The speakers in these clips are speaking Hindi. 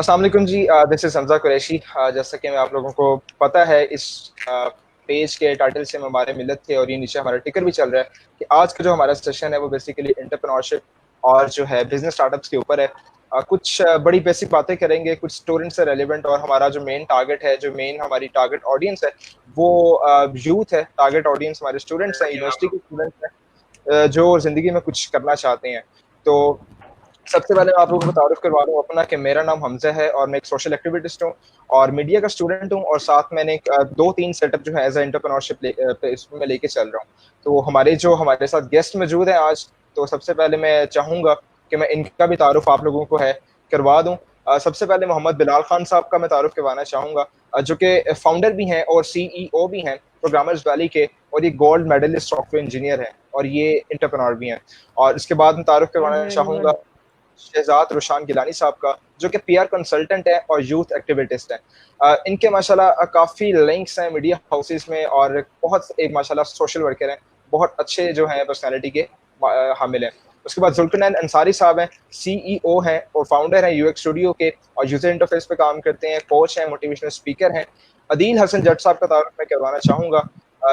अस्सलाम वालेकुम जी। This is Hamza Qureshi. जैसा कि मैं आप लोगों को पता है, इस पेज के टाइटल से हम हमारे मिलत थे और ये नीचे हमारा टिकर भी चल रहा है कि आज का जो हमारा सेशन है वो बेसिकली एंटरप्रेन्योरशिप और जो है बिज़नेस स्टार्टअप्स के ऊपर है। कुछ बड़ी बेसिक बातें करेंगे, कुछ स्टूडेंट से रेलेवेंट, और हमारा जो मेन टारगेट है, जो मेन हमारी टारगेट ऑडियंस है, वो यूथ है। टारगेट ऑडियंस हमारे स्टूडेंट्स हैं, यूनिवर्सिटी के स्टूडेंट्स हैं, जो ज़िंदगी में कुछ करना चाहते हैं। तो सबसे पहले मैं आप लोगों को तारुफ करवा रहा हूँ अपना कि मेरा नाम हमज़ा है और मैं एक सोशल एक्टिविस्ट हूँ और मीडिया का स्टूडेंट हूँ, और साथ मैंने एक 2-3 सेटअप जो है एज़ अ एंटरप्रेन्योरशिप पे इसमें लेके चल रहा हूँ। तो हमारे साथ गेस्ट मौजूद हैं आज। तो सबसे पहले मैं चाहूँगा कि मैं इनका भी तारुफ आप लोगों को है करवा दूँ। सबसे पहले मोहम्मद बिलाल खान साहब का मैं तारुफ करवाना चाहूँगा, जो कि फाउंडर भी हैं और सीईओ भी हैं प्रोग्रामर्स वैली के, और ये गोल्ड मेडलिस्ट सॉफ्टवेयर इंजीनियर हैं और ये एंटरप्रेन्योर भी हैं। और इसके बाद मैं तारुफ करवाना चाहूँगा शहजाद रुशान गिलानी साहब का, जो कि पीआर कंसल्टेंट है और यूथ एक्टिविस्ट हैं। इनके माशाल्लाह काफ़ी लिंक्स हैं मीडिया हाउसेस में, और बहुत एक माशाल्लाह सोशल वर्कर हैं, बहुत अच्छे जो हैं पर्सनैलिटी के हामिल हैं। उसके बाद जुल्करनैन अंसारी साहब हैं, सीईओ हैं और फाउंडर हैं यूएक्स स्टूडियो के, और यूज़र इंटरफेस पे काम करते हैं, कोच हैं, मोटिवेशनल स्पीकर हैं। अदील हसन जट साहब का तारुफ मैं करवाना चाहूँगा,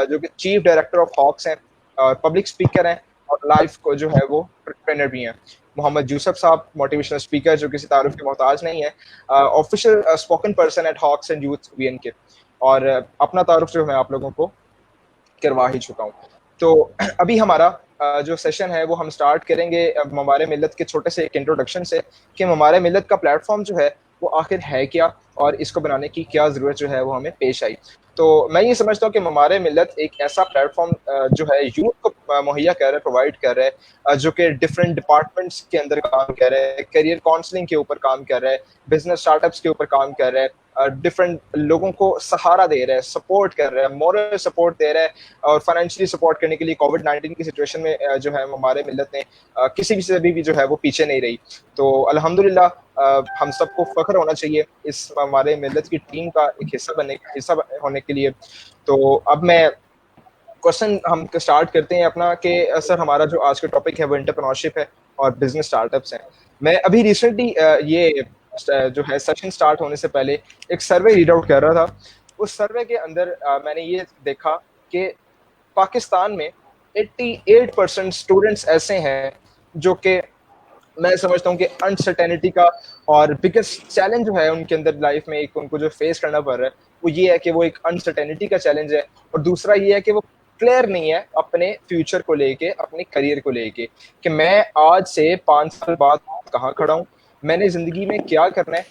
जो कि चीफ डायरेक्टर ऑफ हॉक्स हैं, पब्लिक स्पीकर हैं और लाइफ को जो है वो ट्रेनर भी हैं। मोहम्मद यूसुफ साहब मोटिवेशनल स्पीकर, जो किसी तारुफ के मोहताज नहीं है, official spoken person at hawks and youth VN के, और अपना तारुफ जो मैं आप लोगों को करवा ही चुका हूँ। तो अभी हमारा जो सेशन है वो हम स्टार्ट करेंगे हमारे मिलत के छोटे से एक इंट्रोडक्शन से, कि हमारे मिलत का प्लेटफॉर्म जो है वो आखिर है क्या, और इसको बनाने की क्या ज़रूरत जो है वो हमें पेश आई। तो मैं ये समझता हूँ कि हमारे मिलत एक ऐसा प्लेटफॉर्म जो है यूथ को मुहैया कर रहा है, प्रोवाइड कर रहा है, जो कि डिफरेंट डिपार्टमेंट्स के अंदर काम कर रहा है, करियर काउंसलिंग के ऊपर काम कर रहा है, बिजनेस स्टार्टअप्स के ऊपर काम कर रहा है, डिफरेंट लोगों को सहारा दे रहा है, सपोर्ट कर रहा है, मॉरल सपोर्ट दे रहा है, और फाइनेंशियली सपोर्ट करने के लिए कोविड-19 की सिचुएशन में जो है हमारे मिलत ने किसी भी से भी जो है वो पीछे नहीं रही। तो अल्हम्दुलिल्लाह हम सबको फ़ख्र होना चाहिए इस हमारे मिलत की टीम का एक हिस्सा होने के लिए। तो अब मैं क्वेश्चन हम स्टार्ट करते हैं अपना कि सर हमारा जो आज का टॉपिक है वो एंटरप्रेन्योरशिप है और बिजनेस स्टार्टअप्स हैं। मैं अभी रिसेंटली ये जो है सेशन स्टार्ट होने से पहले एक सर्वे रीड आउट कर रहा था। उस सर्वे के अंदर मैंने ये देखा कि पाकिस्तान में 88% स्टूडेंट्स ऐसे हैं जो कि मैं समझता हूँ कि अनसर्टेनिटी का और बिगेस्ट चैलेंज जो है उनके अंदर लाइफ में एक उनको जो फेस करना पड़ रहा है वो ये है कि वो एक अनसर्टेनिटी का चैलेंज है, और दूसरा ये है कि वो क्लियर नहीं है अपने फ्यूचर को लेके, अपने करियर को लेके, कि मैं आज से 5 साल बाद कहाँ खड़ा हूँ, मैंने जिंदगी में क्या करना है,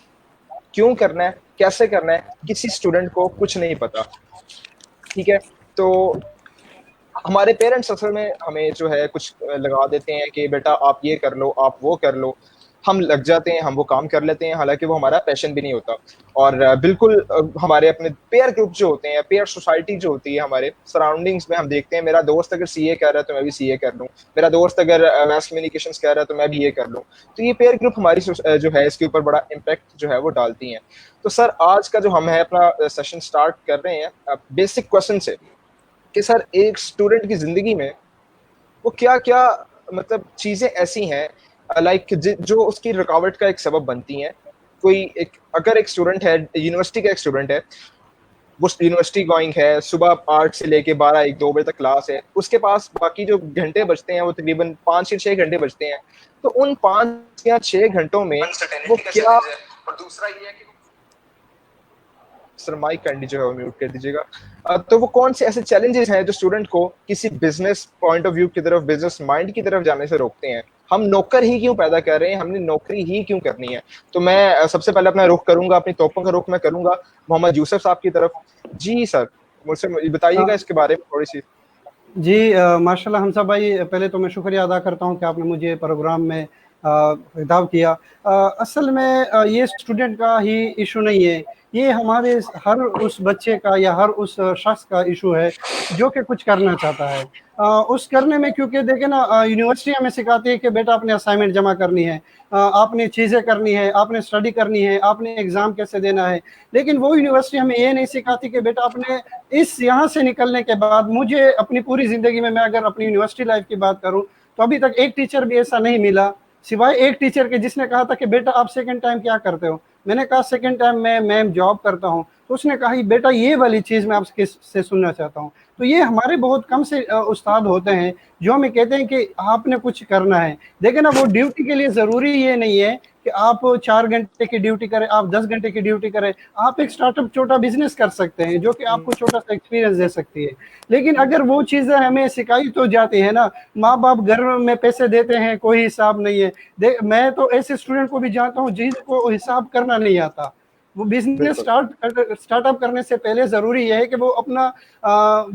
क्यों करना है, कैसे करना है, किसी स्टूडेंट को कुछ नहीं पता। ठीक है। तो हमारे पेरेंट्स असल में हमें जो है कुछ लगा देते हैं कि बेटा आप ये कर लो, आप वो कर लो। हम लग जाते हैं, हम वो काम कर लेते हैं, हालाँकि वो हमारा पैशन भी नहीं होता। और बिल्कुल हमारे अपने पीयर ग्रुप जो होते हैं, पीयर सोसाइटी जो होती है हमारे सराउंडिंग्स में, हम देखते हैं मेरा दोस्त अगर सीए कर रहा है तो मैं भी सीए कर लूँ। मेरा दोस्त अगर मास कम्युनिकेशंस कर रहा है तो मैं भी ये कर लूँ। तो ये पीयर ग्रुप हमारी जो है इसके ऊपर बड़ा इम्पैक्ट जो है वो डालती हैं। तो सर आज का जो हम है अपना सेशन स्टार्ट कर रहे हैं बेसिक क्वेश्चन से, कि सर एक स्टूडेंट की ज़िंदगी में वो क्या-क्या मतलब चीज़ें ऐसी हैं लाइक जो उसकी रुकावट का एक सबब बनती हैं। कोई एक अगर एक स्टूडेंट है, यूनिवर्सिटी का एक स्टूडेंट है, वो यूनिवर्सिटी गोइंग है, सुबह 8 से लेके 12, 1, 2 बजे तक क्लास है, उसके पास बाकी जो घंटे बचते हैं वो तकरीबन 5 या 6 घंटे बचते हैं। तो उन 5 या 6 घंटों में वो क्या, और दूसरा ये है कि सर माइक काइंडली जो है वो म्यूट कर दीजिएगा। तो वो कौन से ऐसे चैलेंजेस हैं जो स्टूडेंट को किसी बिजनेस पॉइंट ऑफ व्यू की तरफ, बिजनेस माइंड की तरफ जाने से रोकते हैं? हम नौकर ही क्यों पैदा कर रहे हैं, हमने नौकरी ही क्यों करनी है? तो मैं सबसे पहले अपना रुख करूंगा, अपनी तोपों का रुख मैं करूंगा मोहम्मद यूसुफ साहब की तरफ। जी सर, मुझसे बताइएगा इसके बारे में थोड़ी सी। जी माशाल्लाह हमसा भाई, पहले तो मैं शुक्रिया अदा करता हूं कि आपने मुझे प्रोग्राम में खिताब किया। असल में ये स्टूडेंट का ही इशू नहीं है, ये हमारे हर उस बच्चे का या हर उस शख्स का इशू है जो कि कुछ करना चाहता है। उस करने में, क्योंकि देखे ना, यूनिवर्सिटी हमें सिखाती है कि बेटा आपने असाइनमेंट जमा करनी है, आपने चीज़ें करनी है, आपने स्टडी करनी है, आपने एग्ज़ाम कैसे देना है। लेकिन वो यूनिवर्सिटी हमें ये नहीं सिखाती कि बेटा आपने इस यहाँ से निकलने के बाद, मुझे अपनी पूरी ज़िंदगी में, मैं अगर अपनी यूनिवर्सिटी लाइफ की बात करूँ तो अभी तक एक टीचर भी ऐसा नहीं मिला, सिवाय एक टीचर के जिसने कहा था कि बेटा आप सेकंड टाइम क्या करते हो। मैंने कहा सेकंड टाइम मैं मैम जॉब करता हूँ। तो उसने कहा बेटा ये वाली चीज़ मैं आपसे से सुनना चाहता हूँ। तो ये हमारे बहुत कम से उस्ताद होते हैं जो हमें कहते हैं कि आपने कुछ करना है। देखिए ना, वो ड्यूटी के लिए ज़रूरी ये नहीं है कि आप 4 घंटे की ड्यूटी करें, आप 10 घंटे की ड्यूटी करें। आप एक स्टार्टअप छोटा बिज़नेस कर सकते हैं जो कि आपको छोटा-सा एक्सपीरियंस दे सकती है। लेकिन अगर वो चीज़ें हमें सिखाई तो जाती है ना, माँ-बाप घर में पैसे देते हैं, कोई हिसाब नहीं है। मैं तो ऐसे स्टूडेंट को भी जानता हूँ जिनको हिसाब करना नहीं आता। वो बिज़नेस बिल्कुल स्टार्टअप करने से पहले ज़रूरी ये है कि वो अपना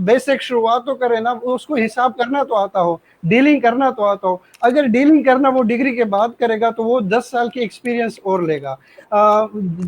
बेसिक शुरुआत तो करे ना, वो उसको हिसाब करना तो आता हो, डीलिंग करना तो आता हो। अगर डीलिंग करना वो डिग्री के बाद करेगा तो वो 10 साल की एक्सपीरियंस और लेगा।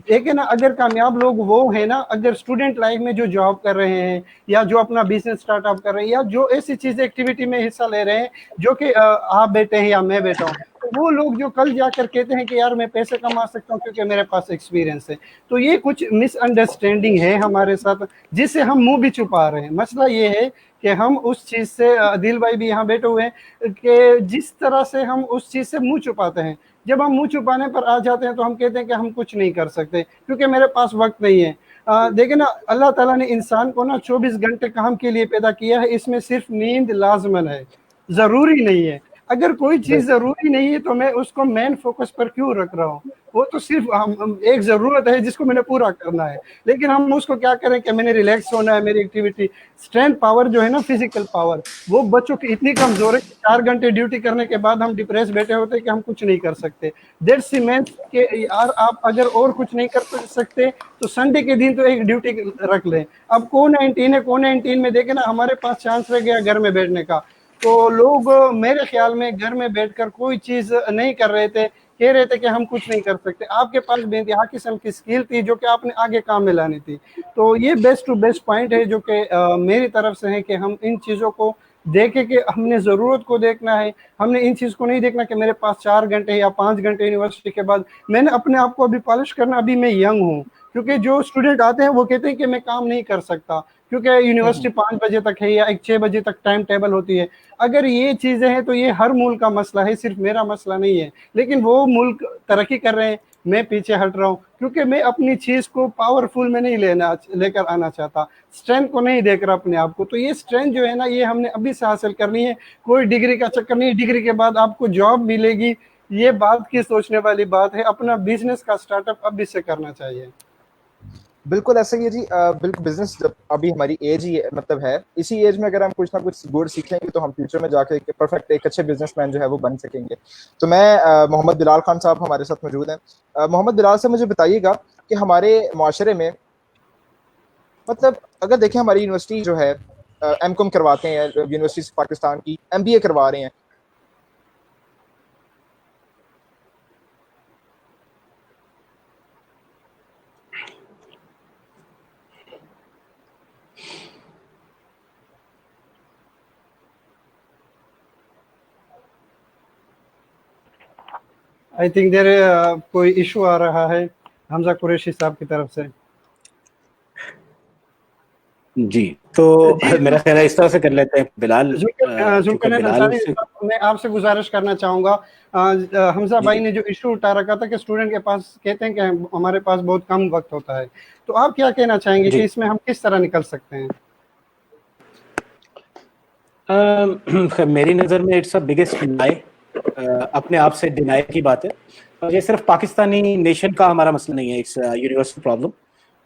एक है ना, अगर कामयाब लोग वो है ना, अगर स्टूडेंट लाइफ में जो जॉब कर रहे हैं या जो अपना बिज़नेस स्टार्टअप कर रहे हैं या जो ऐसी चीज़ एक्टिविटी में हिस्सा ले रहे हैं जो कि आप बैठे हैं या मैं बैठा हूँ, तो वो लोग जो कल जाकर कहते हैं कि यार मैं पैसे कमा सकता हूँ क्योंकि मेरे पास एक्सपीरियंस है। तो ये कुछ मिसअंडरस्टैंडिंग है हमारे साथ जिससे हम मुंह भी छुपा रहे हैं। मसला ये है कि हम उस चीज़ से दिल भाई भी यहाँ बैठे हुए हैं कि जिस तरह से हम उस चीज़ से मुंह छुपाते हैं, जब हम मुंह छुपाने पर आ जाते हैं तो हम कहते हैं कि हम कुछ नहीं कर सकते क्योंकि मेरे पास वक्त नहीं है। देखिए ना, अल्लाह ताला ने इंसान को ना 24 घंटे काम के लिए पैदा किया है, इसमें सिर्फ नींद लाजमन है, ज़रूरी नहीं है। अगर कोई चीज़ बिल्कुल ज़रूरी नहीं है तो मैं उसको मेन फ़ोकस पर क्यों रख रहा हूँ? वो तो सिर्फ हम एक ज़रूरत है जिसको मैंने पूरा करना है। लेकिन हम उसको क्या करें कि मैंने रिलैक्स होना है, मेरी एक्टिविटी स्ट्रेंथ पावर जो है ना, फ़िज़िकल पावर, वो बच्चों की इतनी कमज़ोर है कि 4 घंटे ड्यूटी करने के बाद हम डिप्रेस बैठे होते हैं कि हम कुछ नहीं कर सकते। दैट्स मीन्स कि यार आप अगर और कुछ नहीं कर सकते तो संडे के दिन तो एक ड्यूटी रख लें। अब कोविड-19 है, कोविड-19 में देखें ना, हमारे पास चांस रह गया घर में बैठने का। तो लोग मेरे ख्याल में घर में बैठकर कोई चीज़ नहीं कर रहे थे, कह रहे थे कि हम कुछ नहीं कर सकते। आपके पास बेइंतहा किस्म की स्किल थी जो कि आपने आगे काम में लानी थी। तो ये बेस्ट टू बेस्ट पॉइंट है जो कि मेरी तरफ से है कि हम इन चीज़ों को देखें कि हमने ज़रूरत को देखना है। हमने इन चीज़ को नहीं देखना कि मेरे पास 4 घंटे या 5 घंटे यूनिवर्सिटी के बाद। मैंने अपने आप को अभी पॉलिश करना, अभी मैं यंग हूँ, क्योंकि जो स्टूडेंट आते हैं वो कहते हैं कि मैं काम नहीं कर सकता क्योंकि यूनिवर्सिटी 5 बजे तक है या एक 6 बजे तक टाइम टेबल होती है। अगर ये चीज़ें हैं तो ये हर मुल्क का मसला है, सिर्फ मेरा मसला नहीं है। लेकिन वो मुल्क तरक्की कर रहे हैं, मैं पीछे हट रहा हूँ क्योंकि मैं अपनी चीज़ को पावरफुल में नहीं लेकर आना चाहता, स्ट्रेंथ को नहीं देख रहा अपने आप को। तो ये स्ट्रेंथ जो है ना, ये हमने अभी से हासिल करनी है। कोई डिग्री का चक्कर नहीं, डिग्री के बाद आपको जॉब मिलेगी, ये बात की सोचने वाली बात है। अपना बिजनेस का स्टार्टअप अभी से करना चाहिए। बिल्कुल ऐसा ही है जी। बिल्कुल बिजनेस जब अभी हमारी एज ही मतलब है, इसी एज में अगर हम कुछ ना कुछ गुड सीखेंगे तो हम फ्यूचर में जाके एक परफेक्ट एक अच्छे बिजनेसमैन जो है वो बन सकेंगे। तो मैं मोहम्मद बिलाल खान साहब हमारे साथ मौजूद हैं। मोहम्मद बिलाल साहब मुझे बताइएगा कि हमारे माशरे में मतलब अगर देखें हमारी यूनिवर्सिटी जो है एमकॉम करवाते हैं, यूनिवर्सिटी पाकिस्तान की एमबीए करवा रहे हैं। आई थिंक देर कोई इशू आ रहा है हमजा कुरैशी साहब की तरफ से। जी, तो मेरा ख्याल है इस तरह से कर लेते हैं बिलाल, चूंकि बिलाल से मैं आपसे गुजारिश करना चाहूँगा, हमजा भाई ने जो इशू उठा रखा था कि स्टूडेंट के पास कहते हैं कि हमारे पास बहुत कम वक्त होता है, तो आप क्या कहना चाहेंगे कि इसमें हम किस तरह निकल सकते हैं? मेरी नज़र में इट्स अ बिगेस्ट डिनाई, अपने आप से डिनाई की बात है। ये सिर्फ पाकिस्तानी नेशन का हमारा मसला नहीं है, इट्स यूनिवर्सल प्रॉब्लम।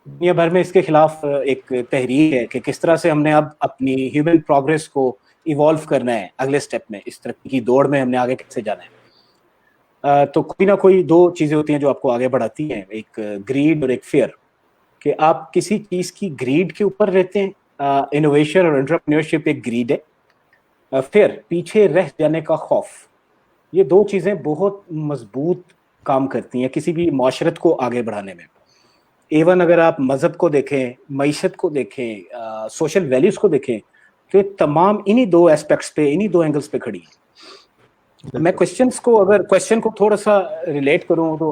दुनिया भर में इसके खिलाफ एक तहरीक है कि किस तरह से हमने अब अपनी ह्यूमन प्रोग्रेस को इवॉल्व करना है, अगले स्टेप में इस तरक्की की दौड़ में हमने आगे कैसे जाना है। तो कोई ना कोई दो चीज़ें होती हैं जो आपको आगे बढ़ाती हैं, एक ग्रीड और एक फेयर, कि आप किसी चीज़ की ग्रीड के ऊपर रहते हैं। इनोवेशन और एंटरप्रेन्योरशिप एक ग्रीड है, फेयर पीछे रह जाने का खौफ। ये दो चीज़ें बहुत मजबूत काम करती हैं किसी भी माशरत को आगे बढ़ाने में। एवन अगर आप मज़हब को देखें, मईशत को देखें, सोशल वैल्यूज को देखें, तो तमाम इन्हीं दो एस्पेक्ट्स पे, इन्हीं दो एंगल्स पे खड़ी है। मैं क्वेश्चन को थोड़ा सा रिलेट करूं तो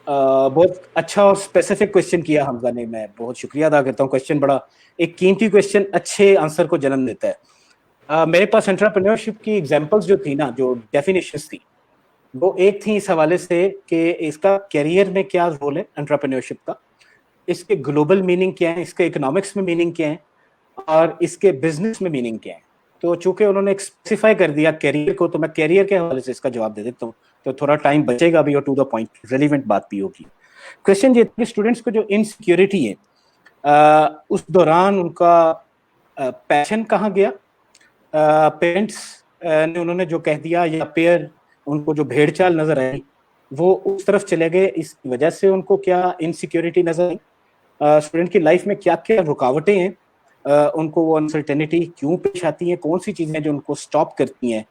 बहुत अच्छा और स्पेसिफिक क्वेश्चन किया हमजा ने, मैं बहुत शुक्रिया अदा करता हूं। क्वेश्चन बड़ा एक कीमती क्वेश्चन अच्छे आंसर को जन्म देता है। मेरे पास एंटरप्रेन्योरशिप की एग्जांपल्स जो थी ना, जो डेफिनेशंस थी, वो एक थी इस हवाले से कि इसका करियर में क्या रोल है एंटरप्रेन्योरशिप का, इसके ग्लोबल मीनिंग क्या है, इसके इकोनॉमिक्स में मीनिंग क्या है, और इसके बिजनेस में मीनिंग क्या है। तो चूंकि उन्होंने स्पेसिफाई कर दिया करियर को, तो मैं करियर के हवाले से इसका जवाब दे देता हूँ, तो थोड़ा टाइम बचेगा भी और टू द पॉइंट रेलिवेंट बात भी होगी। क्वेश्चन ये कि स्टूडेंट्स को जो इनसिक्योरिटी है, उस दौरान उनका पैशन कहाँ गया। पेरेंट्स ने उन्होंने जो कह दिया, या पेयर उनको जो भेड़ चाल नजर आई वो उस तरफ चले गए, इस वजह से उनको क्या इनसिक्योरिटी नजर आई, स्टूडेंट की लाइफ में क्या क्या रुकावटें हैं, उनको वो अनसर्टेनिटी क्यों पेश आती है, कौन सी चीजें जो उनको स्टॉप करती हैं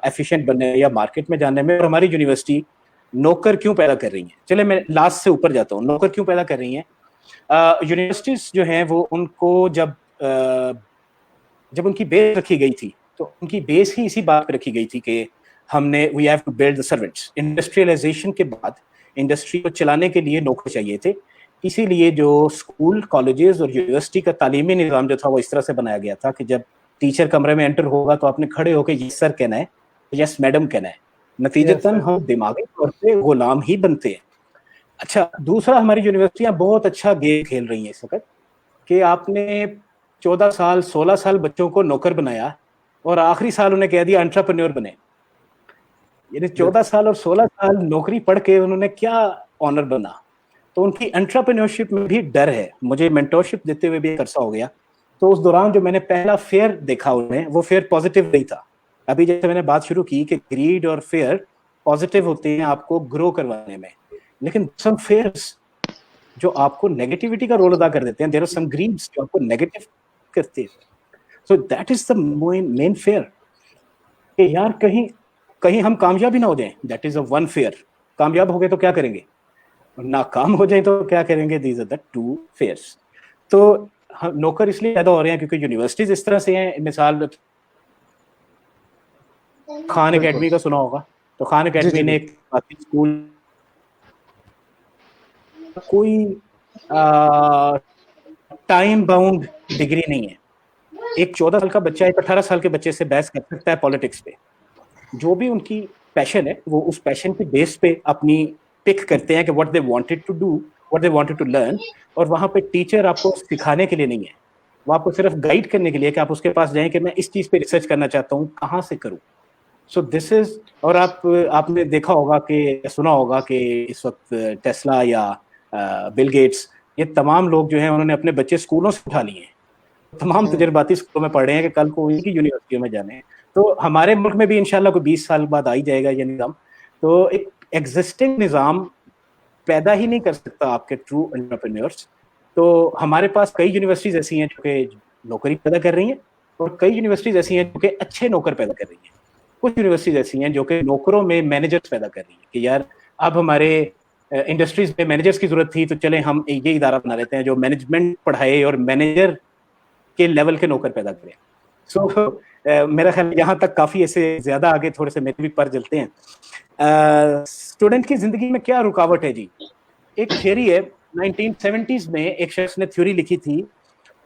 एफिशिएंट बनने या मार्केट में जाने में, और हमारी यूनिवर्सिटी नौकर क्यों पैदा कर रही है। चले मैं लास्ट से ऊपर जाता हूँ, नौकर क्यों पैदा कर रही हैं। यूनिवर्सिटीज जो हैं वो उनको जब उनकी बेस रखी गई थी, तो उनकी बेस ही इसी बात पर रखी गई थी कि हमने we have to build the servants. Industrialisation के बाद इंडस्ट्री को चलाने के लिए नौकर चाहिए थे, इसीलिए जो स्कूल कॉलेजेस और यूनिवर्सिटी का तालीमी निज़ाम जो था वो इस तरह से बनाया गया था कि जब टीचर कमरे में एंटर होगा तो आपने खड़े होकर यस सर कहना है, यस मैडम कहना है, नतीजतन हम दिमागी तौर पे गुलाम ही बनते हैं। अच्छा, दूसरा, हमारी यूनिवर्सिटियां बहुत अच्छा गेम खेल रही हैं इस वक्त कि आपने 14 साल 16 साल बच्चों को नौकर बनाया और आखिरी साल उन्हें कह दिया एंटरप्रेन्योर बने। यानी 14 साल और 16 साल नौकरी पढ़ के उन्होंने क्या ऑनर बना। तो उनकी एंटरप्रेन्योरशिप में भी डर है। मुझे मेंटोरशिप देते हुए भी एक अरसा हो गया, तो उस दौरान जो मैंने पहला फेयर देखा उन्हें, वो फेयर पॉजिटिव नहीं था। अभी जैसे मैंने बात शुरू की कि ग्रीड और फेयर पॉजिटिव होते हैं आपको ग्रो करवाने में, लेकिन सम फेयर्स जो आपको नेगेटिविटी का रोल अदा कर देते हैं, देयर आर सम ग्रीड्स जो आपको नेगेटिव करते हैं। So that is the main fair कि यार कहीं हम कामयाब ही ना हो जाएं। That is a one fair. कामयाब हो गए तो क्या करेंगे, नाकाम हो जाए तो क्या करेंगे। These are the two fairs. तो नौकर इसलिए पैदा हो रहे हैं क्योंकि यूनिवर्सिटीज इस तरह से हैं। मिसाल खान एकेडमी का सुना होगा, तो खान एकेडमी ने एक स्कूल, कोई टाइम बाउंड डिग्री नहीं है। एक 14 साल का बच्चा एक 18 साल के बच्चे से बहस कर सकता है पॉलिटिक्स पे। जो भी उनकी पैशन है वो उस पैशन की बेस पे अपनी पिक करते हैं कि what they wanted to do, what they wanted to learn. और वहां पे टीचर आपको सिखाने के लिए नहीं है, वो आपको सिर्फ गाइड करने के लिए कि आप उसके पास जाएं कि मैं इस चीज पे रिसर्च करना चाहता हूँ, कहाँ से करूँ। सो दिस इज। और आपने देखा होगा कि सुना होगा कि इस वक्त टेस्ला या बिल गेट्स, ये तमाम लोग जो हैं उन्होंने अपने बच्चे स्कूलों से उठा लिए हैं, तमाम तजर्बाती स्कूलों में पढ़ रहे हैं कि कल को उनकी यूनिवर्सिटियों में जाने हैं। तो हमारे मुल्क में भी इंशाल्लाह कोई 20 साल बाद आ ही जाएगा ये निज़ाम। तो एक एग्जिस्टिंग निज़ाम पैदा ही नहीं कर सकता आपके ट्रू एंटरप्रेन्योर्स। तो हमारे पास कई यूनिवर्सिटीज ऐसी हैं जो कि नौकरी पैदा कर रही हैं, और कई यूनिवर्सिटीज ऐसी हैं जो कि अच्छे नौकर पैदा कर रही हैं। कुछ यूनिवर्सिटीज ऐसी हैं जो कि नौकरों में मैनेजर्स पैदा कर रही हैं कि यार अब हमारे इंडस्ट्रीज में मैनेजर्स की जरूरत थी, तो चले हम ये इदारा बना लेते हैं जो मैनेजमेंट पढ़ाए और मैनेजर के लेवल के नौकर पैदा करें। सो मेरा ख्याल यहाँ तक काफी ऐसे ज्यादा आगे थोड़े से मेरे भी पर जलते हैं। स्टूडेंट की जिंदगी में क्या रुकावट है जी। एक थियरी है, 1970s में एक शख्स ने थ्योरी लिखी थी,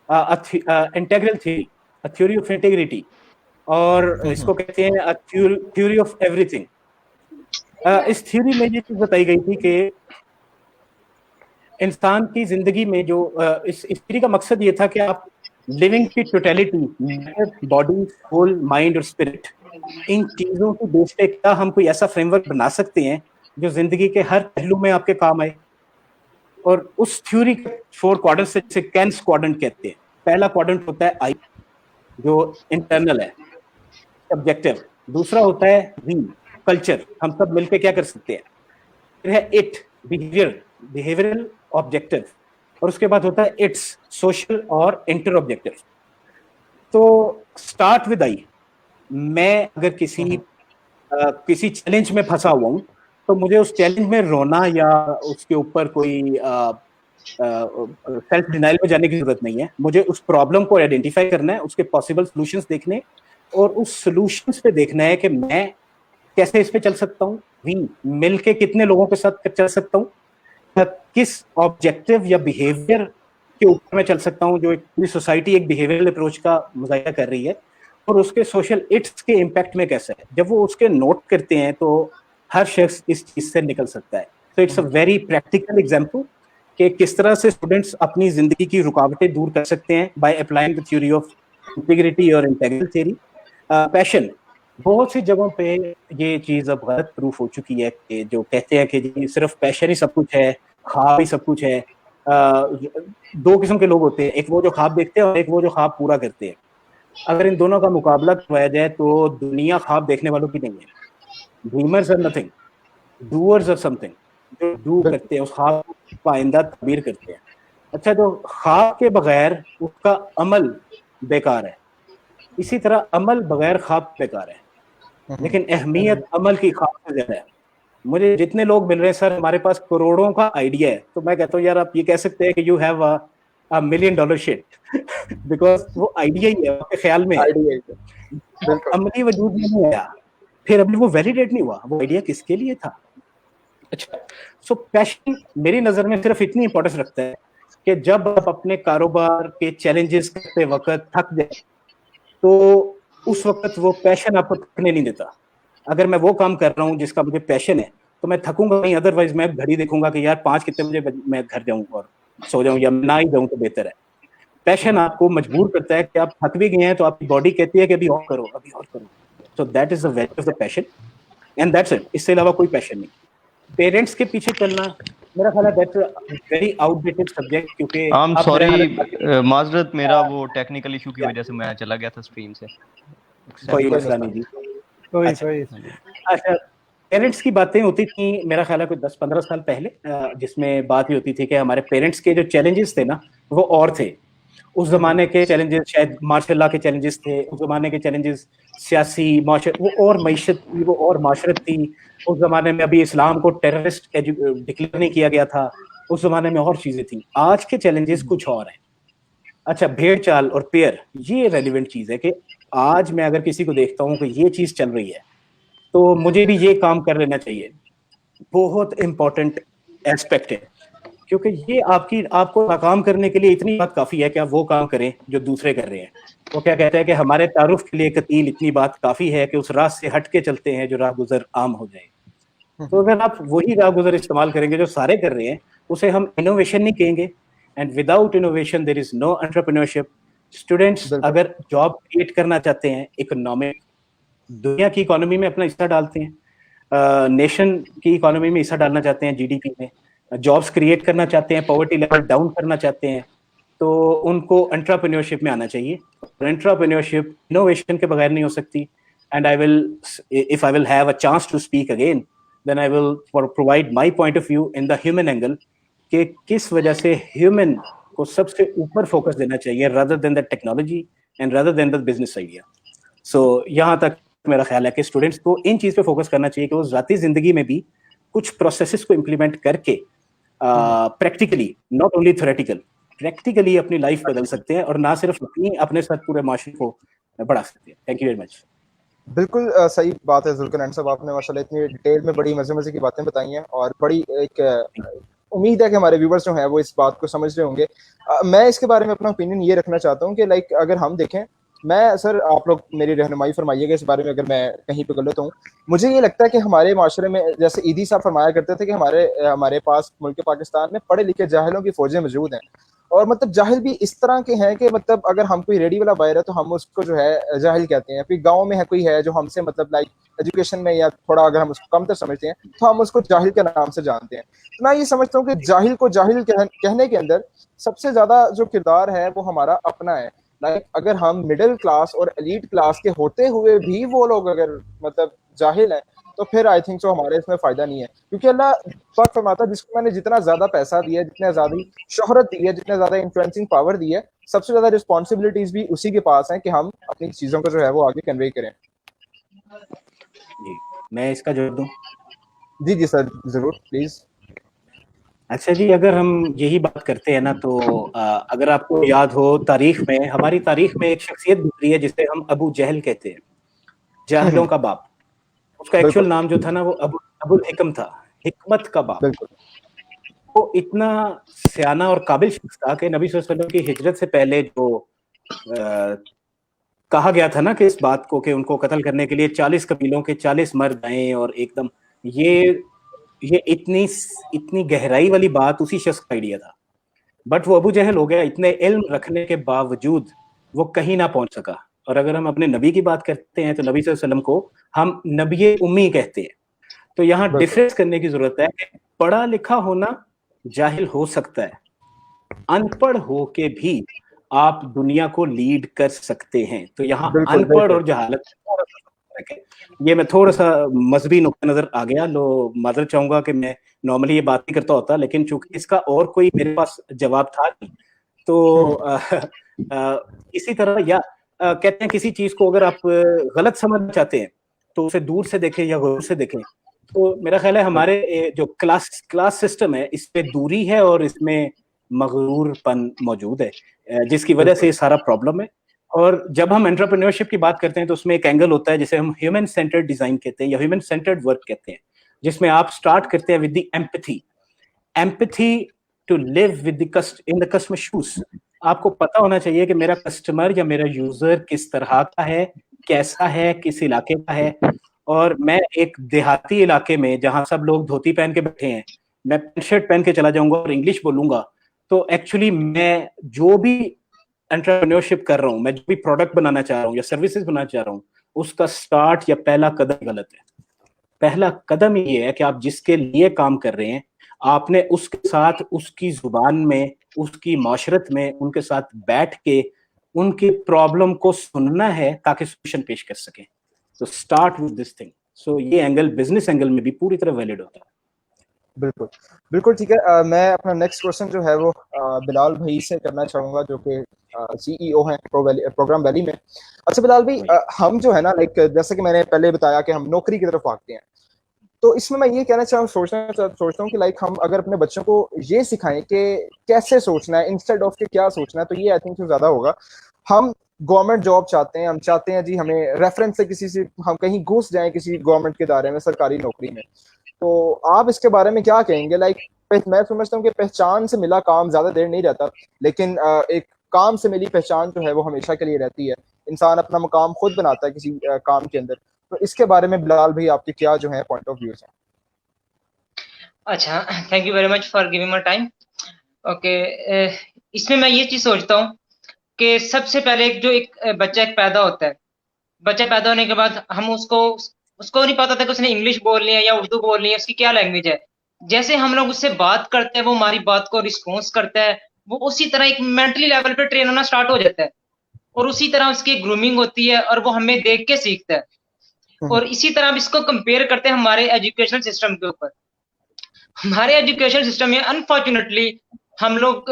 integral theory, theory of integrity, और इसको कहते हैं थ्योरी ऑफ एवरीथिंग। इस थ्योरी में ये चीज बताई गई थी कि इंसान की जिंदगी में जो इस थ्योरी का मकसद ये था कि आप लिविंग की टोटलिटी, बॉडी, सोल, माइंड और स्पिरिट, इन चीजों की बेस पे क्या हम कोई ऐसा फ्रेमवर्क बना सकते हैं जो जिंदगी के हर पहलू में आपके काम आए। और उस थ्योरी के 4 क्वाड्रेंट से कैन्स क्वाड्रेंट कहते हैं। पहला क्वाड्रेंट होता है आई, जो इंटरनल है, सब्जेक्टिव। दूसरा होता है वी, कल्चर, हम सब मिलकर क्या कर सकते हैं। फिर है इट, बिहेवियरल ऑब्जेक्टिव, और उसके बाद होता है इट्स, सोशल और इंटर ऑब्जेक्टिव। तो स्टार्ट विद आई। मैं अगर किसी चैलेंज में फंसा हुआ हूं, तो मुझे उस चैलेंज में रोना या उसके ऊपर कोई सेल्फ डिनाइल में जाने की जरूरत नहीं है। मुझे उस प्रॉब्लम को आइडेंटिफाई करना है, उसके पॉसिबल सॉल्यूशंस देखने, और उस सॉल्यूशंस पे देखना है कि मैं कैसे इस पे चल सकता हूँ, मिलके कितने लोगों के साथ चल सकता हूँ, किस ऑब्जेक्टिव या बिहेवियर के ऊपर मैं चल सकता हूँ, जो एक पूरी सोसाइटी एक बिहेवियरल अप्रोच का मुजाहिरा कर रही है, और उसके सोशल इट्स के इम्पैक्ट में कैसा है, जब वो उसके नोट करते हैं तो हर शख्स इस चीज से निकल सकता है। तो it's a very practical example कि किस तरह से स्टूडेंट्स अपनी जिंदगी की रुकावटें दूर कर सकते हैं by applying the theory of integrity और इंटेग्रल थ्योरी। पैशन, बहुत सी जगहों पे ये चीज अब गलत प्रूफ हो चुकी है कि जो कहते हैं कि जी सिर्फ पैशन ही सब कुछ है, ख्वाब ही सब कुछ है। दो किस्म के लोग होते हैं, एक वो जो ख्वाब देखते हैं और एक वो जो ख्वाब पूरा करते हैं। अगर इन दोनों का मुकाबला करवाया जाए तो दुनिया ख्वाब देखने वालों की नहीं है। Dreamers are nothing, doers are something, जो डू करते हैं उस ख्वाब को आइंदा तबीर करते हैं। अच्छा, तो ख्वाब के बगैर उसका अमल बेकार है, इसी तरह अमल बगैर ख्वाब बेकार है, लेकिन अहमियत अमल की ख्वाब से ज्यादा है। मुझे जितने लोग मिल रहे हैं सर हमारे पास करोड़ों का आइडिया है, तो मैं कहता हूँ यार आप ये कह सकते हैं कि you have a $1,000,000 shit because वो आइडिया ही है, आपके ख्याल में है, अमली वजूद में नहीं आया, फिर अभी वो वैलिडेट नहीं हुआ, वो आइडिया किसके लिए था। अच्छा, सो पैशन मेरी नजर में सिर्फ इतनी इंपॉर्टेंस रखता है कि जब आप अपने कारोबार के चैलेंजेस करते वक्त थक जाए तो उस वक्त वो पैशन आपको थकने नहीं देता। अगर मैं वो काम कर रहा हूँ जिसका मुझे पैशन है तो मैं थकूंगा नहीं, अदरवाइज मैं घड़ी देखूंगा कि यार 5 कितने बजे मैं घर जाऊं और सो जाऊं या ना ही जाऊं तो बेहतर है। पैशन आपको मजबूर करता है कि आप थक भी गए हैं तो आपकी बॉडी कहती है कि अभी और करो, अभी और करो। So that is the value of the passion and that's it, इससे अलावा कोई पैशन नहीं। पेरेंट्स के पीछे चलना मेरा ख्याल है दैट्स वेरी आउटडेटेड सब्जेक्ट, क्योंकि आई एम सॉरी माजरत, मेरा वो टेक्निकल इशू की वजह से मैं चला गया था स्ट्रीम से। कोई मसला नहीं जी, कोई अच्छा, पेरेंट्स की बातें होती थी मेरा ख्याल है कोई 10-15 साल पहले, जिसमें बात ही होती थी कि हमारे पेरेंट्स के जो चैलेंजेस थे ना वो और थे। उस जमाने के चैलेंजेस शायद मार्शल लॉ के चैलेंजेस थे, उस जमाने के चैलेंजेस सियासी वो और मईशत थी, वो और माशरत थी। उस जमाने में अभी इस्लाम को टेररिस्ट डिक्लेयर नहीं किया गया था, उस जमाने में और चीजें थी। आज के चैलेंजेस कुछ और हैं। अच्छा, भेड़ चाल और पेयर, ये रेलिवेंट चीज है कि आज मैं अगर किसी को देखता हूँ कि ये चीज चल रही है तो मुझे भी ये काम कर लेना चाहिए, बहुत इंपॉर्टेंट एस्पेक्ट है, क्योंकि ये आपको नाकाम करने के लिए इतनी बात काफी है कि आप वो काम करें जो दूसरे कर रहे हैं। वो क्या कहते हैं कि हमारे तारुफ के लिए कतील इतनी बात काफी है कि उस राह से हट के चलते हैं जो राह गुजर आम हो जाए। तो अगर आप वही राह गुजर इस्तेमाल करेंगे जो सारे कर रहे हैं, उसे हम इनोवेशन नहीं कहेंगे, and without innovation there is no entrepreneurship. Students अगर जॉब क्रिएट करना चाहते हैं, इकोनॉमिक दुनिया की इकोनॉमी में अपना हिस्सा डालते हैं, नेशन की इकोनॉमी में हिस्सा डालना चाहते हैं, जीडीपी में जॉब्स क्रिएट करना चाहते हैं, पॉवर्टी लेवल डाउन करना चाहते हैं, तो उनको एंटरप्रेन्योरशिप में आना चाहिए। एंटरप्रेन्योरशिप इनोवेशन के बगैर नहीं हो सकती। And I will, if I will have a chance to speak again, then I will provide my point of view in the human angle कि किस वजह से ह्यूमन को सबसे ऊपर फोकस देना चाहिए rather than the technology and rather than the business idea. So यहाँ तक मेरा ख्याल है कि स्टूडेंट्स को इन चीज पे फोकस करना चाहिए कि वो जाती जिंदगी में भी कुछ प्रोसेसेस को इम्प्लीमेंट करके practically, not only theoretical, practically अपनी लाइफ बदल सकते हैं और ना सिर्फ अपने साथ पूरे माशरे को बढ़ा सकते हैं। Thank you very much. बिल्कुल सही बात है जुल्करनैन साहब, आपने माशाल्लाह इतनी डिटेल में बड़ी मजे की बातें बताई हैं और बड़ी एक उम्मीद है कि हमारे व्यूवर्स जो हैं वो इस बात को समझ रहे होंगे। मैं इसके बारे में अपना ओपिनियन ये रखना चाहता हूँ कि लाइक अगर हम देखें, मैं सर आप लोग मेरी रहनुमाई फरमाइएगा इस बारे में अगर मैं कहीं पे गलत हूँ। मुझे ये लगता है कि हमारे माशरे में, जैसे ईदी साहब फरमाया करते थे कि हमारे पास मुल्क पाकिस्तान में पढ़े लिखे जाहिलों की फौजें मौजूद हैं, और मतलब जाहिल भी इस तरह के हैं कि मतलब अगर हम कोई रेडी वाला बायर है तो हम उसको जो है जाहिल कहते हैं। फिर गांव में है कोई है जो हमसे मतलब लाइक एजुकेशन में या थोड़ा अगर हम उसको कमतर समझते हैं तो हम उसको जाहिल के नाम से जानते हैं। तो मैं ये समझता हूँ कि जाहिल को जाहिल कहने के अंदर सबसे ज्यादा जो किरदार है वो हमारा अपना है। लाइक अगर हम मिडिल क्लास और एलीट क्लास के होते हुए भी वो लोग अगर मतलब जाहिल हैं तो फिर आई थिंक सो हमारे इसमें फायदा नहीं है, क्योंकि अल्लाह पाक फरमाता है जिसको मैंने जितना ज्यादा पैसा दिया है, जितना ज्यादा शोहरत दी है, जितना ज्यादा इन्फ्लुएंसिंग पावर दी है, सबसे ज्यादा रिस्पॉन्सिबिलिटीज भी उसी के पास हैं कि हम अपनी चीजों को जो है वो आगे कन्वे करें। जी, मैं इसका जवाब दूं? जी जी सर जरूर प्लीज। अच्छा जी, अगर हम यही बात करते हैं ना तो अगर आपको याद हो तारीख में, हमारी तारीख में एक शख्सियत गुजरी है जिसे हम अबू जहल कहते हैं, जाहिलों का बाप। उसका एक्चुअल नाम जो था ना वो अबुल हिकम था, हिकमत का बाप। वो इतना सियाना और काबिल शख्स था कि नबी सल्लल्लाहु अलैहि वसल्लम की हिजरत से पहले जो कहा गया था ना कि इस बात को कि उनको कत्ल करने के लिए 40 कबीलों के 40 मर्द आए और एकदम ये ये इतनी गहराई वाली बात उसी शख्स का आइडिया था, बट वो अबू जहल हो गया, इतने इल्म रखने के बावजूद वो कहीं ना पहुंच सका। और अगर हम अपने नबी की बात करते हैं तो नबी सल्लल्लाहु अलैहि वसल्लम को हम नबी उम्मी कहते हैं। तो यहाँ डिफरेंस करने की जरूरत है। पढ़ा लिखा होना जाहिल हो सकता है, अनपढ़ हो के भी आप दुनिया को लीड कर सकते हैं। तो यहाँ अनपढ़ और जहालत ये मैं थोड़ा सा मजहबी नुक्ता नजर आ गया, लो माजरत चाहूंगा कि मैं नॉर्मली ये बात नहीं करता होता, लेकिन चूंकि इसका और कोई मेरे पास जवाब था नहीं, तो इसी तरह या कहते हैं किसी चीज को अगर आप गलत समझना चाहते हैं तो उसे दूर से देखें या गौर से देखें। तो मेरा ख्याल है हमारे जो क्लास सिस्टम है इस पे दूरी है और इसमें मगरूरपन मौजूद है, जिसकी वजह से ये सारा प्रॉब्लम है। और जब हम एंटरप्रेन्योरशिप की बात करते हैं तो उसमें एक एंगल होता है जिसे हम ह्यूमन सेंटर्ड डिजाइन कहते हैं या ह्यूमन सेंटर्ड वर्क कहते हैं, जिसमें आप स्टार्ट करते हैं with the empathy to live with the in the customer shoes. आपको पता होना चाहिए कि मेरा कस्टमर या मेरा यूजर किस तरह का है, कैसा है, किस इलाके का है। और मैं एक देहाती इलाके में जहां सब लोग धोती पहन के बैठे हैं, मैं पैंट शर्ट पहन के चला जाऊंगा और इंग्लिश बोलूंगा, तो एक्चुअली मैं जो भी एंटरप्रेन्योरशिप कर रहा हूं, मैं जो भी प्रोडक्ट बनाना चाह रहा हूं या सर्विसेज बनाना चाह रहा हूं, उसका स्टार्ट या पहला कदम गलत है। पहला कदम ये है कि आप जिसके लिए काम कर रहे हैं आपने उसके साथ उसकी जुबान में, उसकी माशरत में उनके साथ बैठ के उनकी प्रॉब्लम को सुनना है ताकि सोल्यूशन पेश कर सकें। तो स्टार्ट विद दिस थिंग। सो ये एंगल बिजनेस एंगल में भी पूरी तरह वैलिड होता है। बिल्कुल बिल्कुल ठीक है। मैं अपना नेक्स्ट क्वेश्चन जो है वो बिलाल भाई से करना चाहूँगा, जो कि सीईओ हैं प्रोग्राम वैली में। अच्छा बिलाल भाई, हम जो है ना, लाइक जैसे कि मैंने पहले बताया कि हम नौकरी की तरफ भागते हैं, तो इसमें मैं ये कहना सोचता हूँ कि लाइक हम अगर अपने बच्चों को ये सिखाएं कि कैसे सोचना है इंस्टेड ऑफ के क्या सोचना है, तो ये आई थिंक जो ज्यादा होगा। हम गवर्नमेंट जॉब चाहते हैं, हम चाहते हैं जी हमें रेफरेंस से किसी से हम कहीं घुस जाएं किसी गवर्नमेंट के दायरे में, सरकारी नौकरी में। तो आप इसके बारे में क्या कहेंगे? लाइक मैं समझता हूँ कि पहचान से मिला काम ज्यादा देर नहीं रहता, लेकिन एक काम से मिली पहचान जो है वो हमेशा के लिए रहती है। इंसान अपना मुकाम खुद बनाता है किसी काम के अंदर। तो इसके बारे में बिलाल भाई आपके क्या जो है पॉइंट ऑफ व्यूज हैं? अच्छा, thank you very much for giving my time. Okay, इसमें मैं ये चीज सोचता हूँ कि सबसे पहले एक बच्चा पैदा होता है, बच्चा पैदा होने के बाद हम उसको नहीं पता था कि उसने इंग्लिश बोलनी है या उर्दू बोलनी है, उसकी क्या लैंग्वेज है। जैसे हम लोग उससे बात करते हैं, वो हमारी बात को रिस्पॉन्स करता है, वो उसी तरह एक मेंटली लेवल पे ट्रेन होना स्टार्ट हो जाता है, और उसी तरह उसकी ग्रूमिंग होती है और वो हमें देख के सीखता है। और इसी तरह हम इसको कंपेयर करते हैं हमारे एजुकेशन सिस्टम के ऊपर। हमारे एजुकेशन सिस्टम में अनफॉर्चुनेटली हम लोग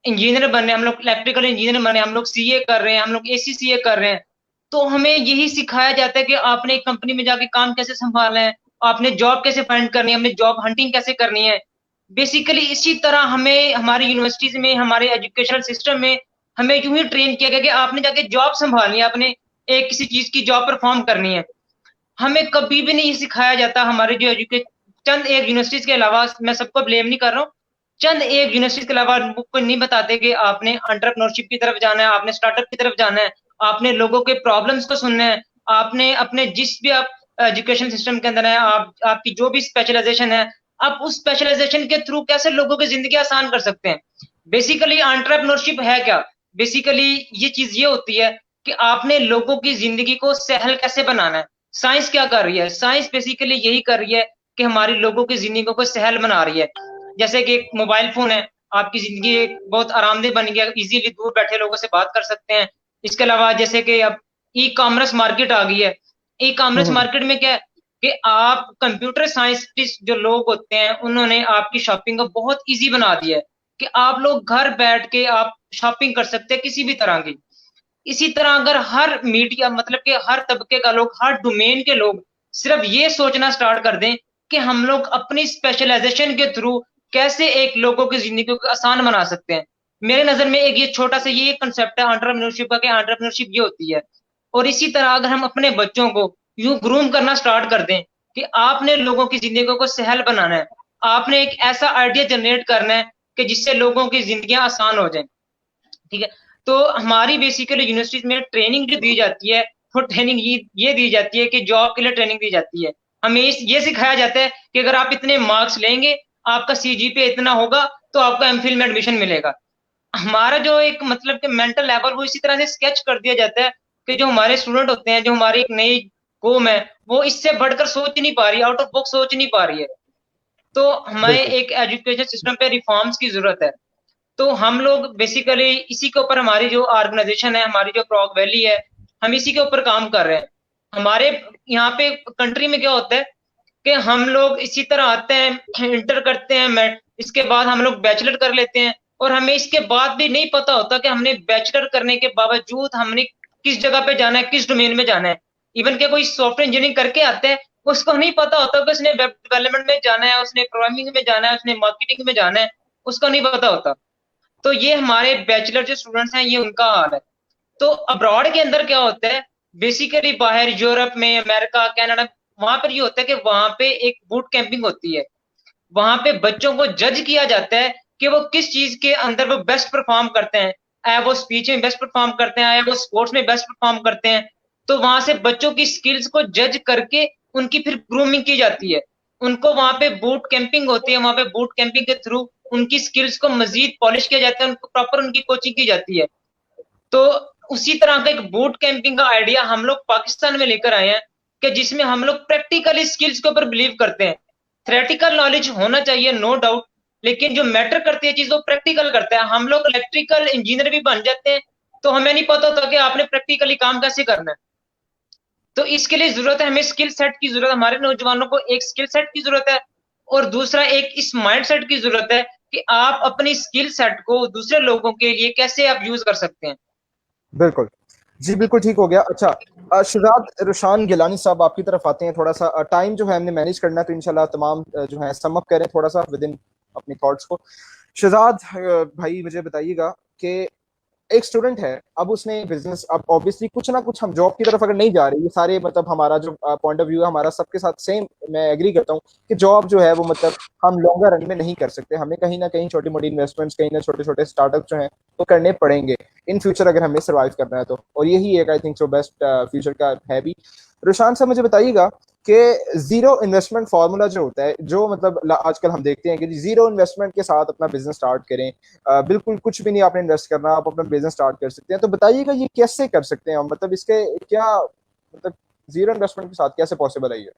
इंजीनियर बन रहे हैं, हम लोग इलेक्ट्रिकल इंजीनियर बन रहे हैं, हम लोग सीए कर रहे हैं, हम लोग एसीसीए कर रहे हैं। तो हमें यही सिखाया जाता है कि आपने एक कंपनी में जाके काम कैसे संभालना है, आपने जॉब कैसे फाइंड करनी है, हमने जॉब हंटिंग कैसे करनी है। बेसिकली इसी तरह हमें हमारी यूनिवर्सिटीज में, हमारे एजुकेशनल सिस्टम में हमें यूं ही ट्रेन किया गया कि आपने जाके जॉब संभालनी है, आपने एक किसी चीज की जॉब परफॉर्म करनी है। हमें कभी भी नहीं सिखाया जाता। हमारे जो चंद एक यूनिवर्सिटीज के अलावा, मैं सबको ब्लेम नहीं कर रहा हूँ, चंद एक यूनिवर्सिटीज के अलावा को नहीं बताते कि आपने एंटरप्रेन्योरशिप की तरफ जाना है, आपने स्टार्टअप की तरफ जाना है, आपने लोगों के प्रॉब्लम्स को सुनना है, आपने अपने जिस भी आप एजुकेशन सिस्टम के अंदर है, आपकी जो भी स्पेशलाइजेशन है, आप उस स्पेशलाइजेशन के थ्रू कैसे लोगों की जिंदगी आसान कर सकते हैं। बेसिकली एंटरप्रेन्योरशिप है क्या? बेसिकली ये चीज ये होती है कि आपने लोगों की जिंदगी को सहल कैसे बनाना है। साइंस क्या कर रही है? साइंस बेसिकली यही कर रही है कि हमारी लोगों की जिंदगी को सहल बना रही है। जैसे कि एक मोबाइल फोन है, आपकी जिंदगी बहुत आरामदेह बन गया, इजीली दूर बैठे लोगों से बात कर सकते हैं। इसके अलावा जैसे कि अब ई कॉमर्स मार्केट आ गई है। ई कॉमर्स मार्केट में क्या है कि आप कंप्यूटर साइंटिस्ट जो लोग होते हैं, उन्होंने आपकी शॉपिंग को बहुत ईजी बना दिया है कि आप लोग घर बैठ के आप शॉपिंग कर सकते हैं किसी भी तरह की। इसी तरह अगर हर मीडिया, मतलब कि हर तबके का लोग, हर डोमेन के लोग सिर्फ ये सोचना स्टार्ट कर दें कि हम लोग अपनी स्पेशलाइजेशन के थ्रू कैसे एक लोगों की जिंदगी को आसान बना सकते हैं। मेरे नजर में एक ये छोटा सा ये कंसेप्ट है एंटरप्रेन्योरशिप का, कि एंटरप्रेन्योरशिप ये होती है। और इसी तरह अगर हम अपने बच्चों को यूं ग्रूम करना स्टार्ट कर दें कि आपने लोगों की जिंदगी को सहल बनाना है, आपने एक ऐसा आइडिया जनरेट करना है कि जिससे लोगों की जिंदगियां आसान हो जाएं, ठीक है। तो हमारी बेसिकली यूनिवर्सिटीज में ट्रेनिंग जो दी जाती है वो ट्रेनिंग ये दी जाती है कि जॉब के लिए ट्रेनिंग दी जाती है। हमें ये सिखाया जाता है कि अगर आप इतने मार्क्स लेंगे, आपका सीजीपीए इतना होगा, तो आपको एमफिल में एडमिशन मिलेगा। हमारा जो एक मतलब कि मेंटल लेवल वो इसी तरह से स्केच कर दिया जाता है कि जो हमारे स्टूडेंट होते हैं, जो हमारी एक नई कौम है, वो इससे बढ़कर सोच नहीं पा रही, आउट ऑफ बॉक्स सोच नहीं पा रही है। तो हमें बिल्कुल एक एजुकेशन सिस्टम पे रिफॉर्म्स की जरूरत है। तो हम लोग बेसिकली इसी के ऊपर, हमारी जो ऑर्गेनाइजेशन है, हमारी जो प्रॉग वैली है, हम इसी के ऊपर काम कर रहे हैं। हमारे यहाँ पे कंट्री में क्या होता है कि हम लोग इसी तरह आते हैं, इंटर करते हैं, इसके बाद हम लोग बैचलर कर लेते हैं, और हमें इसके बाद भी नहीं पता होता कि हमने बैचलर करने के बावजूद हमने किस जगह पे जाना है, किस डोमेन में जाना है। इवन के कोई सॉफ्टवेयर इंजीनियरिंग करके आते हैं, उसको नहीं पता होता कि उसने वेब डेवलपमेंट में जाना है, उसने प्रोग्रामिंग में जाना है, उसने मार्केटिंग में जाना है, उसको नहीं पता होता। तो ये हमारे बैचलर जो स्टूडेंट्स हैं, ये उनका हाल है। तो अब्रॉड के अंदर क्या होता है, बेसिकली बाहर यूरोप में, अमेरिका, कनाडा, वहां पर ये होता है कि वहां पे एक बूट कैंपिंग होती है। वहां पे बच्चों को जज किया जाता है कि वो किस चीज के अंदर वो बेस्ट परफॉर्म करते हैं। आया वो स्पीच में बेस्ट परफॉर्म करते हैं, आया वो स्पोर्ट्स में बेस्ट परफॉर्म करते हैं। तो वहां से बच्चों की स्किल्स को जज करके उनकी फिर ग्रूमिंग की जाती है। उनको वहां पे बूट कैंपिंग होती है, वहां पे बूट कैंपिंग के थ्रू उनकी स्किल्स को मजीद पॉलिश किया जाता है, उनको प्रॉपर उनकी कोचिंग की जाती है। तो उसी तरह का एक बूट कैंपिंग का आइडिया हम लोग पाकिस्तान में लेकर आए हैं, कि जिसमें हम लोग प्रैक्टिकली स्किल्स के ऊपर बिलीव करते हैं। थ्योरेटिकल नॉलेज होना चाहिए, नो डाउट, लेकिन जो मैटर करती है चीज वो प्रैक्टिकल करता है। हम लोग इलेक्ट्रिकल इंजीनियर भी बन जाते हैं, तो हमें नहीं पता होता कि आपने प्रैक्टिकली काम कैसे करना है। तो इसके लिए जरूरत है, हमें स्किल सेट की जरूरत है, हमारे नौजवानों को एक स्किल सेट की जरूरत है। और दूसरा एक इस माइंड सेट की जरूरत है कि आप अपनी स्किल सेट को दूसरे लोगों के लिए कैसे आप यूज कर सकते हैं। बिल्कुल जी, बिल्कुल ठीक हो गया। अच्छा, शहजाद रुशान गिलानी साहब आपकी तरफ आते हैं। थोड़ा सा टाइम जो है हमने मैनेज करना है, तो इंशाल्लाह तमाम जो है सम अप करें थोड़ा सा विद इन अपनी थॉट्स को। शहजाद भाई मुझे बताइएगा कि एक स्टूडेंट है, अब उसने बिजनेस, अब ऑब्वियसली कुछ ना कुछ, हम जॉब की तरफ अगर नहीं जा रहे, ये सारे मतलब हमारा जो पॉइंट ऑफ व्यू है हमारा सबके साथ सेम, मैं एग्री करता हूँ कि जॉब जो है वो मतलब हम लॉन्गर रन में नहीं कर सकते, हमें कहीं ना कहीं छोटी मोटी इन्वेस्टमेंट्स, कहीं ना छोटे छोटे स्टार्टअप जो हैं वो करने पड़ेंगे इन फ्यूचर, अगर हमें सर्वाइव करना है तो। और यही एक I think so best future का है भी। रुशान साहब मुझे बताइएगा कि जीरो इन्वेस्टमेंट फार्मूला जो होता है, जो मतलब आजकल हम देखते हैं कि जीरो इन्वेस्टमेंट के साथ अपना बिजनेस स्टार्ट करें, बिल्कुल कुछ भी नहीं आपने इन्वेस्ट करना, आप अपना बिजनेस स्टार्ट कर सकते हैं। तो बताइएगा ये कैसे कर सकते हैं हम, मतलब इसके क्या मतलब जीरो इन्वेस्टमेंट के साथ कैसे पॉसिबल है ये?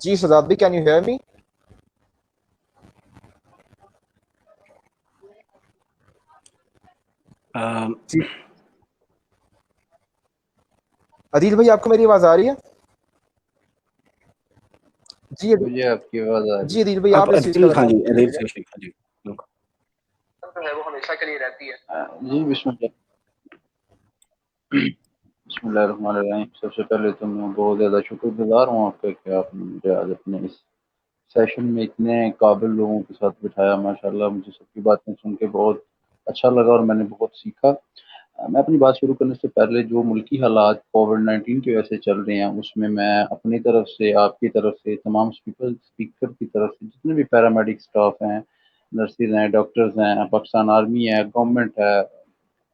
जी शहजाद भी, कैन यू हियर मी? जी अदील भाई, आपको मेरी आवाज आ रही है? जी मुझे आपकी आवाज आ रही जी अदील भाई, आप आप इस चीज का हाँ जी, बताइए। अदील से शेख, हाँ जी, बिल्कुल। है वो हमेशा के लिए रहती है। जी बिस्मिल्लाहिर्रहमानिर्रहीम। सबसे पहले तो मैं बहुत ज़्यादा शुक्रगुजार हूँ आपका कि आपने मुझे आज अपने इस सेशन में इतने काबिल लोगों के साथ बिठाया। माशाल्लाह मुझे सबकी बातें सुन के बहुत अच्छा लगा और मैंने बहुत सीखा। मैं अपनी बात शुरू करने से पहले जो मुल्की हालात कोविड-19 की वजह से चल रहे हैं, उसमें मैं अपनी तरफ से, आपकी तरफ से, तमाम स्पीकर की तरफ से, जितने भी पैरामेडिक स्टाफ हैं, नर्सेज हैं, डॉक्टर्स हैं, पाकिस्तान आर्मी है, गवर्नमेंट है,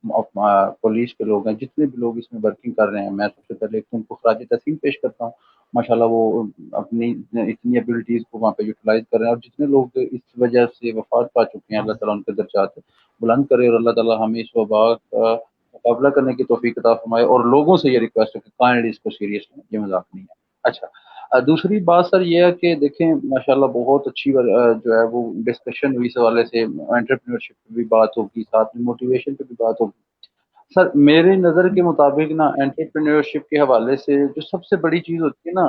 पुलिस के लोग हैं, जितने भी लोग इसमें वर्किंग कर रहे हैं, मैं सबसे पहले एक तो उनको खराज तहसीन पेश करता हूँ। माशाल्लाह वो अपनी इतनी एबिलिटीज़ को वहाँ पे यूटिलाइज़ कर रहे हैं और जितने लोग इस वजह से वफ़ात पा चुके हैं, अल्लाह ताला उनके दर्जात बुलंद करे और अल्लाह ताला हमें इस वबा का मुकाबला करने की तौफ़ीक अता फ़रमाए। और लोगों से ये रिक्वेस्ट है कि काइंडली इसको सीरियस लें, ये मज़ाक नहीं है। अच्छा, दूसरी बात सर ये है कि देखें माशाल्लाह बहुत अच्छी जो है वो डिस्कशन हुई इस हवाले से, एंटरप्रेन्योरशिप पे भी बात होगी, साथ में मोटिवेशन पे भी बात होगी। सर मेरी नज़र के मुताबिक ना एंटरप्रेन्योरशिप के हवाले से जो सबसे बड़ी चीज़ होती है ना,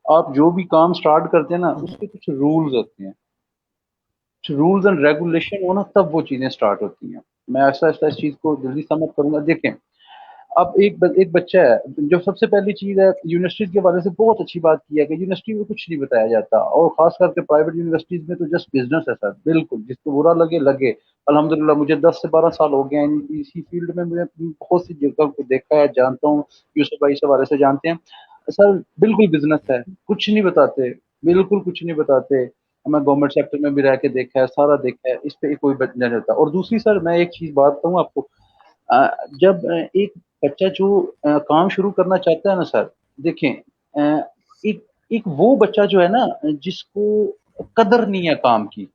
आप जो भी काम स्टार्ट करते हैं ना उसके कुछ रूल्स होते हैं, कुछ रूल्स एंड रेगुलेशन हो ना तब वो चीज़ें स्टार्ट होती हैं। मैं ऐसा-ऐसा इस चीज़ को जल्दी समझ करूँगा। देखें, अब एक बच्चा है, जो सबसे पहली चीज़ है यूनिवर्सिटीज़ के हवाले से बहुत अच्छी बात की है कि यूनिवर्सिटी में कुछ नहीं बताया जाता और ख़ास करके प्राइवेट यूनिवर्सिटीज़ में तो जस्ट बिज़नेस है सर, बिल्कुल, जिसको बुरा लगे, लगे। अल्हम्दुलिल्लाह मुझे 10 से 12 साल हो गए हैं इसी फ़ील्ड में, मैंने बहुत सी जगह को देखा है, जानता हूँ, यूसुफ भाई इस हवाले से जानते हैं। सर बिल्कुल बिज़नेस है, कुछ नहीं बताते। बिल्कुल कुछ नहीं बताते। मैं गवर्नमेंट सेक्टर में भी रह के देखा है, सारा देखा है, इस पे कोई बचना नहीं रहता। और दूसरी सर मैं एक चीज बात कहूँ आपको, जब एक बच्चा जो काम शुरू करना चाहता है ना सर, देखें, एक एक वो बच्चा जो है ना जिसको कदर नहीं है काम की,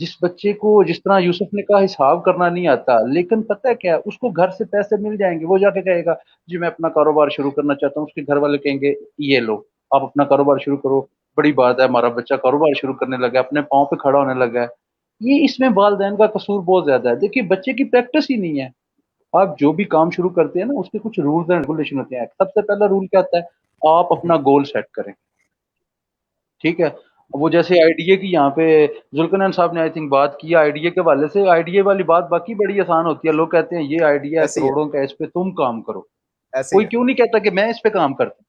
जिस बच्चे को जिस तरह यूसुफ ने कहा हिसाब करना नहीं आता, लेकिन पता है क्या, उसको घर से पैसे मिल जाएंगे, वो जाके कहेगा जी मैं अपना कारोबार शुरू करना चाहता हूँ, उसके घर वाले कहेंगे ये लो आप अपना कारोबार शुरू करो, बड़ी बात है हमारा बच्चा कारोबार शुरू करने लगा है, अपने पाँव पे खड़ा होने लगा है। ये इसमें वालदैन का कसूर बहुत ज्यादा है। देखिए बच्चे की प्रैक्टिस ही नहीं है। आप जो भी काम शुरू करते हैं ना उसके कुछ रूल्स एंड रेगुलेशन होते हैं। सबसे पहला रूल क्या होता है, आप अपना गोल सेट करें, ठीक है। वो जैसे आईडीए की यहाँ पे जुल्कनैन साहब ने आई थिंक बात की आईडीए के हवाले से, आईडीए वाली बात बाकी बड़ी आसान होती है। लोग कहते हैं ये आइडिया है ऐसे ही है, करोड़ों का, इस पे तुम काम करो। ऐसे ही कोई है। क्यों नहीं कहता कि मैं इस पे काम करता हूँ,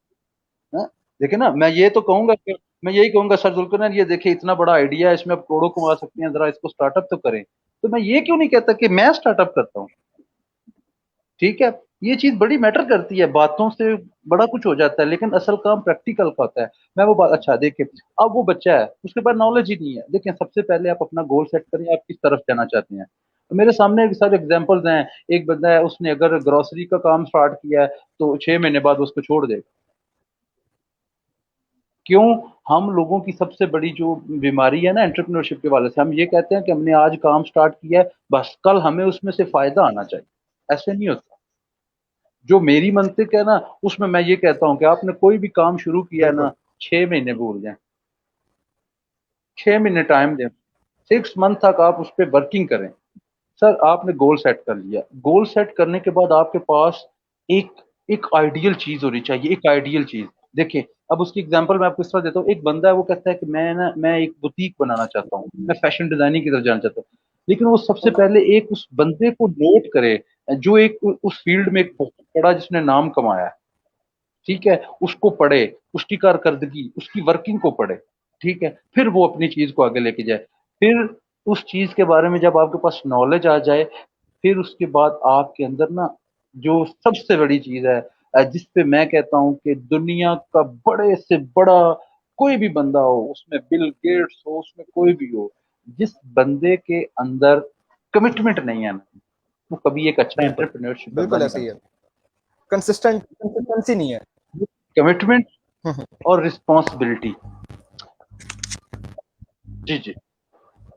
हाँ? देखिए ना, मैं ये तो कहूंगा कि मैं यही कहूंगा सर जुल्कनैन ये देखिए इतना बड़ा आइडिया है, इसमें आप करोड़ों कमा सकते हैं, जरा इसको स्टार्टअप तो करें। तो मैं ये क्यों नहीं कहता कि मैं स्टार्टअप करता हूँ, ठीक है। ये चीज बड़ी मैटर करती है, बातों से बड़ा कुछ हो जाता है, लेकिन असल काम प्रैक्टिकल का होता है। मैं वो बात, अच्छा देखिए, अब वो बच्चा है उसके पास नॉलेज ही नहीं है। देखिए सबसे पहले आप अपना गोल सेट करें, आप किस तरफ जाना चाहते हैं। तो मेरे सामने भी सारे एग्जांपल्स हैं। एक बंदा है, उसने अगर ग्रोसरी का काम स्टार्ट किया है तो 6 महीने बाद उसको छोड़ देगा। क्यों? हम लोगों की सबसे बड़ी जो बीमारी है ना एंटरप्रेन्योरशिप के वाले से, हम ये कहते हैं कि हमने आज काम स्टार्ट किया है, बस कल हमें उसमें से फायदा आना चाहिए। ऐसे नहीं होता। जो मेरी मंतिक है ना, उसमें मैं ये कहता हूँ कि आपने कोई भी काम शुरू किया है बिल्कुल। ना, 6 महीने भूल जाए, 6 महीने टाइम दें, 6 मंथ तक आप उस पर वर्किंग करें। सर आपने गोल सेट कर लिया, गोल सेट करने के बाद आपके पास एक एक आइडियल चीज होनी चाहिए, एक आइडियल चीज। देखिए अब उसकी एग्जांपल मैं आपको इस तरह देता हूँ। एक बंदा है, वो कहता है कि मैं एक बुटीक बनाना चाहता हूँ, मैं फैशन डिजाइनिंग की तरफ जाना चाहता हूँ। लेकिन वो सबसे पहले एक उस बंदे को नोट करे जो एक उस फील्ड में एक बहुत बड़ा जिसने नाम कमाया है, ठीक है, उसको पढ़े, उसकी कारकर्दगी, उसकी वर्किंग को पढ़े, ठीक है, फिर वो अपनी चीज को आगे लेके जाए। फिर उस चीज के बारे में जब आपके पास नॉलेज आ जाए, फिर उसके बाद आपके अंदर ना जो सबसे बड़ी चीज है, जिस पे मैं कहता हूँ कि दुनिया का बड़े से बड़ा कोई भी बंदा हो, उसमें बिल गेट्स हो, उसमें कोई भी हो, जिस बंदे के अंदर कमिटमेंट नहीं है ना, वो कभी एक अच्छा बिल्कुल, एंटरप्रेन्योरशिप बंदा बिल्कुल नहीं ऐसे ही बन है। कंसिस्टेंसी नहीं है। सकता। कमिटमेंट और रिस्पॉन्सिबिलिटी, जी जी,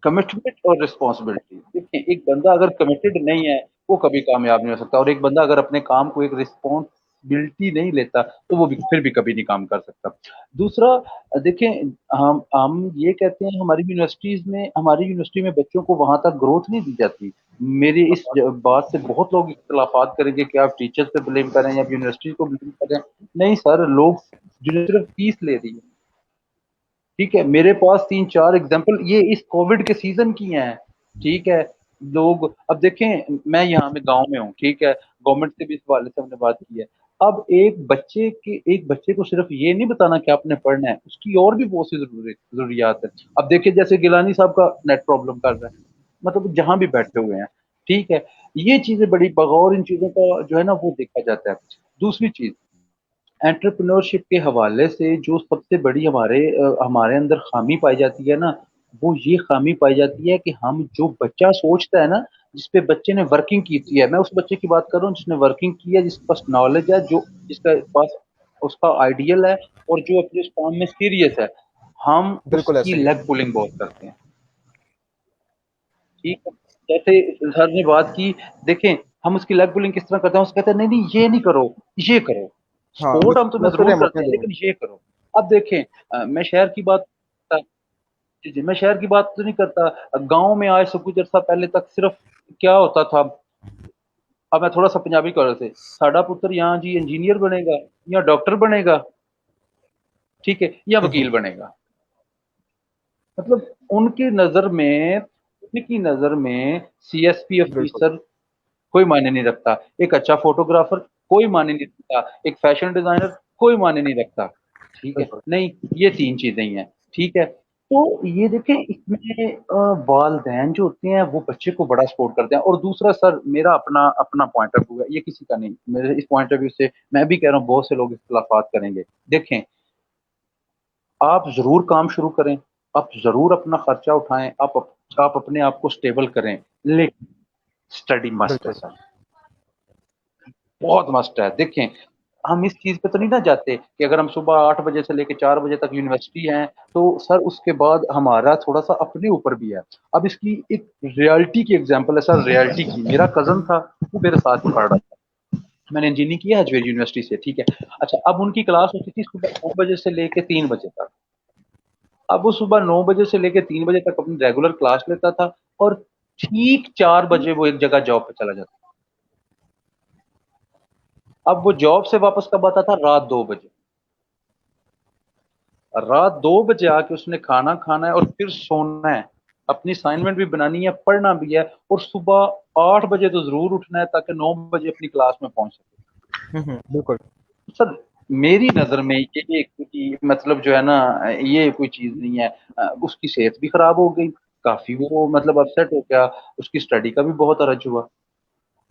कमिटमेंट और रिस्पॉन्सिबिलिटी। देखिए एक बंदा अगर कमिटेड नहीं है वो कभी कामयाब नहीं हो सकता, और एक बंदा अगर अपने काम को एक रिस्पॉन्सिबिलिटी नहीं लेता तो वो भी फिर भी कभी नहीं काम कर सकता। दूसरा, देखिए हम ये कहते हैं हमारी यूनिवर्सिटी में बच्चों को वहां तक ग्रोथ नहीं दी जाती। मेरी इस बात से बहुत लोग इख्तलाफात करेंगे कि आप टीचर्स पे ब्लेम करें या यूनिवर्सिटी को ब्लेम करें। नहीं सर, लोग जो सिर्फ फीस ले रही है, ठीक है, मेरे पास 3-4 एग्जांपल ये इस कोविड के सीजन की हैं, ठीक है। लोग अब देखें, मैं यहाँ में गांव में हूँ, ठीक है, गवर्नमेंट से भी इस हवाले से हमने बात की है। अब एक बच्चे को सिर्फ ये नहीं बताना कि आपने पढ़ना है, उसकी और भी बहुत सी जरूरियात है। अब देखिए जैसे गिलानी साहब का नेट प्रॉब्लम कर रहा है, मतलब जहां भी बैठे हुए हैं, ठीक है, ये चीजें बड़ी बगौर इन चीजों का जो है ना वो देखा जाता है। दूसरी चीज, एंटरप्रेन्योरशिप के हवाले से जो सबसे बड़ी हमारे अंदर खामी पाई जाती है ना, वो ये खामी पाई जाती है कि हम जो बच्चा सोचता है ना, जिस पे बच्चे ने वर्किंग की थी है, मैं उस बच्चे की बात कर रहा हूँ जिसने वर्किंग की है, जिसके पास नॉलेज है, जो जिसका पास उसका आइडियल है, और जो अपने उस काम में सीरियस है, हम बिल्कुल उसकी ऐसे ही है। लेग पुलिंग बहुत करते हैं, ठीक है। जैसे सर ने बात की, देखें हम उसकी लेग पुलिंग किस तरह करते हैं, उसको कहते हैं नहीं नहीं ये नहीं करो, ये करो, हाँ, सपोर्ट हम तुम्हें मशवरे जरूर हम करते अपने हैं देंगे। लेकिन ये करो। अब देखें, मैं शहर की बात, जी जी, मैं शहर की बात तो नहीं करता। गांव में आज से कुछ अर्सा पहले तक सिर्फ क्या होता था, अब मैं थोड़ा सा पंजाबी कर से, साडा पुत्र यहाँ जी इंजीनियर बनेगा या डॉक्टर बनेगा, ठीक है, या वकील बनेगा। मतलब उनकी नजर में सीएसपी बिल्कुल। ऑफिसर कोई मायने नहीं रखता, एक अच्छा फोटोग्राफर कोई मायने नहीं रखता, एक फैशन डिजाइनर कोई मायने नहीं रखता, ठीक है, बिल्कुल। नहीं ये तीन चीजें ही हैं, ठीक है। तो ये देखें इसमें वालदैन जो होते हैं वो बच्चे को बड़ा सपोर्ट करते हैं। और दूसरा सर, मेरा अपना अपना पॉइंट ऑफ व्यू है, ये किसी का नहीं, मेरे इस पॉइंट ऑफ व्यू से मैं भी कह रहा हूँ बहुत से लोग इख्तलाफात करेंगे। देखें आप जरूर काम शुरू करें, आप जरूर अपना खर्चा उठाएं, आप अपने आप को स्टेबल करें, लेकिन स्टडी मस्ट है बिल्कुल सर, बहुत मस्ट है। देखें, हम इस चीज पे तो नहीं ना जाते कि अगर हम सुबह 8 बजे से लेके 4 बजे तक यूनिवर्सिटी हैं, तो सर उसके बाद हमारा थोड़ा सा अपने ऊपर भी है। अब इसकी एक रियलिटी की एग्जांपल है सर, रियलिटी की। मेरा कजन था, वो मेरे साथ ही पढ़ रहा था, मैंने इंजीनियरिंग किया हजवेर यूनिवर्सिटी से, ठीक है। अच्छा, अब उनकी क्लास होती थी सुबह 9 बजे से लेके 3 बजे तक। अब वो सुबह 9 बजे से लेके 3 बजे तक अपनी रेगुलर क्लास लेता था, और ठीक 4 बजे वो एक जगह जॉब पे चला जाता। अब वो जॉब से वापस कब आता था? रात 2 बजे। रात 2 बजे आके उसने खाना खाना है और फिर सोना है, अपनी असाइनमेंट भी बनानी है, पढ़ना भी है, और सुबह 8 बजे तो जरूर उठना है ताकि 9 बजे अपनी क्लास में पहुंच सके। बिल्कुल सर, मेरी नजर में ये मतलब जो है ना, ये कोई चीज नहीं है। उसकी सेहत भी खराब हो गई, काफी वो मतलब अपसेट हो गया, उसकी स्टडी का भी बहुत अरज हुआ,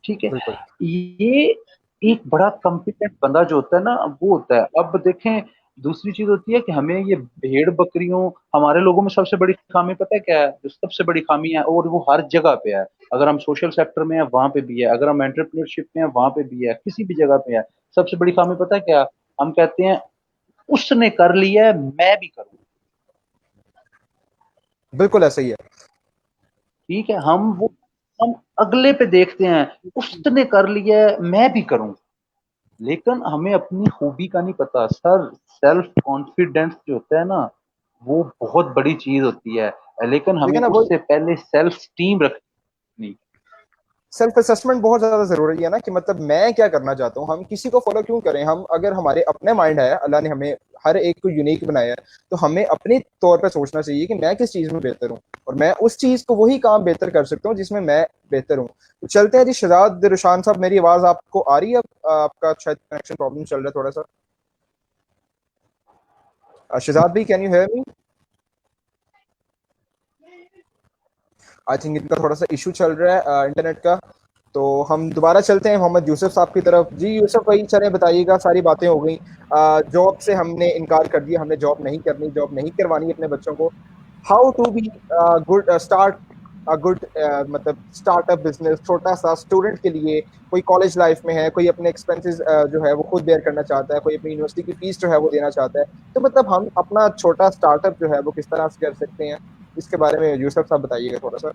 ठीक है। बिल्कुल ये एक बड़ा कॉम्पिटेंट बंदा जो होता है ना, वो होता है। अब देखें, दूसरी चीज होती है कि हमें ये भेड़ बकरियों, हमारे लोगों में सबसे बड़ी खामी पता है क्या है? जो सबसे बड़ी खामी है, और वो हर जगह पे है। अगर हम सोशल सेक्टर में है वहां पे भी है, अगर हम एंटरप्रेन्योरशिप में है वहां पे भी है, किसी भी जगह पे है, सबसे बड़ी खामी पता है क्या? हम कहते हैं उसने कर लिया है, मैं भी करूँ। बिल्कुल ऐसा ही है। ठीक है, हम अगले पे देखते हैं, उसने कर लिया है, मैं भी करूं। लेकिन हमें अपनी खूबी का नहीं पता सर। सेल्फ कॉन्फिडेंस जो होता है ना, वो बहुत बड़ी चीज होती है, लेकिन हमें लेकिन अब वो उससे पहले सेल्फ स्टीम रखनी। सेल्फ असेसमेंट बहुत ज्यादा जरूरी है ना, कि मतलब मैं क्या करना चाहता हूँ, हम किसी को फॉलो क्यों करें। हम अगर हमारे अपने माइंड है, अल्लाह ने हमें हर एक को यूनिक बनाया है, तो हमें अपने तौर पे सोचना चाहिए कि मैं किस चीज में बेहतर हूँ, और मैं उस चीज को वही काम बेहतर कर सकता हूँ जिसमें मैं बेहतर हूँ। तो चलते हैं जी, शहजाद रुशान साहब, मेरी आवाज आपको आ रही है? आपका शायद कनेक्शन प्रॉब्लम चल रहा है थोड़ा सा। शहजाद भी, can you hear me? I think इनका थोड़ा सा इशू चल रहा है इंटरनेट का। तो हम दोबारा चलते हैं मोहम्मद यूसुफ साहब की तरफ। जी यूसुफ भाई, चलें, बताइएगा, सारी बातें हो गई। जॉब से हमने इनकार कर दिया, हमने जॉब नहीं करनी, जॉब नहीं करवानी अपने बच्चों को। How to be good start a good मतलब स्टार्टअप बिजनेस, छोटा सा स्टूडेंट के लिए। कोई कॉलेज लाइफ में है, कोई अपने एक्सपेंसेस जो है वो खुद बेयर करना चाहता है, कोई अपनी यूनिवर्सिटी की फीस जो है वो देना चाहता है। तो मतलब हम अपना छोटा स्टार्टअप जो है वो किस तरह से कर सकते हैं, इसके बारे में यूसुफ साहब बताइएगा थोड़ा सा।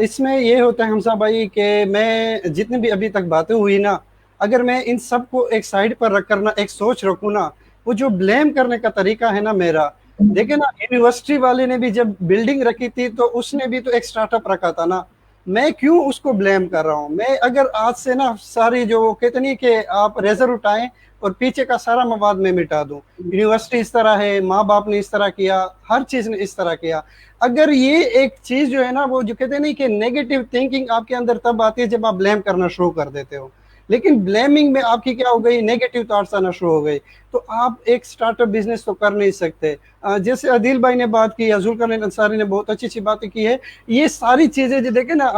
इसमें ये होता है हमसा भाई कि मैं जितनी भी अभी तक बातें हुई ना, अगर मैं इन सब को एक साइड पर रख कर ना एक सोच रखूँ ना, वो जो ब्लेम करने का तरीका है ना मेरा, देखिए ना, यूनिवर्सिटी वाले ने भी जब बिल्डिंग रखी थी तो उसने भी तो एक स्टार्टअप रखा था ना। मैं क्यों उसको ब्लेम कर रहा हूँ? मैं अगर आज से ना सारी जो कहते नहीं कि आप रेजर उठाएं और पीछे का सारा मवाद में मिटा दूं, यूनिवर्सिटी इस तरह है, माँ बाप ने इस तरह किया, हर चीज ने इस तरह किया। अगर ये एक चीज जो है ना, वो जो कहते नहीं कि नेगेटिव थिंकिंग आपके अंदर तब आती है जब आप ब्लेम करना शुरू कर देते हो। लेकिन ब्लेमिंग में आपकी क्या हो गई, नेगेटिव थॉट्स आना शुरू हो गई। तो आप एक स्टार्टअप बिजनेस तो कर नहीं सकते। जैसे अदील भाई ने बात की, जुल्करनैन अंसारी ने बहुत अच्छी अच्छी बातें की है। ये सारी चीजें जो देखे ना,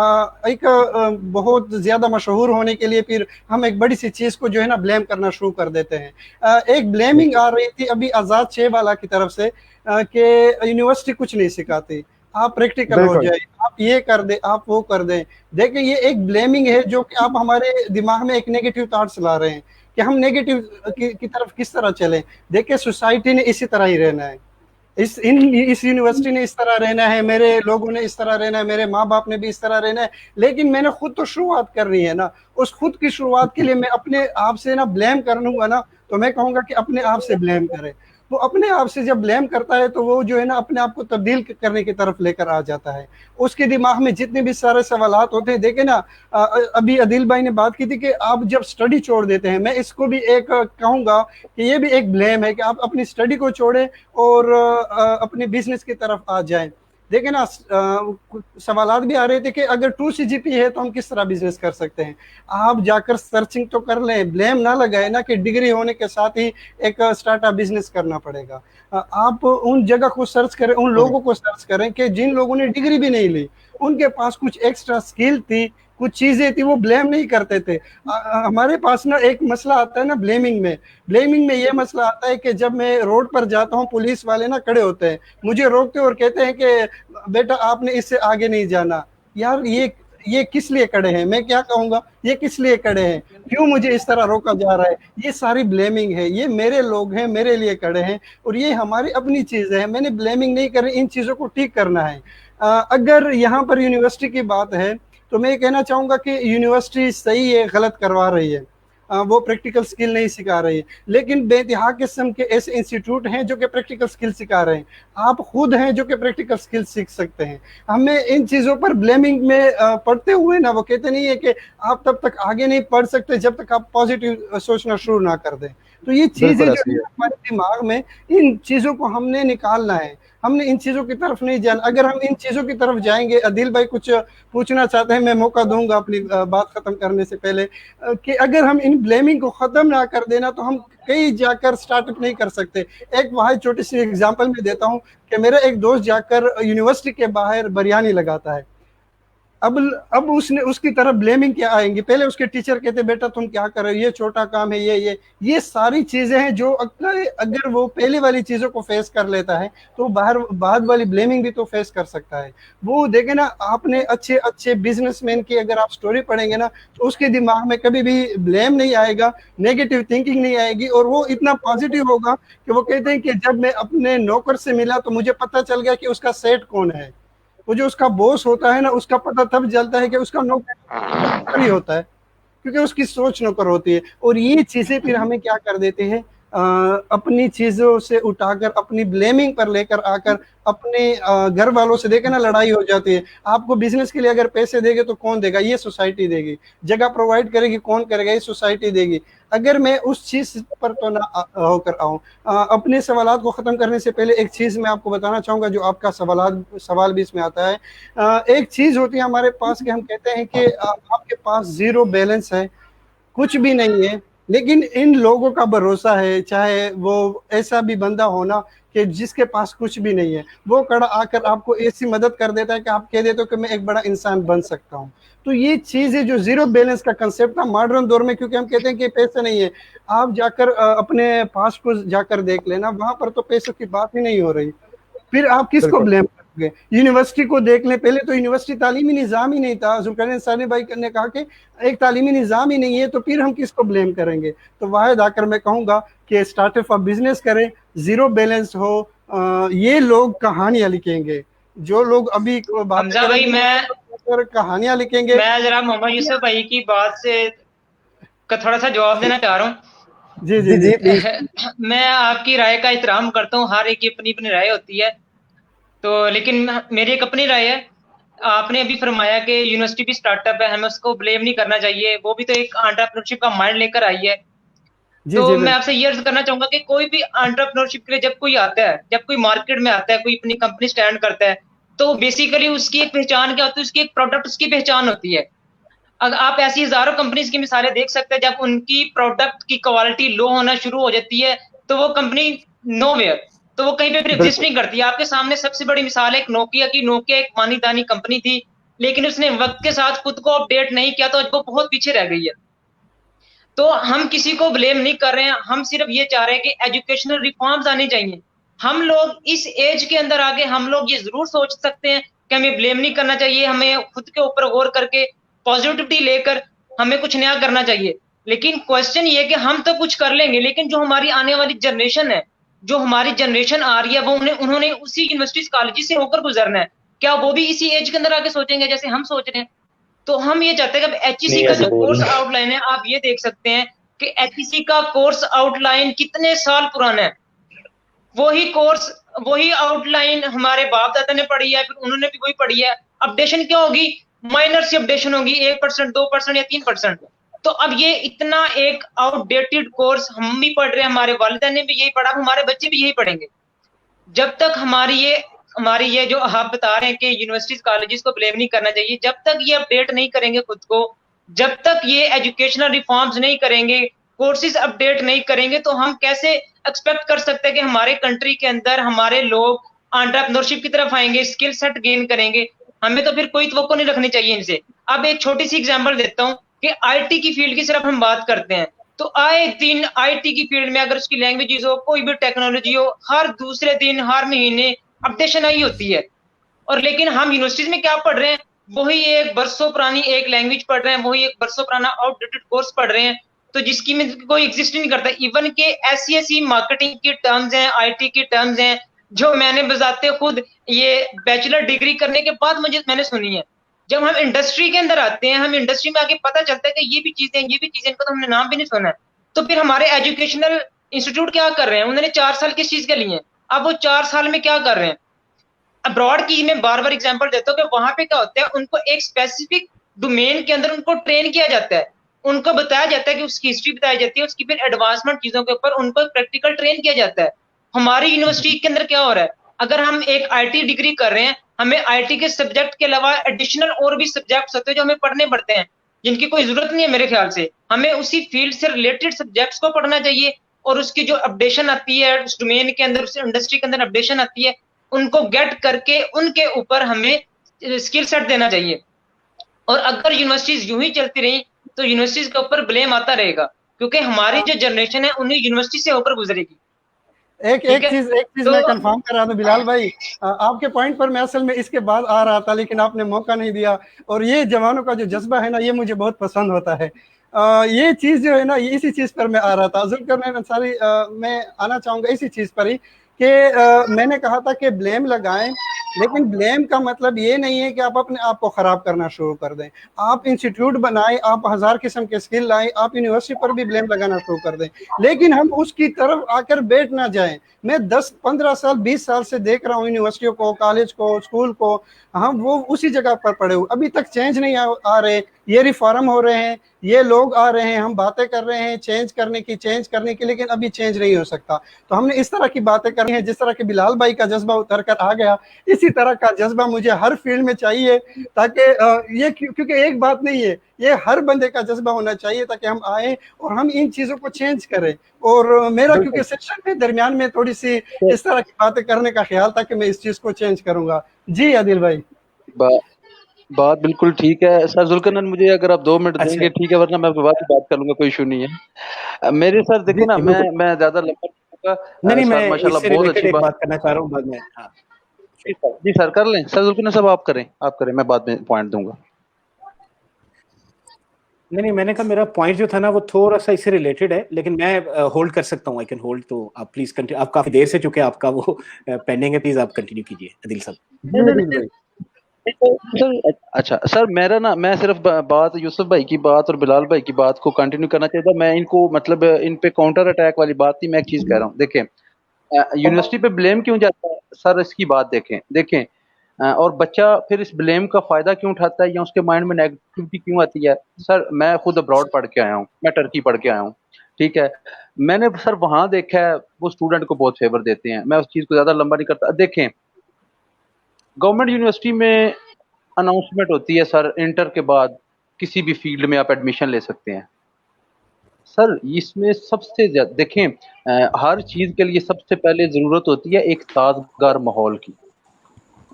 एक बहुत ज्यादा मशहूर होने के लिए फिर हम एक बड़ी सी चीज को जो है ना ब्लेम करना शुरू कर देते हैं। एक ब्लेमिंग आ रही थी अभी आजाद छे वाला की तरफ से कि यूनिवर्सिटी कुछ नहीं सिखाती, आप प्रैक्टिकल हो बिल्कुल जाए, आप ये कर दे, आप वो कर दें। देखिए, ये एक ब्लेमिंग है जो कि आप हमारे दिमाग में एक नेगेटिव थॉट्स ला रहे हैं कि हम नेगेटिव की तरफ किस तरह चलें। देखिए, सोसाइटी ने इसी तरह ही रहना है, इस यूनिवर्सिटी ने इस तरह रहना है, मेरे लोगों ने इस तरह रहना है, मेरे माँ बाप ने भी इस तरह रहना है। लेकिन मैंने खुद तो शुरुआत करनी है ना। उस खुद की शुरुआत के लिए मैं अपने आप से ना ब्लेम करूंगा ना, तो मैं कहूंगा कि अपने आप से ब्लेम करें। तो अपने आप से जब ब्लेम करता है तो वो जो है ना अपने आप को तब्दील करने की तरफ लेकर आ जाता है। उसके दिमाग में जितने भी सारे सवालात होते हैं, देखे ना, अभी अदिल भाई ने बात की थी कि आप जब स्टडी छोड़ देते हैं, मैं इसको भी एक कहूंगा कि ये भी एक ब्लेम है कि आप अपनी स्टडी को छोड़ें और अपने बिजनेस की तरफ आ जाएं। देखे ना, सवालात भी आ रहे थे कि अगर 2 CGP है तो हम किस तरह बिजनेस कर सकते हैं। आप जाकर सर्चिंग तो कर लें, ब्लेम ना लगाए ना कि डिग्री होने के साथ ही एक स्टार्टअप बिजनेस करना पड़ेगा। आप उन जगह को सर्च करें, उन लोगों को सर्च करें कि जिन लोगों ने डिग्री भी नहीं ली, उनके पास कुछ एक्स्ट्रा स्किल थी, कुछ चीजें थी, वो ब्लेम नहीं करते थे। हमारे पास ना एक मसला आता है ना ब्लेमिंग में ये मसला आता है कि जब मैं रोड पर जाता हूँ, पुलिस वाले ना खड़े होते हैं, मुझे रोकते और कहते हैं कि बेटा आपने इससे आगे नहीं जाना। यार ये किस लिए खड़े हैं? मैं क्या कहूंगा, ये किस लिए खड़े हैं, क्यों मुझे इस तरह रोका जा रहा है? ये सारी ब्लेमिंग है। ये मेरे लोग हैं, मेरे लिए खड़े हैं, और ये हमारी अपनी चीजें हैं। मैंने ब्लेमिंग नहीं करनी, इन चीजों को ठीक करना है। अगर यहाँ पर यूनिवर्सिटी की बात है तो मैं ये कहना चाहूंगा कि यूनिवर्सिटी सही है, गलत करवा रही है। वो प्रैक्टिकल स्किल नहीं सिखा रही है, लेकिन बेइंतहा किस्म के ऐसे इंस्टीट्यूट हैं जो कि प्रैक्टिकल स्किल सिखा रहे हैं। आप खुद हैं जो कि प्रैक्टिकल स्किल सीख सकते हैं। हमें इन चीज़ों पर ब्लेमिंग में पढ़ते हुए ना, वो कहते नहीं है कि आप तब तक आगे नहीं पढ़ सकते जब तक आप पॉजिटिव सोचना शुरू ना कर दें। तो ये चीज़ें जो है हमारे दिमाग में, इन चीज़ों को हमने निकालना है। हमने इन चीज़ों की तरफ नहीं जाना। अगर हम इन चीज़ों की तरफ जाएंगे, अदिल भाई कुछ पूछना चाहते हैं, मैं मौका दूंगा अपनी बात खत्म करने से पहले, कि अगर हम इन ब्लेमिंग को खत्म ना कर देना तो हम कहीं जाकर स्टार्टअप नहीं कर सकते। एक वहाँ छोटी सी एग्जांपल में देता हूँ कि मेरा एक दोस्त जाकर यूनिवर्सिटी के बाहर बिरयानी लगाता है। अब उसने उसकी तरफ ब्लेमिंग क्या आएंगी? पहले उसके टीचर कहते बेटा तुम क्या कर रहे हो, ये छोटा काम है, ये सारी चीजें हैं जो अगर वो पहले वाली चीजों को फेस कर लेता है तो बाहर बाद वाली ब्लेमिंग भी तो फेस कर सकता है। वो देखे ना, आपने अच्छे अच्छे बिजनेसमैन की अगर आप स्टोरी पढ़ेंगे ना तो उसके दिमाग में कभी भी ब्लेम नहीं आएगा, नेगेटिव थिंकिंग नहीं आएगी, और वो इतना पॉजिटिव होगा कि वो कहते हैं कि जब मैं अपने नौकर से मिला तो मुझे पता चल गया कि उसका सेठ कौन है। वो जो उसका बॉस होता है ना, उसका पता तब चलता है कि उसका नौकर ही होता है, क्योंकि उसकी सोच नौकर होती है। और ये चीजें फिर हमें क्या कर देते हैं, अपनी चीजों से उठाकर अपनी ब्लेमिंग पर लेकर आकर अपने घर वालों से देखे ना लड़ाई हो जाती है। आपको बिजनेस के लिए अगर पैसे देंगे तो कौन देगा? ये सोसाइटी देगी। जगह प्रोवाइड करेगी कौन करेगा? ये सोसाइटी देगी। अगर मैं उस चीज पर तो ना होकर आऊं। अपने सवालात को खत्म करने से पहले एक चीज मैं आपको बताना चाहूंगा, जो आपका सवाल भी इसमें आता है। एक चीज होती है हमारे पास कि हम कहते हैं कि आपके पास जीरो बैलेंस है, कुछ भी नहीं है, लेकिन इन लोगों का भरोसा है, चाहे वो ऐसा भी बंदा होना कि जिसके पास कुछ भी नहीं है, वो खड़ा आकर आपको ऐसी मदद कर देता है कि आप कह देते हो कि मैं एक बड़ा इंसान बन सकता हूँ। तो ये चीज है जो जीरो बैलेंस का कंसेप्ट था मॉडर्न दौर में, क्योंकि हम कहते हैं कि पैसे नहीं है। आप जाकर अपने पास को जाकर देख लेना, वहां पर तो पैसों की बात ही नहीं हो रही। फिर आप किसको ब्लेम करोगे? यूनिवर्सिटी को देख ले, पहले तो यूनिवर्सिटी तालीमी निज़ाम ही नहीं था। जुल्करनैन अंसारी भाई ने कहा कि एक तालीमी निज़ाम ही नहीं है, तो फिर हम किसको ब्लेम करेंगे? तो वाहिद आकर मैं कहूंगा कि स्टार्टअप ऑफ बिजनेस करें, जीरो बैलेंस हो। ये लोग कहानियां लिखेंगे, जो लोग अभी हमजा भाई मैं कहानियां लिखेंगे। मैं जरा मोहम्मद यूसुफ भाई की बात से का थोड़ा सा जवाब देना चाह रहा हूँ। जी जी जी मैं आपकी राय का एहतराम करता हूँ, हर एक की अपनी अपनी राय होती है, तो लेकिन मेरी एक अपनी राय है। आपने अभी फरमाया कि यूनिवर्सिटी भी स्टार्टअप है, हमें उसको ब्लेम नहीं करना चाहिए, वो भी तो एक एंटरप्रेन्योरशिप का माइंड लेकर आई है। तो मैं आपसे ये अर्ज करना चाहूंगा कि कोई भी एंटरप्रेन्योरशिप के लिए जब कोई आता है, जब कोई मार्केट में आता है, कोई अपनी कंपनी स्टैंड करता है, तो बेसिकली उसकी एक पहचान क्या होती है? उसकी एक प्रोडक्ट, उसकी पहचान होती है। अगर आप ऐसी हजारों कंपनीज की मिसालें देख सकते हैं, जब उनकी प्रोडक्ट की क्वालिटी लो होना शुरू हो जाती है तो वो कंपनी नोवेयर, तो वो कहीं पे फिर एग्जिस्ट नहीं करती। आपके सामने सबसे बड़ी मिसाल है एक नोकिया की। नोकिया एक मानी दानी कंपनी थी, लेकिन उसने वक्त के साथ खुद को अपडेट नहीं किया, तो आज वो बहुत पीछे रह गई है। तो हम किसी को ब्लेम नहीं कर रहे हैं, हम सिर्फ ये चाह रहे हैं कि एजुकेशनल रिफॉर्म्स आने चाहिए। हम लोग इस एज के अंदर आगे हम लोग ये जरूर सोच सकते हैं कि हमें ब्लेम नहीं करना चाहिए, हमें खुद के ऊपर गौर करके पॉजिटिविटी लेकर हमें कुछ नया करना चाहिए। लेकिन क्वेश्चन ये कि हम तो कुछ कर लेंगे, लेकिन जो हमारी आने वाली जनरेशन है, जो हमारी जनरेशन आ रही है, वो उन्होंने उसी यूनिवर्सिटीज कॉलेज से होकर गुजरना है। क्या वो भी इसी एज के अंदर आके सोचेंगे जैसे हम सोच रहे हैं? तो हम ये चाहते हैं कि एचईसी का जो कोर्स आउटलाइन है, आप ये देख सकते हैं कि एचईसी का कोर्स आउटलाइन कितने साल पुराना है। वही कोर्स, वही आउटलाइन हमारे बाप दादा ने पढ़ी है, फिर उन्होंने भी वही पढ़ी है। अपडेशन क्या होगी? माइनर सी अपडेशन होगी, 1%, 2% या 3%। तो अब ये इतना एक आउटडेटेड कोर्स हम भी पढ़ रहे हैं, हमारे वालिदैन ने भी यही पढ़ा, हमारे बच्चे भी यही पढ़ेंगे। जब तक हमारी ये जो आप बता रहे हैं कि यूनिवर्सिटीज कॉलेजेस को ब्लेम नहीं करना चाहिए, जब तक ये अपडेट नहीं करेंगे खुद को, जब तक ये एजुकेशनल रिफॉर्म्स नहीं करेंगे, कोर्सेज अपडेट नहीं करेंगे, तो हम कैसे एक्सपेक्ट कर सकते हैं कि हमारे कंट्री के अंदर हमारे लोग एंटरप्रेन्योरशिप की तरफ आएंगे, स्किल सेट गेन करेंगे? हमें तो फिर कोई तवक्को नहीं रखनी चाहिए इनसे। अब एक छोटी सी एग्जांपल देता हूँ कि आईटी की फील्ड की सिर्फ हम बात करते हैं, तो आए दिन आईटी की फील्ड में अगर उसकी लैंग्वेजेस हो, कोई भी टेक्नोलॉजी हो, हर दूसरे दिन, हर महीने अपडेशन आई होती है। और लेकिन हम यूनिवर्सिटीज में क्या पढ़ रहे हैं, वही एक बरसों पुरानी एक लैंग्वेज पढ़ रहे हैं, वही एक बरसों पुराना आउटडेटेड कोर्स पढ़ रहे हैं, तो जिसकी में कोई एग्जिस्ट नहीं करता। इवन के ऐसी मार्केटिंग की टर्म्स हैं, आईटी की टर्म्स हैं, जो मैंने बजाते खुद ये बैचलर डिग्री करने के बाद मैंने सुनी है। जब हम इंडस्ट्री के अंदर आते हैं, हम इंडस्ट्री में आके पता चलता है कि ये भी चीजें, ये भी चीजें, इनका तो हमने नाम भी नहीं सुना है। तो फिर हमारे एजुकेशनल इंस्टीट्यूट क्या कर रहे हैं, उन्होंने 4 साल किस चीज के लिए हैं, अब वो 4 साल में क्या कर रहे हैं। अब्रॉड की मैं बार बार एग्जांपल देता हूँ कि वहां पे क्या होता है, उनको एक स्पेसिफिक डोमेन के अंदर उनको ट्रेन किया जाता है, उनको बताया जाता है कि उसकी हिस्ट्री बताई जाती है, उसकी फिर एडवांसमेंट चीजों के ऊपर उनको प्रैक्टिकल ट्रेन किया जाता है। हमारी यूनिवर्सिटी के अंदर क्या हो रहा है, अगर हम एक आईटी डिग्री कर रहे हैं, हमें आईटी के सब्जेक्ट के अलावा एडिशनल और भी सब्जेक्ट होते हैं जो हमें पढ़ने पड़ते हैं, जिनकी कोई जरूरत नहीं है मेरे ख्याल से। हमें उसी फील्ड से रिलेटेड सब्जेक्ट्स को पढ़ना चाहिए, और उसकी जो अपडेशन आती है उस डोमेन के अंदर, उस इंडस्ट्री के अंदर अपडेशन आती है, उनको गेट करके उनके ऊपर हमें स्किल सेट देना चाहिए। और अगर यूनिवर्सिटीज यूं ही चलती रही तो यूनिवर्सिटीज के ऊपर ब्लेम आता रहेगा, क्योंकि हमारी जो जनरेशन है उन्हीं यूनिवर्सिटी से होकर गुजरेगी। एक चीज तो मैं कंफर्म कर रहा था बिलाल भाई, आपके पॉइंट पर मैं असल में इसके बाद आ रहा था, लेकिन आपने मौका नहीं दिया। और ये जवानों का जो जज्बा है ना, ये मुझे बहुत पसंद होता है। ये चीज जो है ना, ये इसी चीज पर मैं आ रहा था। जुल्फिकार अंसारी, मैं आना चाहूंगा इसी चीज पर ही कि मैंने कहा था कि ब्लेम लगाएं, लेकिन ब्लेम का मतलब ये नहीं है कि आप अपने आप को खराब करना शुरू कर दें। आप इंस्टीट्यूट बनाएं, आप 1000 किस्म के स्किल लाएं, आप यूनिवर्सिटी पर भी ब्लेम लगाना शुरू कर दें, लेकिन हम उसकी तरफ आकर बैठ ना जाएं। मैं 10-15 साल 20 साल से देख रहा हूँ यूनिवर्सिटियों को, कॉलेज को, स्कूल को, हम वो उसी जगह पर पड़े हुए, अभी तक चेंज नहीं आ रहे। ये रिफॉर्म हो रहे हैं, ये लोग आ रहे हैं, हम बातें कर रहे हैं चेंज करने की, लेकिन अभी चेंज नहीं हो सकता। तो हमने इस तरह की बातें करनी है, जिस तरह के बिलाल भाई का जज्बा उतर कर आ गया, इसी तरह का जज्बा मुझे हर फील्ड में चाहिए, ताकि ये, क्योंकि एक बात नहीं है, ये हर बंदे का जज्बा होना चाहिए, ताकि हम आए और हम इन चीजों को चेंज करें। और मेरा क्योंकि सेशन में दरमियान में थोड़ी सी इस तरह की बातें करने का ख्याल था कि मैं इस चीज को चेंज करूंगा। जी आदिल भाई। बात बिल्कुल ठीक है सर। जुल्करनैन, मुझे अगर आप 2 मिनट देंगे ठीक है, वरना मैं आपके बाद बात कर लूंगा, कोई इशू नहीं है मेरे सर। देखिए ना, मैं ज्यादा लंबा नहीं, सर, मैं माशाल्लाह इससे बहुत रिलेटेड अच्छी एक बात बात करना चाह रहा हूँ बाद में। हाँ, जी सर कर लें। सर जुल्करनैन साहब आप करें, मैं बाद में पॉइंट दूंगा। नहीं, मैंने कहा मेरा पॉइंट जो था ना वो थोड़ा सा इससे रिलेटेड है, लेकिन मैं होल्ड कर सकता हूँ, आई कैन होल्ड। तो आप प्लीज कंटिन्यू, आप काफी देर से चुके आपका वो पेंडिंग है, प्लीज आप कंटिन्यू कीजिए आदिल साहब। सर अच्छा सर, मैं सिर्फ बात यूसुफ भाई की बात और बिलाल भाई की बात को कंटिन्यू करना चाहता। मैं इनको मतलब इन पे काउंटर अटैक वाली बात थी। मैं एक चीज कह रहा हूँ, देखें यूनिवर्सिटी पे ब्लेम क्यों जाता है सर, इसकी बात देखें और बच्चा फिर इस ब्लेम का फायदा क्यों उठाता है, या उसके माइंड में नेगेटिविटी क्यों आती है। सर मैं खुद अब्रॉड पढ़ के आया हूँ, मैं टर्की पढ़ के आया हूँ, ठीक है। मैंने सर वहां देखा है वो स्टूडेंट को बहुत फेवर देते हैं। मैं उस चीज को ज्यादा लंबा नहीं करता। देखें गवर्नमेंट यूनिवर्सिटी में अनाउंसमेंट होती है सर, इंटर के बाद किसी भी फील्ड में आप एडमिशन ले सकते हैं। सर इसमें सबसे ज्यादा देखें हर चीज के लिए सबसे पहले जरूरत होती है एक साजगार माहौल की।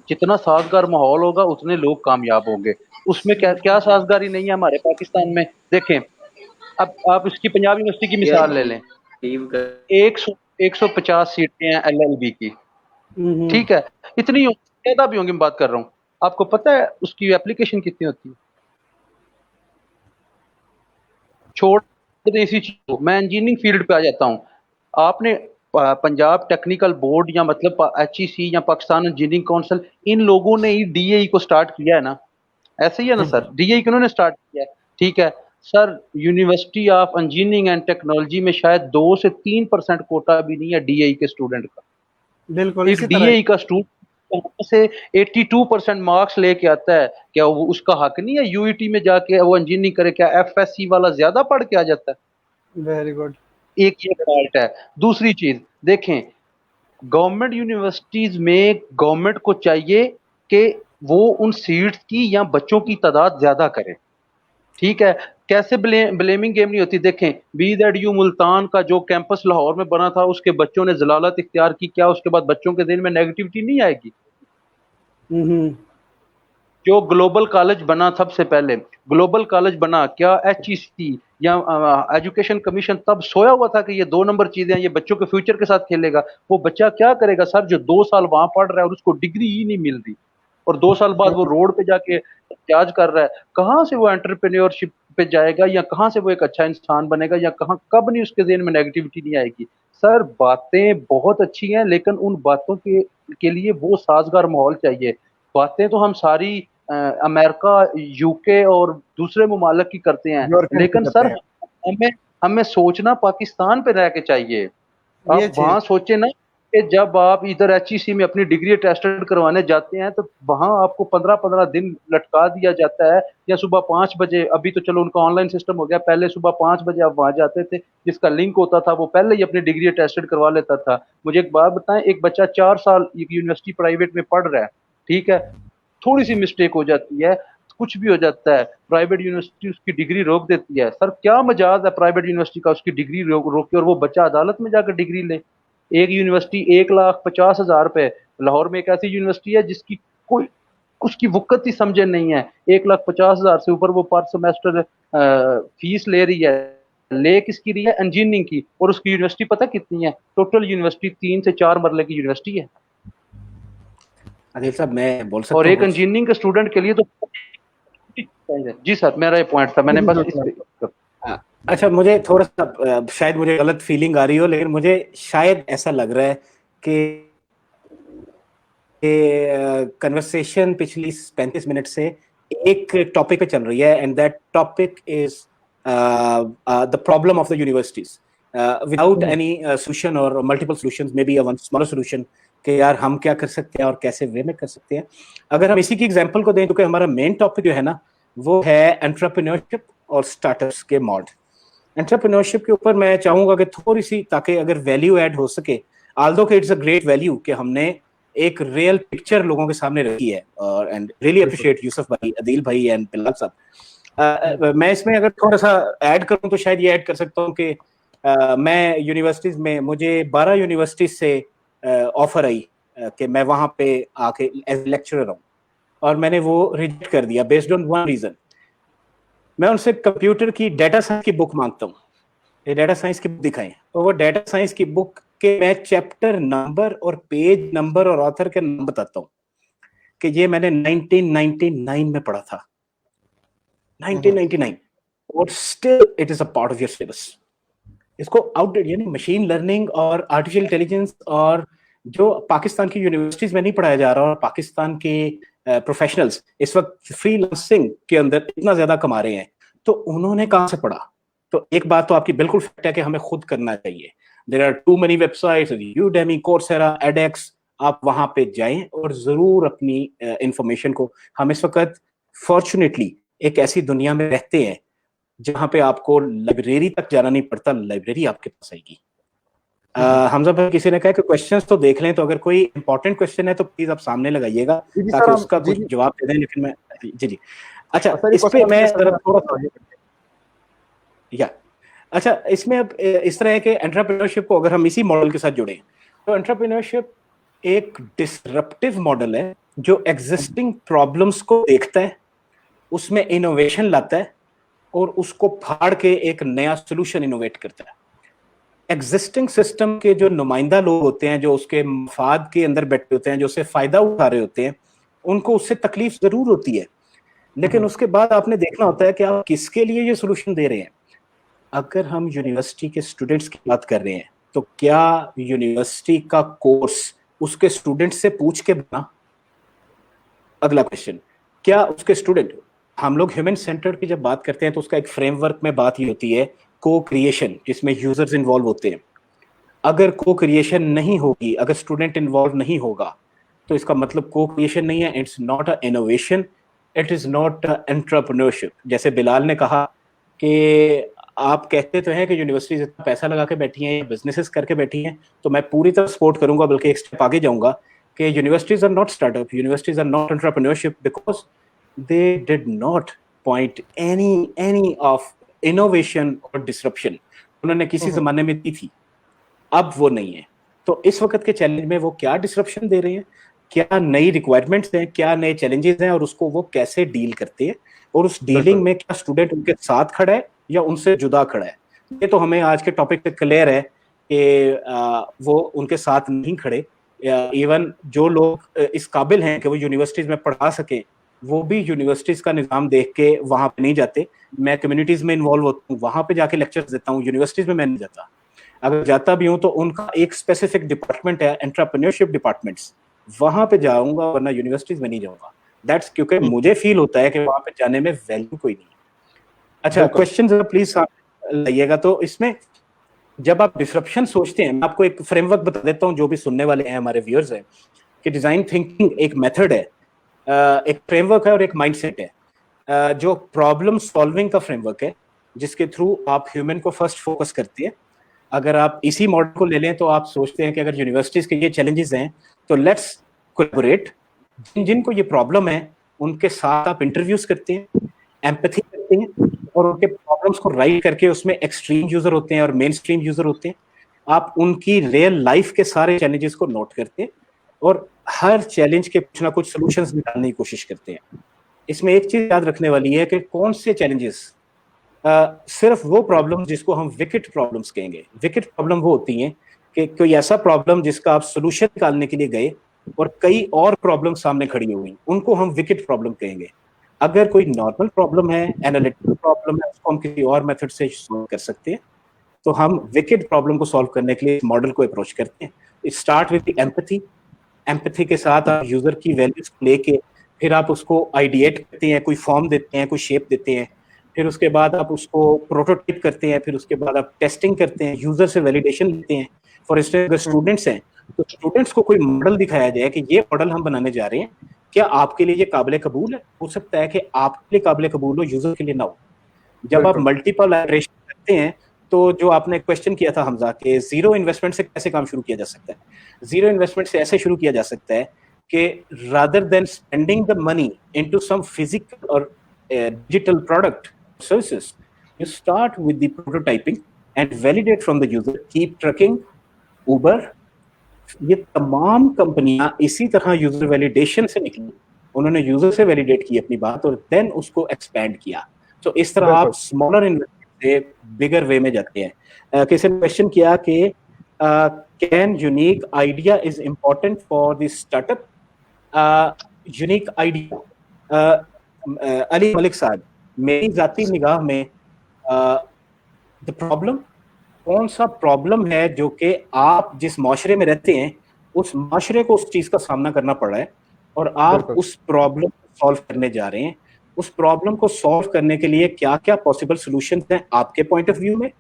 जितना साजगार माहौल होगा उतने लोग कामयाब होंगे। उसमें क्या साजगारी नहीं है हमारे पाकिस्तान में। देखें अब आप इसकी पंजाब यूनिवर्सिटी की मिसाल ले लें, 150 सीटें हैं LLB की, ठीक है। इतनी ज्यादा भी होंगी, मैं बात कर रहा हूँ। आपको पता है उसकी एप्लीकेशन कितनी होती है? छोड़ दे इसी चीज को, मैं इंजीनियरिंग फील्ड पे आ जाता हूँ। आपने पंजाब टेक्निकल बोर्ड या मतलब HEC या पाकिस्तान इंजीनियरिंग काउंसिल, इन लोगों ने ही DAE को स्टार्ट किया है ना, ऐसे ही है ना सर। DAE किन्होंने स्टार्ट किया है, ठीक है sir. University of engineering and technology में शायद 2 से 3% कोटा भी नहीं है DAE के स्टूडेंट का। बिल्कुल एक DAE का स्टूडेंट से 82% मार्क्स लेके आता है, क्या वो उसका हक नहीं है UET में जाके वो इंजीनियरिंग करे? क्या FSC वाला ज्यादा पढ़ के आ जाता है? Very good. एक ये फॉल्ट है। दूसरी चीज देखें, गवर्नमेंट यूनिवर्सिटीज में गवर्नमेंट को चाहिए कि वो उन सीट्स की या बच्चों की तादाद ज्यादा करे, ठीक है। कैसे ब्लेमिंग गेम नहीं होती। देखें BZU मुल्तान का जो कैंपस लाहौर में बना था, उसके बच्चों ने जलालत इख्तियार की, क्या उसके बाद बच्चों के दिल में नेगेटिविटी नहीं आएगी? जो ग्लोबल कॉलेज बना सबसे पहले, ग्लोबल कॉलेज बना, क्या HEC या एजुकेशन कमीशन तब सोया हुआ था कि ये 2 नंबर चीजें हैं, ये बच्चों के फ्यूचर के साथ खेलेगा? वो बच्चा क्या करेगा सर जो 2 साल वहां पढ़ रहा है और उसको डिग्री ही नहीं मिल रही, और 2 साल बाद वो रोड पे जाके इम्तियाज कर रहा है? कहाँ से वो एंटरप्रेन्योरशिप पे जाएगा, या कहाँ से वो एक अच्छा इंसान बनेगा, या कहाँ कब नहीं उसके ज़हन में नेगेटिविटी नहीं आएगी? सर बातें बहुत अच्छी हैं, लेकिन उन बातों के लिए वो साजगार माहौल चाहिए। बातें तो हम सारी अमेरिका, यूके और दूसरे ममालिक की करते हैं, यूरोपियन लेकिन करते सर हैं। हमें हमें सोचना पाकिस्तान पे रह के चाहिए। ये आप वहां सोचे ना कि जब आप इधर HEC में अपनी डिग्री अटेस्टेड करवाने जाते हैं तो वहां आपको 15-15 दिन लटका दिया जाता है, या सुबह 5 बजे, अभी तो चलो उनका ऑनलाइन सिस्टम हो गया, पहले सुबह 5 बजे आप वहां जाते थे, जिसका लिंक होता था वो पहले ही अपनी डिग्री अटेस्टेड करवा लेता था। मुझे एक बात बताएं, एक बच्चा 4 साल एक यूनिवर्सिटी प्राइवेट में पढ़ रहा है, ठीक है, थोड़ी सी मिस्टेक हो जाती है, कुछ भी हो जाता है, प्राइवेट यूनिवर्सिटी उसकी डिग्री रोक देती है। सर क्या मजाज है प्राइवेट यूनिवर्सिटी का उसकी डिग्री रोके, और वो बच्चा अदालत में जाकर डिग्री ले? एक यूनिवर्सिटी 1,50,000 रुपए, लाहौर में एक ऐसी यूनिवर्सिटी है जिसकी कोई उसकी वक़्त ही समझे नहीं है, 1,50,000 से ऊपर वो पर सेमेस्टर फीस ले रही है। ले किसकी रही है? इंजीनियरिंग की। और उसकी यूनिवर्सिटी पता कितनी है? टोटल यूनिवर्सिटी 3 से 4 मरले की यूनिवर्सिटी है। आदिल साहब मैं बोल सकता और हूँ एक इंजीनियरिंग के स्टूडेंट के लिए तो जी सर, मेरा ये पॉइंट था, मैंने बस इस अच्छा, मुझे थोड़ा सा शायद मुझे गलत फीलिंग आ रही हो, लेकिन मुझे शायद ऐसा लग रहा है कि कन्वर्सेशन पिछली 35 मिनट से एक टॉपिक पे चल रही है, and that topic is the problem of the universities without any solution और multiple solutions, may be one smaller solution कि यार हम क्या कर सकते हैं और कैसे वे में कर सकते हैं। अगर हम इसी की एग्जांपल को दें तो हमारा मेन टॉपिक जो है ना वो है एंटरप्रेन्योरशिप और स्टार्टअप्स के मॉड। एंटरप्रेन्योरशिप के ऊपर मैं चाहूंगा कि थोड़ी सी, ताकि अगर वैल्यू ऐड हो सके, आल्दो कि इट्स अ ग्रेट वैल्यू कि हमने एक रियल पिक्चर लोगों के सामने रखी है, और एंड रियली अप्रिशिएट यूसुफ भाई, अदील भाई एंड बिलाल साहब। मैं इसमें अगर थोड़ा सा ऐड करूं तो शायद ये ऐड कर सकता हूं कि मैं यूनिवर्सिटीज में, मुझे 12 यूनिवर्सिटीज से ऑफर आई कि मैं वहां पे आके एज लेक्चरर हूं, और मैंने वो रिजेक्ट कर दिया बेस्ड ऑन वन रीजन। मैं उनसे कंप्यूटर की डेटा साइंस की बुक मांगता हूँ, ये डेटा साइंस की बुक दिखाएं, तो वो डेटा साइंस की बुक के मैं चैप्टर नंबर और पेज नंबर और ऑथर के नाम बताता हूँ कि ये मैंने 1999 में पढ़ा था, 1999, और still it is a part of your syllabus. इसको आउटडेटेड, यानी मशीन लर्निंग और आर्टिफिशियल इंटेलिजेंस और जो पाकिस्तान की यूनिवर्सिटीज में नहीं पढ़ाया जा रहा, और पाकिस्तान के प्रोफेशनल्स इस वक्त फ्रीलांसिंग के अंदर इतना ज्यादा कमा रहे हैं, तो उन्होंने कहां से पढ़ा? तो एक बात तो आपकी बिल्कुल फैक्ट है कि हमें खुद करना चाहिए। There are too many websites, Udemy, Coursera, edX, आप वहां पे जाएं और जरूर अपनी इंफॉर्मेशन को, हम इस वक्त फॉर्चुनेटली एक ऐसी दुनिया में रहते हैं जहां पे आपको लाइब्रेरी तक जाना नहीं पड़ता, लाइब्रेरी आपके पास आएगी। हमजा भाई, किसी ने कहा कि क्वेश्चंस तो देख लें, तो अगर कोई इंपॉर्टेंट क्वेश्चन है तो प्लीज आप सामने लगाइएगा ताकि उसका कुछ जवाब दे दें। लेकिन मैं जी अच्छा, इस पे मैं थोड़ा या अच्छा, इसमें अब इस तरह है कि एंटरप्रेन्योरशिप को अगर हम इसी मॉडल के साथ जुड़े, तो एंटरप्रेन्योरशिप एक डिसरप्टिव मॉडल है जो एग्जिस्टिंग प्रॉब्लम्स को देखता है, उसमें इनोवेशन लाता है और उसको फाड़ के एक नया सोल्यूशन इनोवेट करता है। एग्जिस्टिंग सिस्टम के जो नुमाइंदा लोग होते हैं, जो उसके मफाद के अंदर बैठे होते हैं, जो उससे फायदा उठा रहे होते हैं, उनको उससे तकलीफ जरूर होती है, लेकिन उसके बाद आपने देखना होता है कि आप किसके लिए ये सोल्यूशन दे रहे हैं। अगर हम यूनिवर्सिटी के स्टूडेंट्स की बात कर रहे हैं, तो क्या यूनिवर्सिटी का कोर्स उसके स्टूडेंट से पूछ के बना? अगला क्वेश्चन, क्या उसके स्टूडेंट, हम लोग ह्यूमन सेंटर्ड की जब बात करते हैं तो उसका एक फ्रेमवर्क में बात ही होती है को क्रिएशन, जिसमें यूजर्स इन्वॉल्व होते हैं। अगर को क्रिएशन नहीं होगी, अगर स्टूडेंट इन्वॉल्व नहीं होगा, तो इसका मतलब को क्रिएशन नहीं है, it's not a innovation, it is not entrepreneurship. जैसे बिलाल ने कहा कि आप कहते तो हैं कि यूनिवर्सिटीज इतना पैसा लगा के बैठी हैं, बिजनेसेस करके बैठी हैं, तो मैं पूरी तरह सपोर्ट करूंगा, बल्कि एक स्टेप आगे जाऊंगा कि universities are not startup, universities are not entrepreneurship, because they did not point any of innovation और डिसरप्शन। उन्होंने किसी जमाने में दी थी, अब वो नहीं है। तो इस वक्त के चैलेंज में वो क्या डिसरप्शन दे रहे हैं? क्या नई रिक्वायरमेंट्स हैं, क्या नए चैलेंजेस हैं और उसको वो कैसे डील करते हैं, और उस डीलिंग में क्या स्टूडेंट उनके साथ खड़ा है या उनसे जुदा खड़ा है। ये तो हमें आज के टॉपिक पे क्लियर है कि वो उनके साथ नहीं खड़े। इवन जो लोग इस काबिल हैं कि वो यूनिवर्सिटीज में पढ़ा सके, वो भी यूनिवर्सिटीज का निज़ाम देख के वहां पे नहीं जाते। मैं कम्युनिटीज में इन्वॉल्व होता हूँ, वहां पे जाके लेक्चर्स देता हूँ, यूनिवर्सिटीज में मैं नहीं जाता। अगर जाता भी हूँ तो उनका एक स्पेसिफिक डिपार्टमेंट है, एंटरप्रेन्योरशिप डिपार्टमेंट्स, वहां पे जाऊंगा, वरना यूनिवर्सिटीज में नहीं जाऊंगा। दैट्स क्योंकि मुझे फील होता है कि वहां पे जाने में वैल्यू कोई नहीं। अच्छा, क्वेश्चन जरा प्लीज लाइएगा। तो इसमें जब आप डिसरप्शन सोचते हैं, मैं आपको एक फ्रेमवर्क बता देता हूँ जो भी सुनने वाले हैं, हमारे व्यूअर्स हैं, कि डिजाइन थिंकिंग एक मेथड है, एक फ्रेमवर्क है और एक माइंडसेट है। जो प्रॉब्लम सॉल्विंग का फ्रेमवर्क है, जिसके थ्रू आप ह्यूमन को फर्स्ट फोकस करते हैं। अगर आप इसी मॉडल को ले लें तो आप सोचते हैं कि अगर यूनिवर्सिटीज के ये चैलेंजेस हैं तो लेट्स कोलैबोरेट। जिनको ये प्रॉब्लम है उनके साथ आप इंटरव्यूज करते हैं, एम्पैथी करते हैं, और उनके प्रॉब्लम्स को राइट करके, उसमें एक्सट्रीम यूजर होते हैं और मेन स्ट्रीम यूजर होते हैं, आप उनकी रियल लाइफ के सारे चैलेंजेस को नोट करते हैं और हर चैलेंज के कुछ ना कुछ सॉल्यूशंस निकालने की कोशिश करते हैं। इसमें एक चीज याद रखने वाली है कि कौन से चैलेंजेस, सिर्फ वो प्रॉब्लम जिसको हम विकेट प्रॉब्लम्स कहेंगे। विकेट प्रॉब्लम वो होती हैं कि कोई ऐसा प्रॉब्लम जिसका आप सोल्यूशन निकालने के लिए गए और कई और प्रॉब्लम सामने खड़ी हुई, उनको हम विकेट प्रॉब्लम कहेंगे। अगर कोई नॉर्मल प्रॉब्लम है, एनालिटिकल प्रॉब्लम है, उसको हम किसी और मेथड से सॉल्व कर सकते हैं। तो हम विकेट प्रॉब्लम को सॉल्व करने के लिए इस मॉडल को अप्रोच करते हैं। Start with empathy. एम्पैथी के साथ आप यूजर की वैल्यूज लेके फिर आप उसको आइडिएट करते हैं, कोई फॉर्म देते हैं, कोई शेप देते हैं, फिर उसके बाद आप उसको प्रोटोटाइप करते हैं, फिर उसके बाद आप टेस्टिंग करते हैं, यूजर से वैलिडेशन लेते हैं। फॉर इंस्टेंस अगर स्टूडेंट्स हैं तो स्टूडेंट्स को कोई मॉडल दिखाया जाए कि ये मॉडल हम बनाने जा रहे हैं, क्या आपके लिए ये काबिल कबूल है। हो सकता है कि आपके लिए काबिल कबूल हो, यूजर के लिए ना हो। जब आप मल्टीपल आइटरेशन करते हैं तो जो आपने क्वेश्चन किया था हमजा के जीरो इन्वेस्टमेंट से कैसे काम शुरू किया जा सकता है। जीरो इन्वेस्टमेंट से ऐसे शुरू किया जा सकता है कि rather than spending the money into some physical और digital product services, you start with the prototyping and validate from the user. Keep trucking, Uber, ये तमाम कंपनियां इसी तरह यूजर वैलिडेशन से निकली। उन्होंने यूजर से वैलिडेट की अपनी बात और देन उसको एक्सपैंड किया। तो इस तरह आप स्मॉलर इन्वेस्टमेंट से बिगर वे में जाते हैं। किसी ने क्वेश्चन किया कि can unique idea is important for the startup. Unique idea, Ali Malik साहब, मेरी जाती निगाह में द प्रॉब्लम, कौन सा प्रॉब्लम है जो कि आप जिस माशरे में रहते हैं उस माशरे को उस चीज का सामना करना पड़ रहा है और आप उस प्रॉब्लम को सॉल्व करने जा रहे हैं। उस प्रॉब्लम को सॉल्व करने के लिए क्या क्या पॉसिबल सॉल्यूशंस हैं आपके पॉइंट ऑफ व्यू में,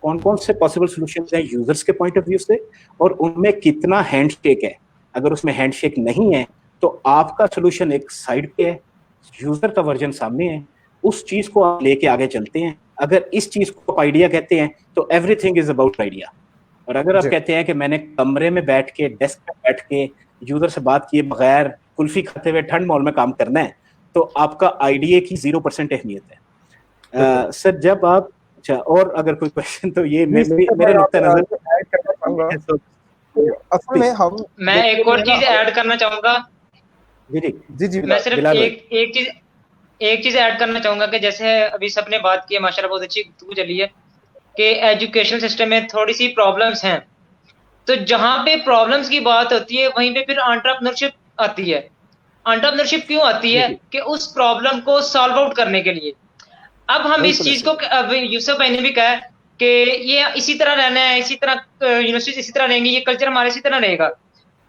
कौन कौन से पॉसिबल सॉल्यूशंस हैं यूजर्स के पॉइंट ऑफ व्यू से, और उनमें कितना हैंडशेक है। अगर उसमें हैंडशेक नहीं है तो आपका सॉल्यूशन एक साइड पे है, यूजर का वर्जन सामने है, उस चीज को आप लेके आगे चलते हैं। अगर इस चीज को आप आइडिया कहते हैं तो एवरीथिंग इज अबाउट आइडिया। और अगर आप कहते हैं कि मैंने कमरे में बैठ के, डेस्क पे बैठ के यूजर से बात किए बगैर कुल्फी खाते हुए ठंड मॉल में काम करना है, तो आपका आइडिया की 0% अहमियत है। सर जब आप, अच्छा, और अगर कोई क्वेश्चन तो ये मेरे नुक्ते नजर असल में हम, मैं एक और चीज ऐड करना चाहूंगा। जी, मैं सिर्फ एक चीज ऐड करना चाहूंगा कि जैसे अभी सबने बात की है, माशाल्लाह बहुत अच्छी गुफ्तगू चली है कि एजुकेशन सिस्टम में थोड़ी सी प्रॉब्लम्स हैं। तो जहां पे प्रॉब्लम्स की बात होती है वहीं पे फिर एंटरप्रेन्योरशिप आती है। एंटरप्रेन्योरशिप क्यों आती है कि उस प्रॉब्लम को सॉल्व आउट करने के लिए। अब हम इस चीज को, यूसुफ भाई ने भी कहा कि ये इसी तरह रहना है, इसी तरह यूनिवर्सिटी इसी तरह रहेंगी, ये कल्चर हमारे इसी तरह रहेगा।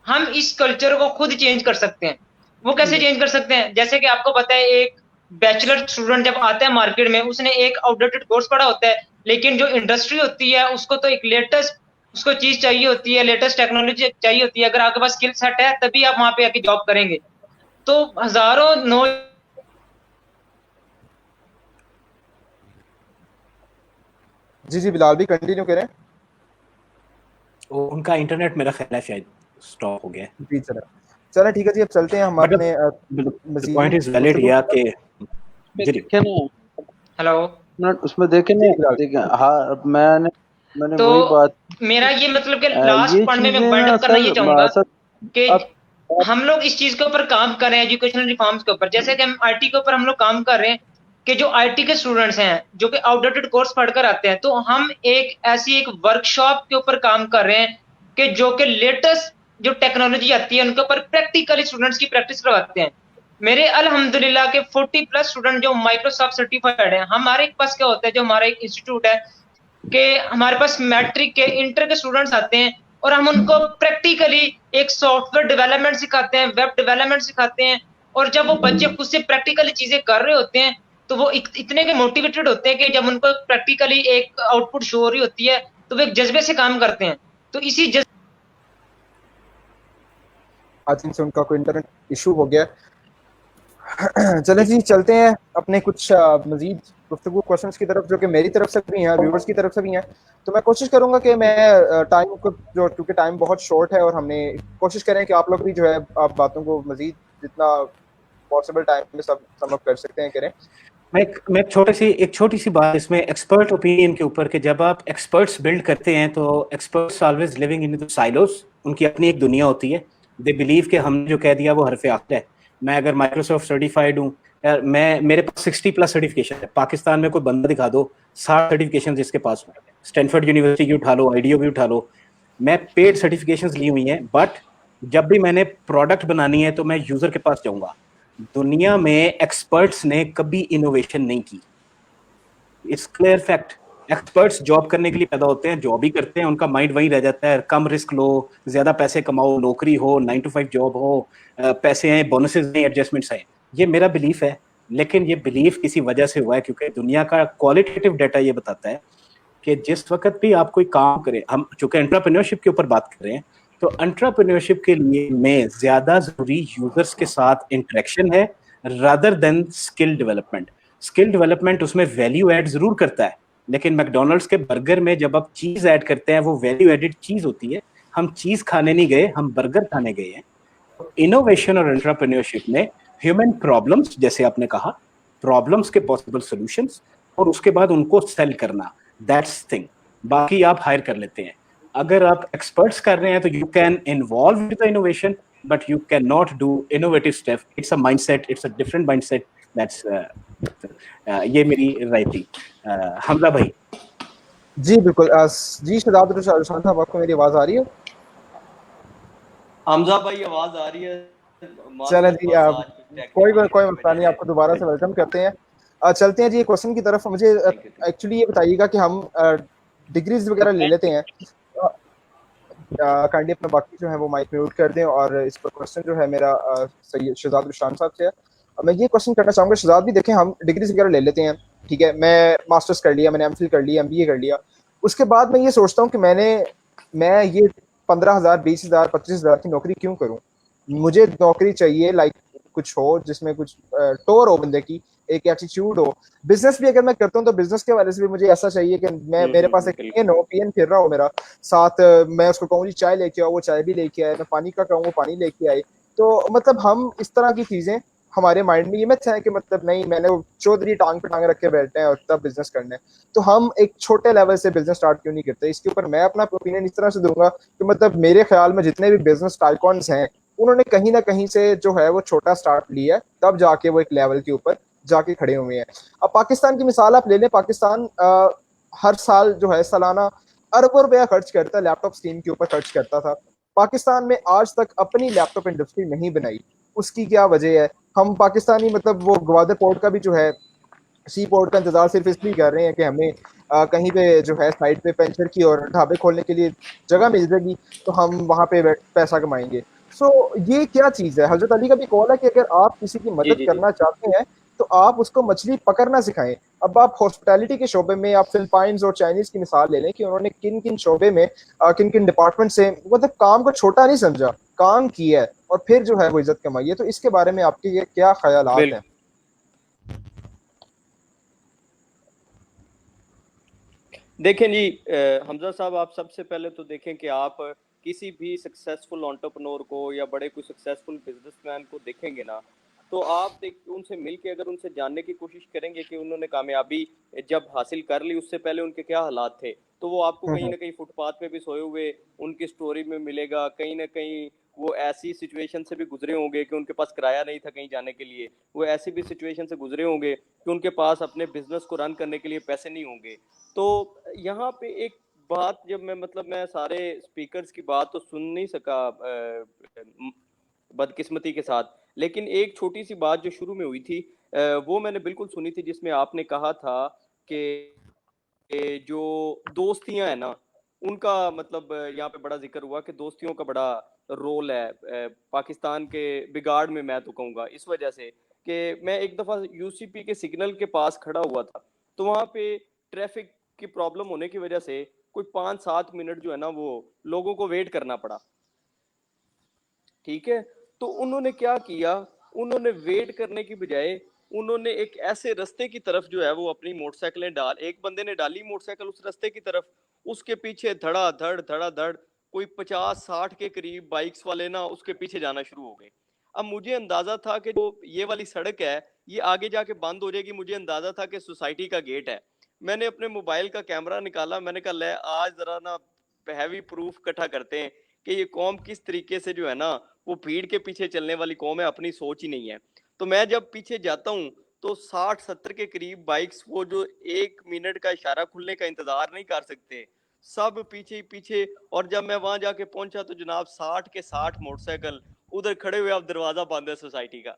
हम इस कल्चर को खुद चेंज कर सकते हैं। वो कैसे चेंज कर सकते हैं? जैसे कि आपको पता है, एक बैचलर स्टूडेंट जब आता है मार्केट में, उसने एक आउटडेटेड कोर्स पढ़ा होता है, लेकिन जो इंडस्ट्री होती है उसको तो एक लेटेस्ट उसको चीज चाहिए होती है, लेटेस्ट टेक्नोलॉजी चाहिए होती है। अगर आपके पास स्किल सेट है तभी आप वहां पे आके जॉब करेंगे। तो हजारों जी बिलाल भी कंटिन्यू करें। उनका इंटरनेट मेरा ख्याल है शायद स्टॉप हो गया। जी चलो ठीक है जी, अब चलते हैं हम अपने पॉइंट इज वैलिड या कि देखें ना, हेलो मिनट उसमें देखें ना, हाँ मैंने तो वही बात, मेरा ये मतलब कि लास्ट पॉइंट में मैं वाइंड अप करना ये चाहूंगा कि हम लोग इस चीज के ऊपर काम कर रहे हैं, एजुकेशनल रिफॉर्म्स के ऊपर। जैसे कि हम आईटी के ऊपर हम लोग काम कर रहे हैं कि जो आईटी के स्टूडेंट्स हैं जो कि आउटडेटेड कोर्स पढ़कर आते हैं, तो हम एक वर्कशॉप के ऊपर काम कर रहे हैं कि जो कि लेटेस्ट जो टेक्नोलॉजी आती है उनके ऊपर प्रैक्टिकली स्टूडेंट्स की प्रैक्टिस करवाते हैं। मेरे अल्हम्दुलिल्लाह के 40 प्लस स्टूडेंट जो माइक्रोसॉफ्ट सर्टिफाइड हैं। हमारे पास क्या होता है, जो हमारा एक इंस्टीट्यूट है कि हमारे पास मैट्रिक के इंटर के स्टूडेंट्स आते हैं और हम उनको प्रैक्टिकली एक सॉफ्टवेयर डेवलपमेंट सिखाते हैं, वेब डेवलपमेंट सिखाते हैं। और जब वो बच्चे खुद से प्रैक्टिकली चीजें कर रहे होते हैं तो वो इतने के मोटिवेटेड होते हैं कि जब उनको प्रैक्टिकली एक आउटपुट शो हो रही होती है तो वो एक जज्बे से काम करते हैं। तो इसी आई थिंक से उनका कोई इंटरनेट इशू हो गया। चले जी, चलते हैं अपने कुछ मजीद गुफ्तगू क्वेश्चंस की तरफ, जो कि मेरी तरफ से भी हैं, व्यूअर्स की तरफ से भी हैं। तो मैं कोशिश करूंगा कि मैं टाइम को जो, क्योंकि टाइम बहुत शॉर्ट है और हमने कोशिश करें कि आप लोग भी जो है आप बातों को मजीद जितना पॉसिबल टाइम में सब अप कर सकते हैं करें। मैं एक छोटी सी बात इसमें एक्सपर्ट ओपिनियन के ऊपर, कि जब आप एक्सपर्ट्स बिल्ड करते हैं तो experts always living in the silos. उनकी अपनी एक दुनिया होती है। दे बिलीव कि हमने जो कह दिया वो हरफ आखिर है। मैं अगर माइक्रोसॉफ्ट सर्टिफाइड हूँ यार, मेरे पास 60 प्लस सर्टिफिकेशन है। पाकिस्तान में कोई बंदा दिखा दो 60 सर्टिफिकेशन जिसके पास हो, स्टैनफोर्ड यूनिवर्सिटी की उठा लो, आईडीओ भी उठा लो। मैं पेड सर्टिफिकेशंस ली हुई हैं, बट जब भी मैंने प्रोडक्ट बनानी है तो मैं यूजर के पास जाऊंगा। दुनिया में एक्सपर्ट्स ने कभी इनोवेशन नहीं की। It's clear fact. Experts job करने के लिए पैदा होते हैं, जॉब ही करते हैं, उनका माइंड वहीं रह जाता है। कम रिस्क लो, ज्यादा पैसे कमाओ, नौकरी हो, 9 to 5 जॉब हो, पैसे हैं, बोनसेस हैं, एडजस्टमेंट्स हैं। ये मेरा बिलीफ है। लेकिन ये बिलीफ किसी वजह से हुआ है, क्योंकि दुनिया का क्वालिटेटिव डाटा ये बताता है कि जिस वक्त भी आप कोई काम करें, हम चूंकि एंटरप्रेन्योरशिप के ऊपर बात कर रहे हैं, तो एंटरप्रेन्योरशिप के लिए में ज्यादा जरूरी यूजर्स के साथ इंटरेक्शन है rather than skill development. Skill development उसमें वैल्यू ऐड जरूर करता है, लेकिन मैकडोनल्ड्स के बर्गर में जब आप चीज ऐड करते हैं वो वैल्यू एडेड चीज होती है। हम चीज खाने नहीं गए, हम बर्गर खाने गए हैं। इनोवेशन और एंटरप्रेन्योरशिप में ह्यूमन प्रॉब्लम्स, जैसे आपने कहा, प्रॉब्लम्स के पॉसिबल सॉल्यूशंस, और उसके बाद उनको सेल करना, दैट्स थिंग। बाकी आप हायर कर लेते हैं। अगर आप एक्सपर्ट्स कर रहे हैं तो you can involve with the innovation, but you can not do innovative step. It's a mindset, it's a different mindset. That's ये मेरी राय थी। हमजा भाई। जी बिल्कुल। जी शहजाद रुशान साहब, आपको मेरी आवाज आ रही है? हमजा भाई आवाज आ रही है। चलें जी, कोई मसला नहीं, आपको दोबारा से वेलकम करते हैं। चलते हैं जी क्वेश्चन की तरफ। मुझे एक्चुअली ये बताइएगा कि हम डिग्रीज वगैरह ले लेते हैं। काइंडली अपना बाकी जो है वो माइक म्यूट कर दें। और इस पर क्वेश्चन जो है मेरा सैयद शहजाद रुशान साहब से है। मैं ये क्वेश्चन करना चाहूँगा शहजाद भी, देखें हम डिग्रीज वगैरह ले लेते हैं, ठीक है। मैं मास्टर्स कर लिया, मैंने एमफिल कर लिया, एमबीए कर लिया। उसके बाद मैं ये सोचता हूँ कि मैं ये 15,000, 20,000, 25,000 की नौकरी क्यों करूँ? मुझे नौकरी चाहिए लाइक कुछ हो जिसमें कुछ टोर हो बंदे की, एक एटीट्यूड हो। बिजनेस भी अगर मैं करता हूँ तो बिजनेस के वाले से भी मुझे ऐसा चाहिए कि मेरे पास एक पीएन फिर रहा हो मेरा साथ। मैं उसको कहूँ जी चाय लेके आओ, वो चाय भी लेके आए। मैं पानी का कहूँ, वो पानी लेके आए। तो मतलब हम इस तरह की चीजें हमारे माइंड में ये मत है कि मतलब नहीं मैंने चौधरी टांग पे टांग रख के बैठे हैं और तब बिजनेस करना है। तो हम एक छोटे लेवल से बिजनेस स्टार्ट क्यों नहीं करते? इसके ऊपर मैं अपना ओपिनियन इस तरह से दूंगा कि मतलब मेरे ख्याल में जितने भी बिजनेस टाइकॉन्स हैं उन्होंने कहीं ना कहीं से जो है वो छोटा स्टार्ट लिया है, तब जाके वो एक लेवल के ऊपर जाके खड़े हुए हैं। अब पाकिस्तान की मिसाल आप ले लें। पाकिस्तान हर साल जो है सालाना अरबों रुपया खर्च करता है, लैपटॉप स्क्रीन के ऊपर खर्च करता था। पाकिस्तान में आज तक अपनी लैपटॉप इंडस्ट्री नहीं बनाई। उसकी क्या वजह है? हम पाकिस्तानी मतलब वो ग्वादर पोर्ट का भी जो है सी पोर्ट का इंतजार सिर्फ इसलिए कर रहे हैं कि हमें कहीं पे जो है साइड पे पंचर की और ढाबे खोलने के लिए जगह मिल जाएगी तो हम वहां पे पैसा कमाएंगे। सो ये क्या चीज है? हजरत अली का भी कॉल है कि अगर आप किसी की मदद करना चाहते हैं तो आप उसको मछली पकड़ना सिखाएं। अब आप हॉस्पिटैलिटी के शोबे में आप फिलिपाइंस और चाइनीज की मिसाल ले लें कि उन्होंने किन किन शोबे में किन किन डिपार्टमेंट से मतलब काम को छोटा नहीं समझा, काम किया है और फिर जो है वो इज्जत कमाई है। तो इसके बारे में आपके क्या ख्यालात हैं? देखें जी हमजा साहब, आप सबसे पहले तो देखें कि आप किसी भी सक्सेसफुल एंटरप्रेन्योर को या बड़े कोई सक्सेसफुल बिजनेसमैन को देखेंगे ना, तो आप उनसे मिलके अगर उनसे जानने की कोशिश करेंगे कि उन्होंने कामयाबी जब हासिल कर ली उससे पहले उनके क्या हालात थे, तो वो आपको कहीं ना कहीं फुटपाथ पे भी सोए हुए उनकी स्टोरी में मिलेगा, कहीं ना कहीं वो ऐसी सिचुएशन से भी गुजरे होंगे कि उनके पास किराया नहीं था कहीं जाने के लिए, वो ऐसी भी सिचुएशन से गुजरे होंगे कि उनके पास अपने बिजनेस को रन करने के लिए पैसे नहीं होंगे। तो यहाँ पे एक बात, जब मैं सारे स्पीकर्स की बात तो सुन नहीं सका बदकिस्मती के साथ, लेकिन एक छोटी सी बात जो शुरू में हुई थी वो मैंने बिल्कुल सुनी थी, जिसमें आपने कहा था कि जो दोस्तियां है ना, उनका यहाँ पे बड़ा जिक्र हुआ कि दोस्तियों का बड़ा रोल है पाकिस्तान के बिगाड़ में। मैं तो कहूँगा इस वजह से कि मैं एक दफ़ा यूसीपी के सिग्नल के पास खड़ा हुआ था, तो वहाँ पे ट्रैफिक की प्रॉब्लम होने की वजह से कोई 5-7 मिनट जो है ना वो लोगों को वेट करना पड़ा। ठीक है, तो उन्होंने क्या किया, उन्होंने वेट करने की बजाय उन्होंने एक ऐसे रास्ते की तरफ जो है वो अपनी मोटरसाइकिलें एक बंदे ने डाली मोटरसाइकिल उस रास्ते की तरफ, उसके पीछे धड़ा धड़ कोई 50-60 के करीब बाइक्स वाले ना उसके पीछे जाना शुरू हो गए। अब मुझे अंदाजा था कि जो ये वाली सड़क है ये आगे जाके बंद हो जाएगी, मुझे अंदाजा था कि सोसाइटी का गेट है। मैंने अपने मोबाइल का कैमरा निकाला, मैंने कहा ले आज जरा ना हैवी प्रूफ इकट्ठा करते हैं कि ये कौम किस तरीके से जो है ना वो भीड़ के पीछे चलने वाली कौम है, अपनी सोच ही नहीं है। तो मैं जब पीछे जाता हूँ तो 60-70 के करीब बाइक्स, वो जो 1 मिनट का इशारा खुलने का इंतजार नहीं कर सकते, सब पीछे ही पीछे। और जब मैं वहां जाके पहुंचा तो जनाब 60 के 60 मोटरसाइकिल उधर खड़े हुए, अब दरवाजा बंद है सोसाइटी का।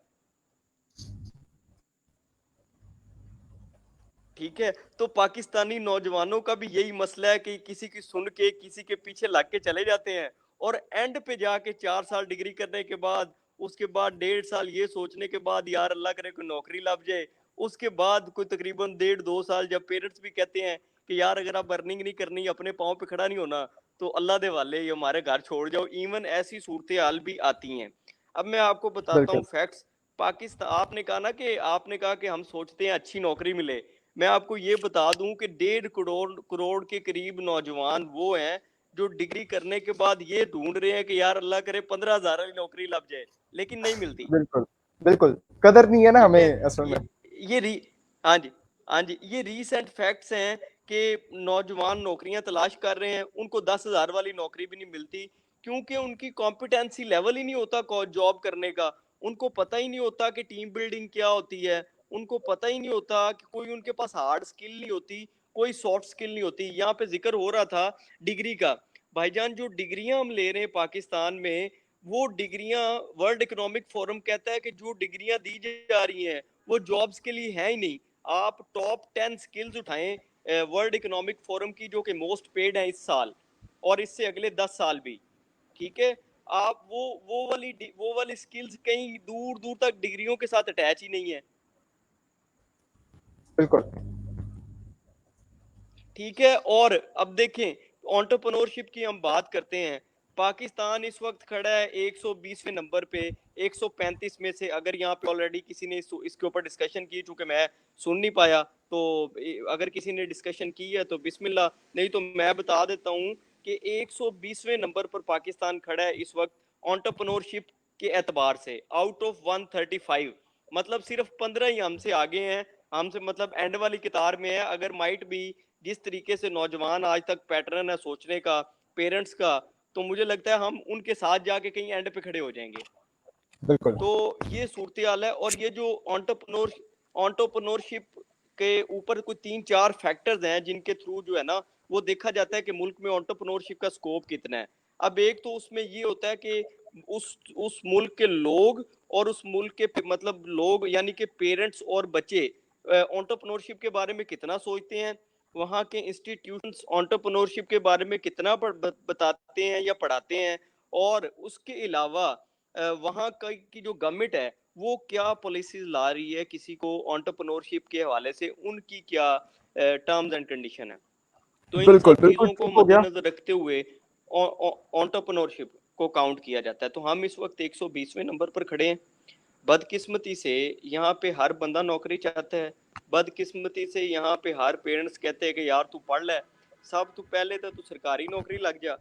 ठीक है, तो पाकिस्तानी नौजवानों का भी यही मसला है कि किसी की सुन के किसी के पीछे लग के चले जाते हैं, और एंड पे जाके 4 साल डिग्री करने के बाद, उसके बाद 1.5 साल ये सोचने के बाद यार अल्लाह करे कोई नौकरी लग जाए, उसके बाद कोई तकरीबन 1.5-2 साल जब पेरेंट्स भी कहते हैं कि यार अगर आप अर्निंग नहीं करनी, अपने पाँव पे खड़ा नहीं होना, तो अल्लाह दे वाले ये हमारे घर छोड़ जाओ। इवन ऐसी सूरत हाल भी आती हैं। अब मैं आपको बताता हूँ बिल्कुल फैक्ट्स। पाकिस्तान, आपने कहा ना कि आपने कहा कि हम सोचते हैं अच्छी नौकरी मिले, मैं आपको ये बता दूं कि 1.5 करोड़ के करीब नौजवान वो हैं जो डिग्री करने के बाद ये ढूंढ रहे हैं कि यार अल्लाह करे 15,000 वाली नौकरी लग जाए, लेकिन नहीं मिलती। बिल्कुल बिल्कुल, कदर नहीं है ना ठीक है, हमें असल में। ये ये री हाँ जी, हाँ जी, ये रीसेंट फैक्ट्स हैं कि नौजवान नौकरियां तलाश कर रहे हैं, उनको 10,000 वाली नौकरी भी नहीं मिलती, क्योंकि उनकी कॉम्पिटेंसी लेवल ही नहीं होता जॉब करने का। उनको पता ही नहीं होता कि टीम बिल्डिंग क्या होती है, उनको पता ही नहीं होता कि कोई उनके पास हार्ड स्किल नहीं होती, कोई सॉफ्ट स्किल नहीं होती। यहाँ पे जिक्र हो रहा था डिग्री का, भाईजान जो डिग्रियां हम ले रहे हैं पाकिस्तान में, वो डिग्रियां वर्ल्ड इकोनॉमिक फोरम कहता है कि जो डिग्रियां दी जा रही हैं वो जॉब्स के लिए है ही नहीं। आप टॉप 10 स्किल्स उठाएं वर्ल्ड इकोनॉमिक फोरम की, जो कि मोस्ट पेड है इस साल और इससे अगले 10 साल भी। ठीक है, आप वो वाली स्किल्स कहीं दूर दूर तक डिग्रियों के साथ अटैच ही नहीं है। बिल्कुल ठीक है, और अब देखें एंटरप्रेन्योरशिप की हम बात करते हैं। पाकिस्तान इस वक्त खड़ा है 120वें नंबर पे 135 में से। अगर यहाँ पे ऑलरेडी किसी ने इसके ऊपर डिस्कशन की, चूंकि मैं सुन नहीं पाया, तो अगर किसी ने डिस्कशन की है तो बिस्मिल्लाह, नहीं तो मैं बता देता हूँ कि 120वें नंबर पर पाकिस्तान खड़ा है इस वक्त एंटरप्रेन्योरशिप के एतबार से, आउट ऑफ 135। मतलब सिर्फ 15 ही हमसे आगे हैं, हमसे एंड वाली कतार में है। अगर माइट भी जिस तरीके से नौजवान आज तक पैटर्न है सोचने का पेरेंट्स का, तो मुझे लगता है हम उनके साथ जाके कहीं एंड पे खड़े हो जाएंगे। बिल्कुल तो ये सूरत हाल है। और ये जो एंटरप्रेन्योरशिप के ऊपर कोई 3-4 फैक्टर्स हैं जिनके थ्रू जो है ना वो देखा जाता है कि मुल्क में एंटरप्रेन्योरशिप का स्कोप कितना है। अब एक तो उसमें ये होता है कि उस मुल्क के लोग और उस मुल्क के लोग यानी कि पेरेंट्स और बच्चे एंटरप्रेन्योरशिप के बारे में कितना सोचते हैं, वहाँ के इंस्टीट्यूशंस एंटरप्रेन्योरशिप के बारे में कितना बताते हैं या पढ़ाते हैं, और उसके अलावा वहाँ की जो गवर्नमेंट है वो क्या पॉलिसीज ला रही है किसी को एंटरप्रेन्योरशिप के हवाले से, उनकी क्या टर्म्स एंड कंडीशन है। तो इन बिल्कुल सब बिल्कुल चीजों को ठीक हो गया। मद्देनजर रखते हुए एंटरप्रेन्योरशिप को काउंट किया जाता है। तो हम इस वक्त 120वें नंबर पर खड़े हैं। बदकिस्मती से यहाँ पे हर बंदा नौकरी चाहता है, बदकिस्मती से यहाँ पे हर पेरेंट्स कहते हैं कि यार तू पढ़ ले, सब तू पहले तो तू सरकारी नौकरी लग जा,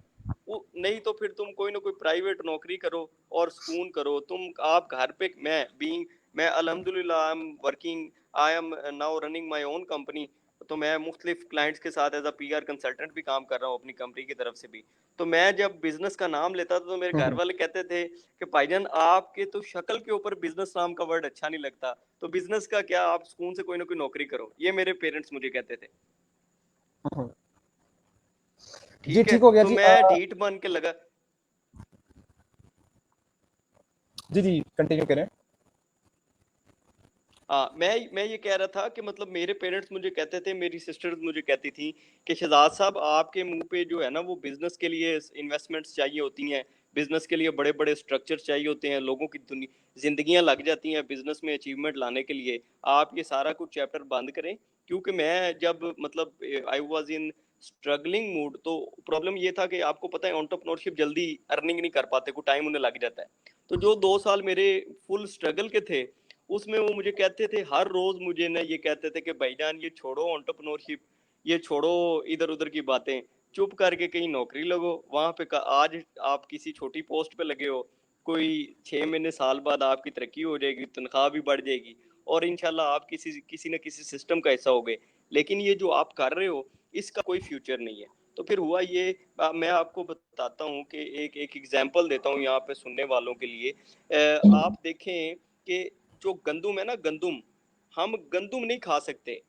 वो नहीं तो फिर तुम कोई ना कोई प्राइवेट नौकरी करो और सुकून करो। तुम आप घर पे, मैं अल्हम्दुलिल्लाह I am working, I am now running my own company. तो मैं मुख्तलिफ क्लाइंट्स के साथ एज अ PR कंसल्टेंट भी काम कर रहा हूँ अपनी कंपनी की तरफ से भी। तो मैं जब बिजनेस का नाम लेता था तो मेरे घर वाले कहते थे कि भाईजान आपके तो शक्ल के ऊपर बिजनेस नाम का वर्ड अच्छा नहीं लगता, तो बिजनेस का क्या, आप सुकून से कोई ना कोई नौकरी करो, ये मेरे पेरेंट्स मुझे कहते थे। जी ठीक है, ठीक हो गया तो जी। मैं ढीठ बन के लगा। जी जी कंटिन्यू करें। हाँ, मैं ये कह रहा था कि मतलब मेरे पेरेंट्स मुझे कहते थे, मेरी सिस्टर्स मुझे कहती थी कि शहजाद साहब आपके मुंह पे जो है ना वो बिजनेस के लिए इन्वेस्टमेंट्स चाहिए होती हैं, बिजनेस के लिए बड़े बड़े स्ट्रक्चर चाहिए होते हैं, लोगों की जिंदगियां लग जाती हैं बिजनेस में अचीवमेंट लाने के लिए। आप ये सारा कुछ चैप्टर बंद करें, क्योंकि मैं जब मतलब I was in struggling mood, तो प्रॉब्लम ये था कि आपको पता है एंटरप्रेन्योरशिप जल्दी अर्निंग नहीं कर पाते, कोई टाइम उन्हें लग जाता है। तो जो 2 साल मेरे फुल स्ट्रगल के थे उसमें वो मुझे कहते थे, हर रोज मुझे ना ये कहते थे कि भाईजान ये छोड़ो एंटरप्रेन्योरशिप, ये छोड़ो इधर उधर की बातें, चुप करके कहीं नौकरी लगो। वहां पे आज आप किसी छोटी पोस्ट पे लगे हो, कोई 6 महीने साल बाद आपकी तरक्की हो जाएगी, तनख्वाह भी बढ़ जाएगी और इंशाल्लाह आप किसी न किसी सिस्टम का हिस्सा हो गए। लेकिन ये जो आप कर रहे हो इसका कोई फ्यूचर नहीं है। तो फिर हुआ ये, मैं आपको बताता हूँ कि एक एग्जांपल देता हूँ यहाँ पे सुनने वालों के लिए। आप देखें कि जो गंदुम है ना, गंदुम, हम गंदुम नहीं खा सकते।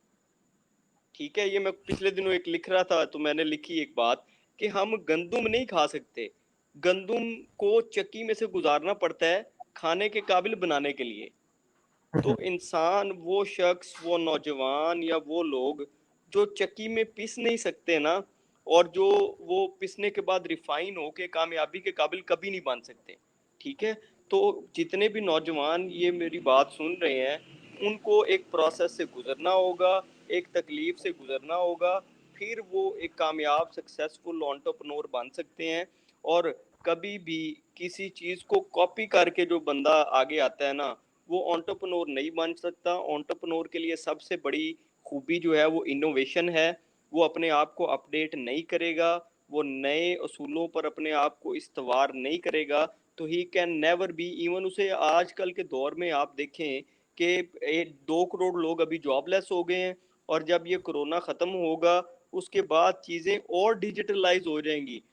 ठीक है, ये मैं पिछले दिनों एक लिख रहा था तो मैंने लिखी एक बात कि हम गंदुम नहीं खा सकते, गंदुम को चक्की में से गुजारना पड़ता है खाने के काबिल बनाने के लिए। तो इंसान, वो शख्स, वो नौजवान या वो लोग जो चक्की में पिस नहीं सकते ना, और जो वो पिसने के बाद रिफाइन होके कामयाबी के काबिल कभी नहीं बन सकते। ठीक है, तो जितने भी नौजवान ये मेरी बात सुन रहे हैं उनको एक प्रोसेस से गुजरना होगा, एक तकलीफ से गुजरना होगा, फिर वो एक कामयाब सक्सेसफुल एंटरप्रेन्योर बन सकते हैं। और कभी भी किसी चीज़ को कॉपी करके जो बंदा आगे आता है ना, वो एंटरप्रेन्योर नहीं बन सकता। एंटरप्रेन्योर के लिए सबसे बड़ी खूबी जो है वो इनोवेशन है। वो अपने आप को अपडेट नहीं करेगा, वो नए असूलों पर अपने आप को इस्तवार नहीं करेगा, तो he can never be even. उसे आजकल के दौर में आप देखें कि 2 करोड़ लोग अभी जॉबलेस हो गए हैं, और जब ये कोरोना ख़त्म होगा उसके बाद चीज़ें और डिजिटलाइज हो जाएंगी।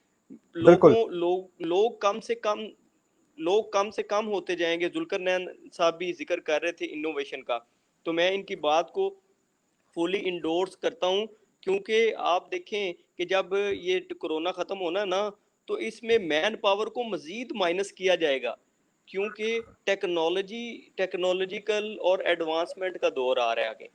बिल्कुल। लोग कम से कम होते जाएंगे। जुल्करनैन साहब भी जिक्र कर रहे थे इनोवेशन का, तो मैं इनकी बात को फुली इंडोर्स करता हूँ। क्योंकि आप देखें कि जब ये कोरोना ख़त्म होना ना, तो इसमें मैन पावर को मज़ीद माइनस किया जाएगा, क्योंकि टेक्नोलॉजिकल और एडवांसमेंट का दौर आ रहा है आगे।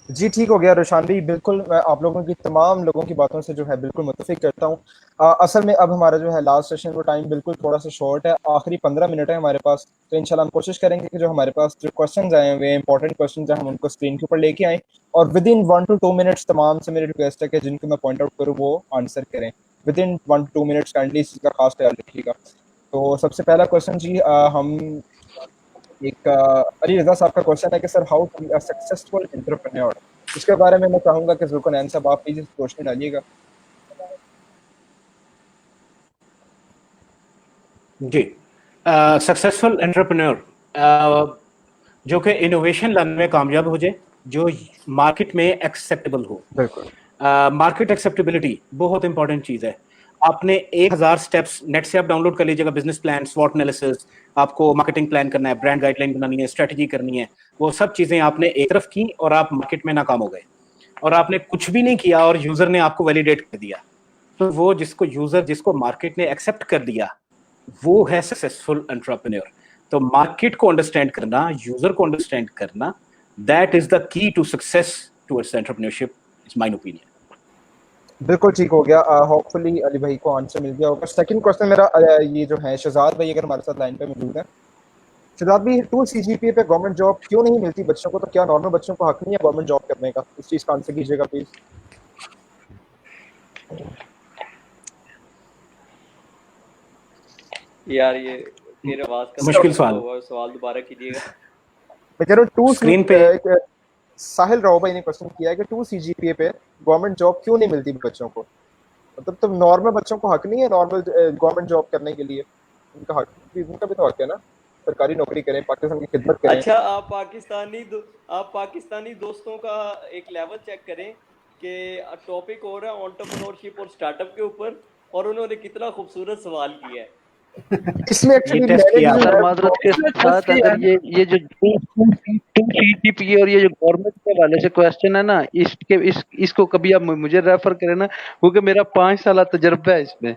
जी ठीक हो गया रोशान भाई, बिल्कुल मैं आप लोगों की तमाम लोगों की बातों से जो है बिल्कुल मुत्तफिक करता हूँ। असल में अब हमारा जो है लास्ट सेशन का टाइम बिल्कुल थोड़ा सा शॉर्ट है, आखिरी 15 मिनट है हमारे पास। तो इंशाल्लाह हम कोशिश करेंगे कि जो हमारे पास जो क्वेश्चन आए हुए इंपॉर्टेंट क्वेश्चन हैं हम उनको स्क्रीन के ऊपर लेके आएँ, और विद इन 1 to 2 मिनट्स तमाम से मेरी रिक्वेस्ट है कि जिनको मैं पॉइंट आउट करूँ वो आंसर करें with in 1 to 2 minutes. Kindly इसका खास ख्याल रखिएगा। तो सबसे पहला क्वेश्चन जी, हम एक अली रजा साहब का क्वेश्चन है कि sir how to be a successful entrepreneur. इसके बारे में मैं चाहूंगा कि जुल्करनैन साहब आप प्लीज रोशनी डालिएगा। जी, सक्सेसफुल एंटरप्रेन्योर जो कि इनोवेशन लाने में कामयाब हो जाए, जो मार्केट में एक्सेप्टेबल हो। बिल्कुल। मार्केट एक्सेप्टेबिलिटी बहुत इंपॉर्टेंट चीज़ है। आपने 1000 स्टेप्स नेट से आप डाउनलोड कर लीजिएगा, बिजनेस प्लान, स्वॉट एनालिसिस, आपको मार्केटिंग प्लान करना है, ब्रांड गाइडलाइन बनानी है, स्ट्रेटजी करनी है, वो सब चीज़ें आपने एक तरफ की और आप मार्केट में नाकाम हो गए, और आपने कुछ भी नहीं किया और यूजर ने आपको वैलिडेट कर दिया। तो वो जिसको मार्केट ने एक्सेप्ट कर दिया वो है सक्सेसफुल एंटरप्रेन्योर। तो मार्केट को अंडरस्टैंड करना, यूजर को अंडरस्टैंड करना, that is the key to success towards entrepreneurship, is my opinion. बिल्कुल ठीक हो गया। होपफुली अली भाई को आंसर मिल गया होगा। सेकंड क्वेश्चन मेरा ये जो है शहजाद भाई अगर हमारे साथ लाइन पे मौजूद है। शहजाद भाई, 2 CGPA पे गवर्नमेंट जॉब क्यों नहीं मिलती बच्चों को? तो क्या नॉर्मल बच्चों को हक नहीं है गवर्नमेंट जॉब करने का? इस चीज का आंसर कीजिएगा प्लीज। यार ये मेरे आवाज का मुश्किल सवाल दोबारा कीजिएगा। मैं कह रहा हूँ स्क्रीन पे साहिल राव भाई ने क्वेश्चन किया है कि 2 CGPA पे गवर्नमेंट जॉब क्यों नहीं मिलती बच्चों को? मतलब तो नॉर्मल बच्चों को हक नहीं है नॉर्मल गवर्नमेंट जॉब करने के लिए? उनका भी तो हक है ना। सरकारी नौकरी करें, पाकिस्तान की खिदमत करें। अच्छा, आप पाकिस्तानी दोस्तों का एक लेवल चेक करें कि टॉपिक हो रहा है एंटरप्रेन्योरशिप और स्टार्टअप के ऊपर, और उन्होंने कितना खूबसूरत सवाल किया है। इसमें एक्चुअली टेस्ट मैंने किया भी सर माजरत के साथ अगर ये जो टू CGPA और ये जो गवर्नमेंट के हवाले से क्वेश्चन है ना, इसको कभी आप मुझे रेफर करें ना, क्योंकि मेरा 5 साल तजर्बा है इसमें।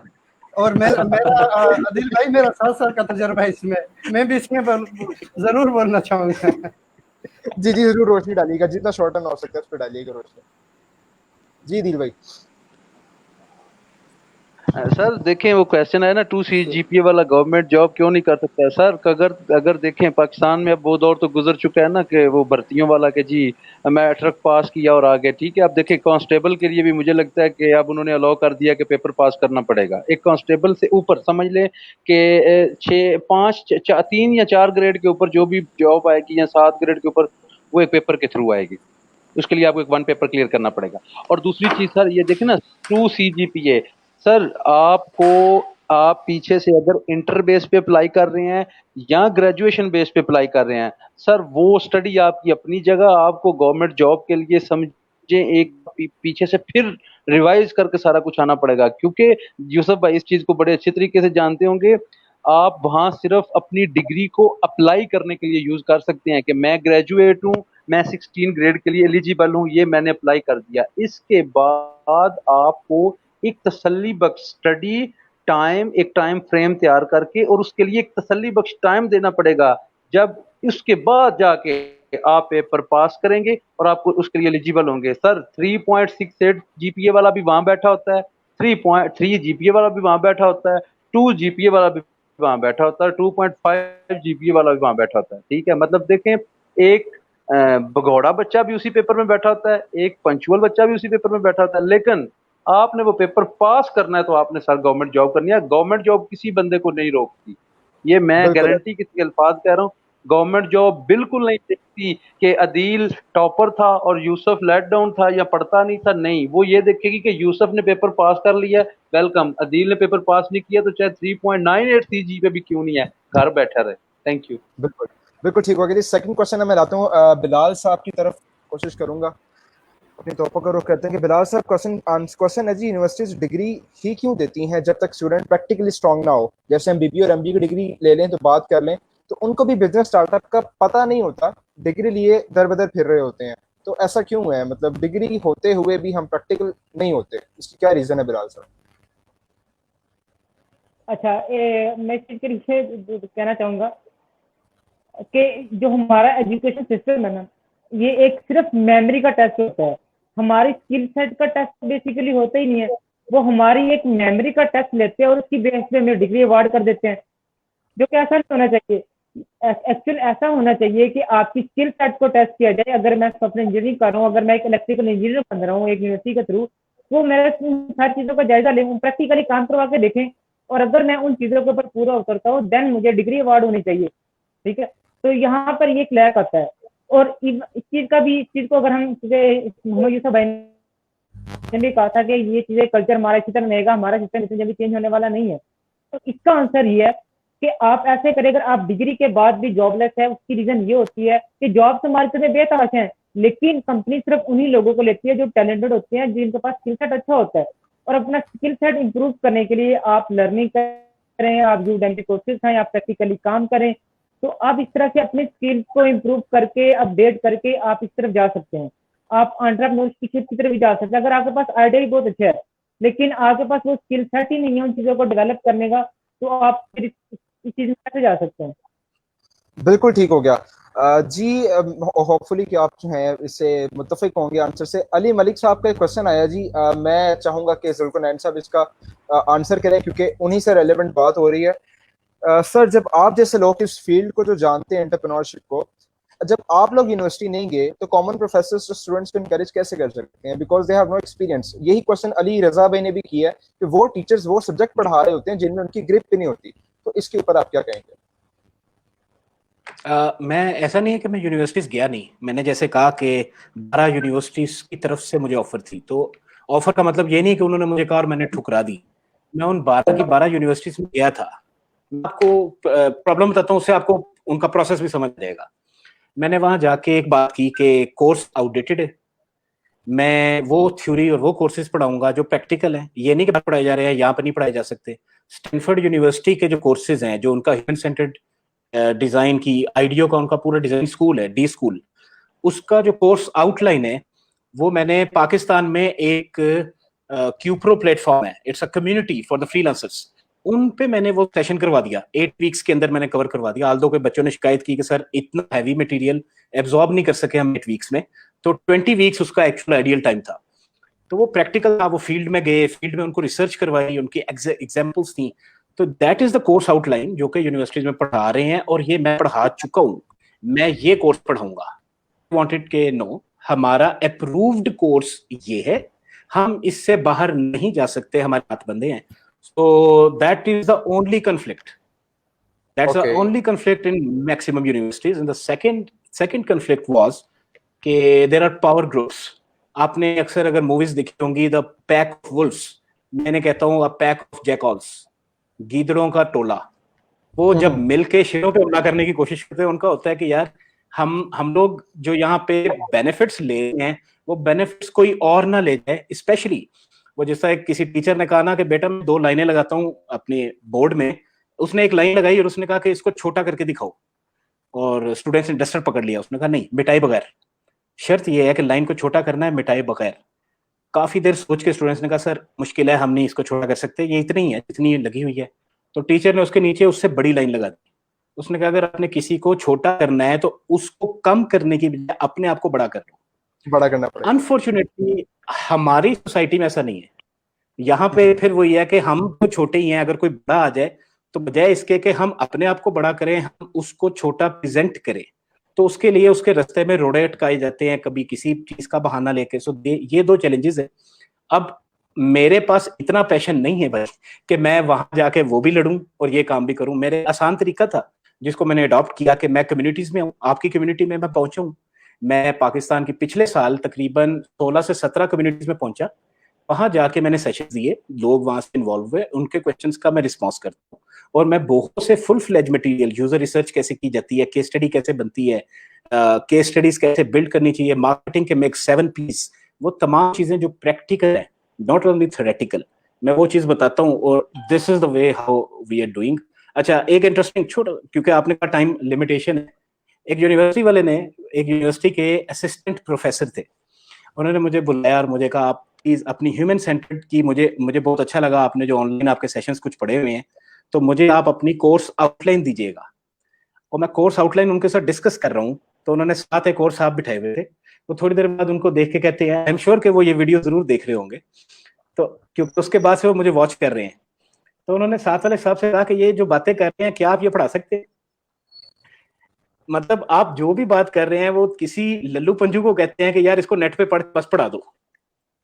और मेरा आदिल भाई मेरा 7 साल का तजर्बा है इसमें, मैं भी इसमें जरूर बोलना चाहूंगा। जी जरूर रोशनी डालिएगा, जितना शॉर्ट टर्म हो सकता है उस पर डालिएगा रोशनी। जी दिल भाई। सर देखें वो क्वेश्चन है ना 2 CGPA वाला, गवर्नमेंट जॉब क्यों नहीं कर सकता सर? अगर देखें पाकिस्तान में अब वो दौर तो गुजर चुका है ना कि वो भर्तियों वाला के जी मैं ट्रक पास किया और आ गया, ठीक है। अब देखें कांस्टेबल के लिए भी मुझे लगता है कि अब उन्होंने अलाउ कर दिया कि पेपर पास करना पड़ेगा। एक कांस्टेबल से ऊपर समझ लें कि 3 या 4 ग्रेड के ऊपर जो भी जॉब आएगी या 7 ग्रेड के ऊपर, वो एक पेपर के थ्रू आएगी। उसके लिए आपको एक 1 पेपर क्लियर करना पड़ेगा। और दूसरी चीज सर ये देखें ना 2 CGPA, सर आप पीछे से अगर इंटर बेस पे अप्लाई कर रहे हैं या ग्रेजुएशन बेस पे अप्लाई कर रहे हैं, सर वो स्टडी आपकी अपनी जगह, आपको गवर्नमेंट जॉब के लिए समझे एक पीछे से फिर रिवाइज करके सारा कुछ आना पड़ेगा। क्योंकि यूसुफ भाई इस चीज को बड़े अच्छे तरीके से जानते होंगे, आप वहां सिर्फ अपनी डिग्री को अप्लाई करने के लिए यूज कर सकते हैं कि मैं ग्रेजुएट हूं, मैं 16 ग्रेड के लिए एलिजिबल हूं, ये मैंने अप्लाई कर दिया। इसके बाद आपको एक तसल्ली बख्श स्टडी टाइम, एक टाइम फ्रेम तैयार करके और उसके लिए एक तसल्ली बख्श टाइम देना पड़ेगा। जब उसके बाद जाके आप पेपर पास करेंगे और आपको उसके लिए एलिजिबल होंगे। सर 3.68 GPA वाला भी वहां बैठा होता है, 3.3 GPA वाला भी वहां बैठा होता है, 2 GPA वाला भी वहां बैठा होता है, 2.5 GPA वाला भी वहां बैठा होता है, ठीक है। मतलब देखें एक भगौड़ा बच्चा भी उसी पेपर में बैठा होता है, एक पंचुअल बच्चा भी उसी पेपर में बैठा होता है, लेकिन आपने वो पेपर पास करना है तो आपने सर गवर्नमेंट जॉब करनी है। गवर्नमेंट जॉब किसी बंदे को नहीं रोकती, ये मैं गारंटी के अल्फाज कह रहा हूँ। गवर्नमेंट जॉब बिल्कुल नहीं देखती कि अदील टॉपर था और यूसुफ लेट डाउन था या पढ़ता नहीं था, नहीं, वो ये देखेगी कि यूसुफ ने पेपर पास कर लिया, वेलकम। अदील ने पेपर पास नहीं किया तो चाहे 3.98 CG पे भी क्यों नहीं है, घर बैठा रहे। Thank you. बिल्कुल बिल्कुल ठीक हो गया। सेकंड क्वेश्चन मैं लाता हूँ बिलाल साहब की तरफ, कोशिश करूंगा अपनी तोपों का रुख करते हैं कि बिलाल साहब क्वेश्चन है जी, यूनिवर्सिटीज डिग्री ही क्यों देती हैं जब तक स्टूडेंट प्रैक्टिकली स्ट्रांग ना हो? जैसे हम BBA और MBA की डिग्री ले लें तो बात कर लें तो उनको भी बिजनेस स्टार्टअप का पता नहीं होता, डिग्री लिए दर बदर फिर रहे होते हैं, तो ऐसा क्यों है? मतलब डिग्री होते हुए भी हम प्रैक्टिकल नहीं होते, इसकी क्या रीजन है बिलाल साहब? अच्छा, मैं इस चीज के लिए कहना चाहूंगा कि जो हमारा एजुकेशन सिस्टम है ना, ये एक सिर्फ मेमोरी का टेस्ट होता है, हमारी स्किल सेट का टेस्ट बेसिकली होता ही नहीं है। वो हमारी एक मेमोरी का टेस्ट लेते हैं और उसकी बेस पे हमें डिग्री अवार्ड कर देते हैं, जो कि ऐसा नहीं होना चाहिए। एक्चुअल ऐसा होना चाहिए कि आपकी स्किल सेट को टेस्ट किया जाए। अगर मैं सॉफ्टवेयर इंजीनियरिंग कर रहा हूँ, अगर मैं एक इलेक्ट्रिकल इंजीनियर बन रहा हूँ एक यूनिवर्सिटी के थ्रू, तो मेरे हर चीज़ों का जायजा लें, प्रैक्टिकली काम करवा के देखें, और अगर मैं उन चीज़ों के ऊपर पूरा उतरता हूँ देन मुझे डिग्री अवार्ड होनी चाहिए, ठीक है। तो यहाँ पर ये क्लियर आता है। और इस चीज़ को अगर हम मोहम्मद यूसुफ भाई ने भी कहा था कि ये चीज़ें कल्चर हमारा इसी तरह रहेगा, हमारा सिस्टम इतनी जल्दी चेंज होने वाला नहीं है। तो इसका आंसर ये है कि आप ऐसे करें, अगर आप डिग्री के बाद भी जॉबलेस है, उसकी रीजन ये होती है कि जॉब तो मार्केट में बेतहाश है, लेकिन कंपनी सिर्फ उन्हीं लोगों को लेती है जो टैलेंटेड होते हैं, जिनके पास स्किल सेट अच्छा होता है। और अपना स्किल सेट इंप्रूव करने के लिए आप लर्निंग करें, आप यूडेमी कोर्सेज हैं, आप प्रैक्टिकली काम करें, तो आप इस तरह से अपने स्किल्स को इम्प्रूव करके अपडेट करके आप इस तरफ जा सकते हैं। आप एंटरप्रेन्योरशिप की तरफ भी जा सकते हैं। अगर आपके पास आइडिया ही बहुत अच्छा है लेकिन आपके पास वो स्किल सेट ही नहीं है उन चीज़ों को डेवलप करने का, तो आप फिर इस चीज़ में कैसे जा सकते हैं? बिल्कुल ठीक हो गया जी। होपफुली कि आप जो हैं इससे मुत्तफिक होंगे आंसर से। अली मलिक साहब का एक क्वेश्चन आया जी, मैं चाहूँगा कि जुल्फनैन साहब इसका आंसर करें क्योंकि उन्हीं से रेलेवेंट बात हो रही है। सर, जब आप जैसे लोग इस फील्ड को जो जानते हैं एंटरप्रेन्योरशिप को, जब आप लोग यूनिवर्सिटी नहीं गए तो कॉमन प्रोफेसर्स स्टूडेंट्स को इनकरेज कैसे कर सकते हैं, because they have no experience? यही क्वेश्चन अली रजा भाई ने भी किया है कि वो टीचर्स वो सब्जेक्ट पढ़ा रहे होते हैं जिनमें उनकी ग्रिप भी नहीं होती, तो इसके ऊपर आप क्या कहेंगे? मैं ऐसा नहीं है कि मैं यूनिवर्सिटीज गया नहीं, मैंने जैसे कहा कि 12 यूनिवर्सिटीज की तरफ से मुझे ऑफर थी, तो ऑफर का मतलब ये नहीं कि उन्होंने मुझे कहा और मैंने ठुकरा दी। मैं उन 12 की 12 यूनिवर्सिटीज में गया था। मैं आपको प्रॉब्लम बताता हूँ, उससे आपको उनका प्रोसेस भी समझ जाएगा। मैंने वहां जाके एक बात की कि कोर्स आउटडेटेड है, मैं वो थ्योरी और वो कोर्सेज पढ़ाऊंगा जो प्रैक्टिकल है, ये नहीं कि पढ़ाए जा रहे हैं यहाँ पर नहीं पढ़ाए जा सकते। स्टैनफोर्ड यूनिवर्सिटी के जो कोर्सेज हैं, जो उनका ह्यूमन सेंटर्ड डिजाइन की आइडियो का उनका पूरा डिजाइन स्कूल है, डी स्कूल, उसका जो कोर्स आउटलाइन है वो मैंने पाकिस्तान में एक क्यूप्रो प्लेटफॉर्म है, it's a community for the freelancers, उन पे मैंने वो सेशन करवा दिया, 8 वीक्स के अंदर मैंने कवर करवा दिया। आल्दो के बच्चों ने शिकायत की कि सर इतना हैवी मटेरियल एब्जॉर्ब नहीं कर सके हम 8 वीक्स में, तो 20 वीक्स उसका एक्चुअल आइडियल टाइम था। तो वो प्रैक्टिकल था, वो फील्ड में गए, फील्ड में उनको रिसर्च करवाई, उनकी एग्जाम्पल्स थी। तो that is the course outline जो कि यूनिवर्सिटीज में पढ़ा रहे हैं, और ये मैं पढ़ा चुका हूँ, मैं ये कोर्स पढ़ाऊंगा। वांटेड के नो, हमारा अप्रूव्ड कोर्स ये है, हम इससे बाहर नहीं जा सकते, हमारे हाथ बंधे हैं। So that is the only conflict, that's Okay. the only conflict in maximum universities. And the second conflict was कि there are power groups. आपने अक्सर अगर मूवीज देखी होंगी, द पैक ऑफ वुल्फ्स, मैंने कहता हूँ अ पैक ऑफ जैकॉल्स, गीदड़ों का टोला। वो जब मिलके शेरों पे हमला करने की कोशिश करते हैं, उनका होता है कि यार हम लोग जो यहाँ पे बेनिफिट्स ले रहे हैं, वो बेनिफिट्स कोई और ना ले जाए। स्पेशली वो जैसा एक किसी टीचर ने कहा ना कि बेटा मैं 2 लाइनें लगाता हूँ अपने बोर्ड में, उसने एक लाइन लगाई और उसने कहा कि इसको छोटा करके दिखाओ, और स्टूडेंट्स ने डस्टर पकड़ लिया, उसने कहा नहीं, मिटाई बगैर, शर्त ये है कि लाइन को छोटा करना है, मिटाई बगैर। काफी देर सोच के स्टूडेंट्स ने कहा सर मुश्किल है, हम नहीं इसको छोटा कर सकते, ये इतनी ही है जितनी लगी हुई है। तो टीचर ने उसके नीचे उससे बड़ी लाइन लगा दी, उसने कहा अगर आपने किसी को छोटा करना है तो उसको कम करने की बजाय अपने आप को बड़ा कर लो, बड़ा करना पड़ेगा। अनफॉर्चुनेटली हमारी सोसाइटी में ऐसा नहीं है। यहाँ पे फिर वही है कि हम तो छोटे ही हैं, अगर कोई बड़ा आ जाए तो बजाय इसके कि हम अपने आप को बड़ा करें, हम उसको छोटा प्रेजेंट करें, तो उसके लिए उसके रास्ते में रोड़े अटकाए जाते हैं, कभी किसी चीज का बहाना लेके। सो ये 2 चैलेंजेस है। अब मेरे पास इतना पैशन नहीं है भाई कि मैं वहां जाके वो भी लड़ूं और ये काम भी करूं। मेरे आसान तरीका था जिसको मैंने अडॉप्ट किया कि मैं कम्युनिटीज में हूं, आपकी कम्युनिटी में मैं पहुंचा हूं। मैं पाकिस्तान की पिछले साल तकरीबन 16 से 17 कम्युनिटीज में पहुंचा, वहां जाके मैंने सेशन दिए, लोग वहां से इन्वॉल्व हुए, उनके क्वेश्चंस का मैं रिस्पॉन्स करता हूँ, और मैं बहुत से full fledge material, user research कैसे की जाती है, केस स्टडी कैसे बनती है, केस स्टडीज कैसे बिल्ड करनी चाहिए, मार्केटिंग के मेक 7 P's, वो तमाम चीजें जो प्रैक्टिकल है, नॉट ओनली थ्योरेटिकल, मैं वो चीज बताता हूँ, और this is the way how we are doing. अच्छा, एक इंटरेस्टिंग छोटा, क्योंकि आपने कहा टाइम लिमिटेशन है, एक यूनिवर्सिटी वाले ने, एक यूनिवर्सिटी के असिस्टेंट प्रोफेसर थे, उन्होंने मुझे बुलाया और मुझे कहा आप प्लीज अपनी ह्यूमन सेंटर्ड की, मुझे बहुत अच्छा लगा आपने जो ऑनलाइन आपके सेशंस कुछ पढ़े हुए हैं, तो मुझे आप अपनी कोर्स आउटलाइन दीजिएगा। और मैं कोर्स आउटलाइन उनके साथ डिस्कस कर रहा हूँ, तो उन्होंने साथ एक और साहब बिठाए हुए थे, तो थोड़ी देर बाद उनको देख के कहते हैं, आई एम श्योर कि वो ये वीडियो जरूर देख रहे होंगे, तो क्योंकि उसके बाद से वो मुझे वॉच कर रहे हैं, तो उन्होंने साथ वाले साहब से कहा कि ये जो बातें कर रहे हैं क्या आप ये पढ़ा सकते हैं? मतलब आप जो भी बात कर रहे हैं वो किसी लल्लू पंजू को कहते हैं कि यार इसको नेट पे बस पढ़ा दो।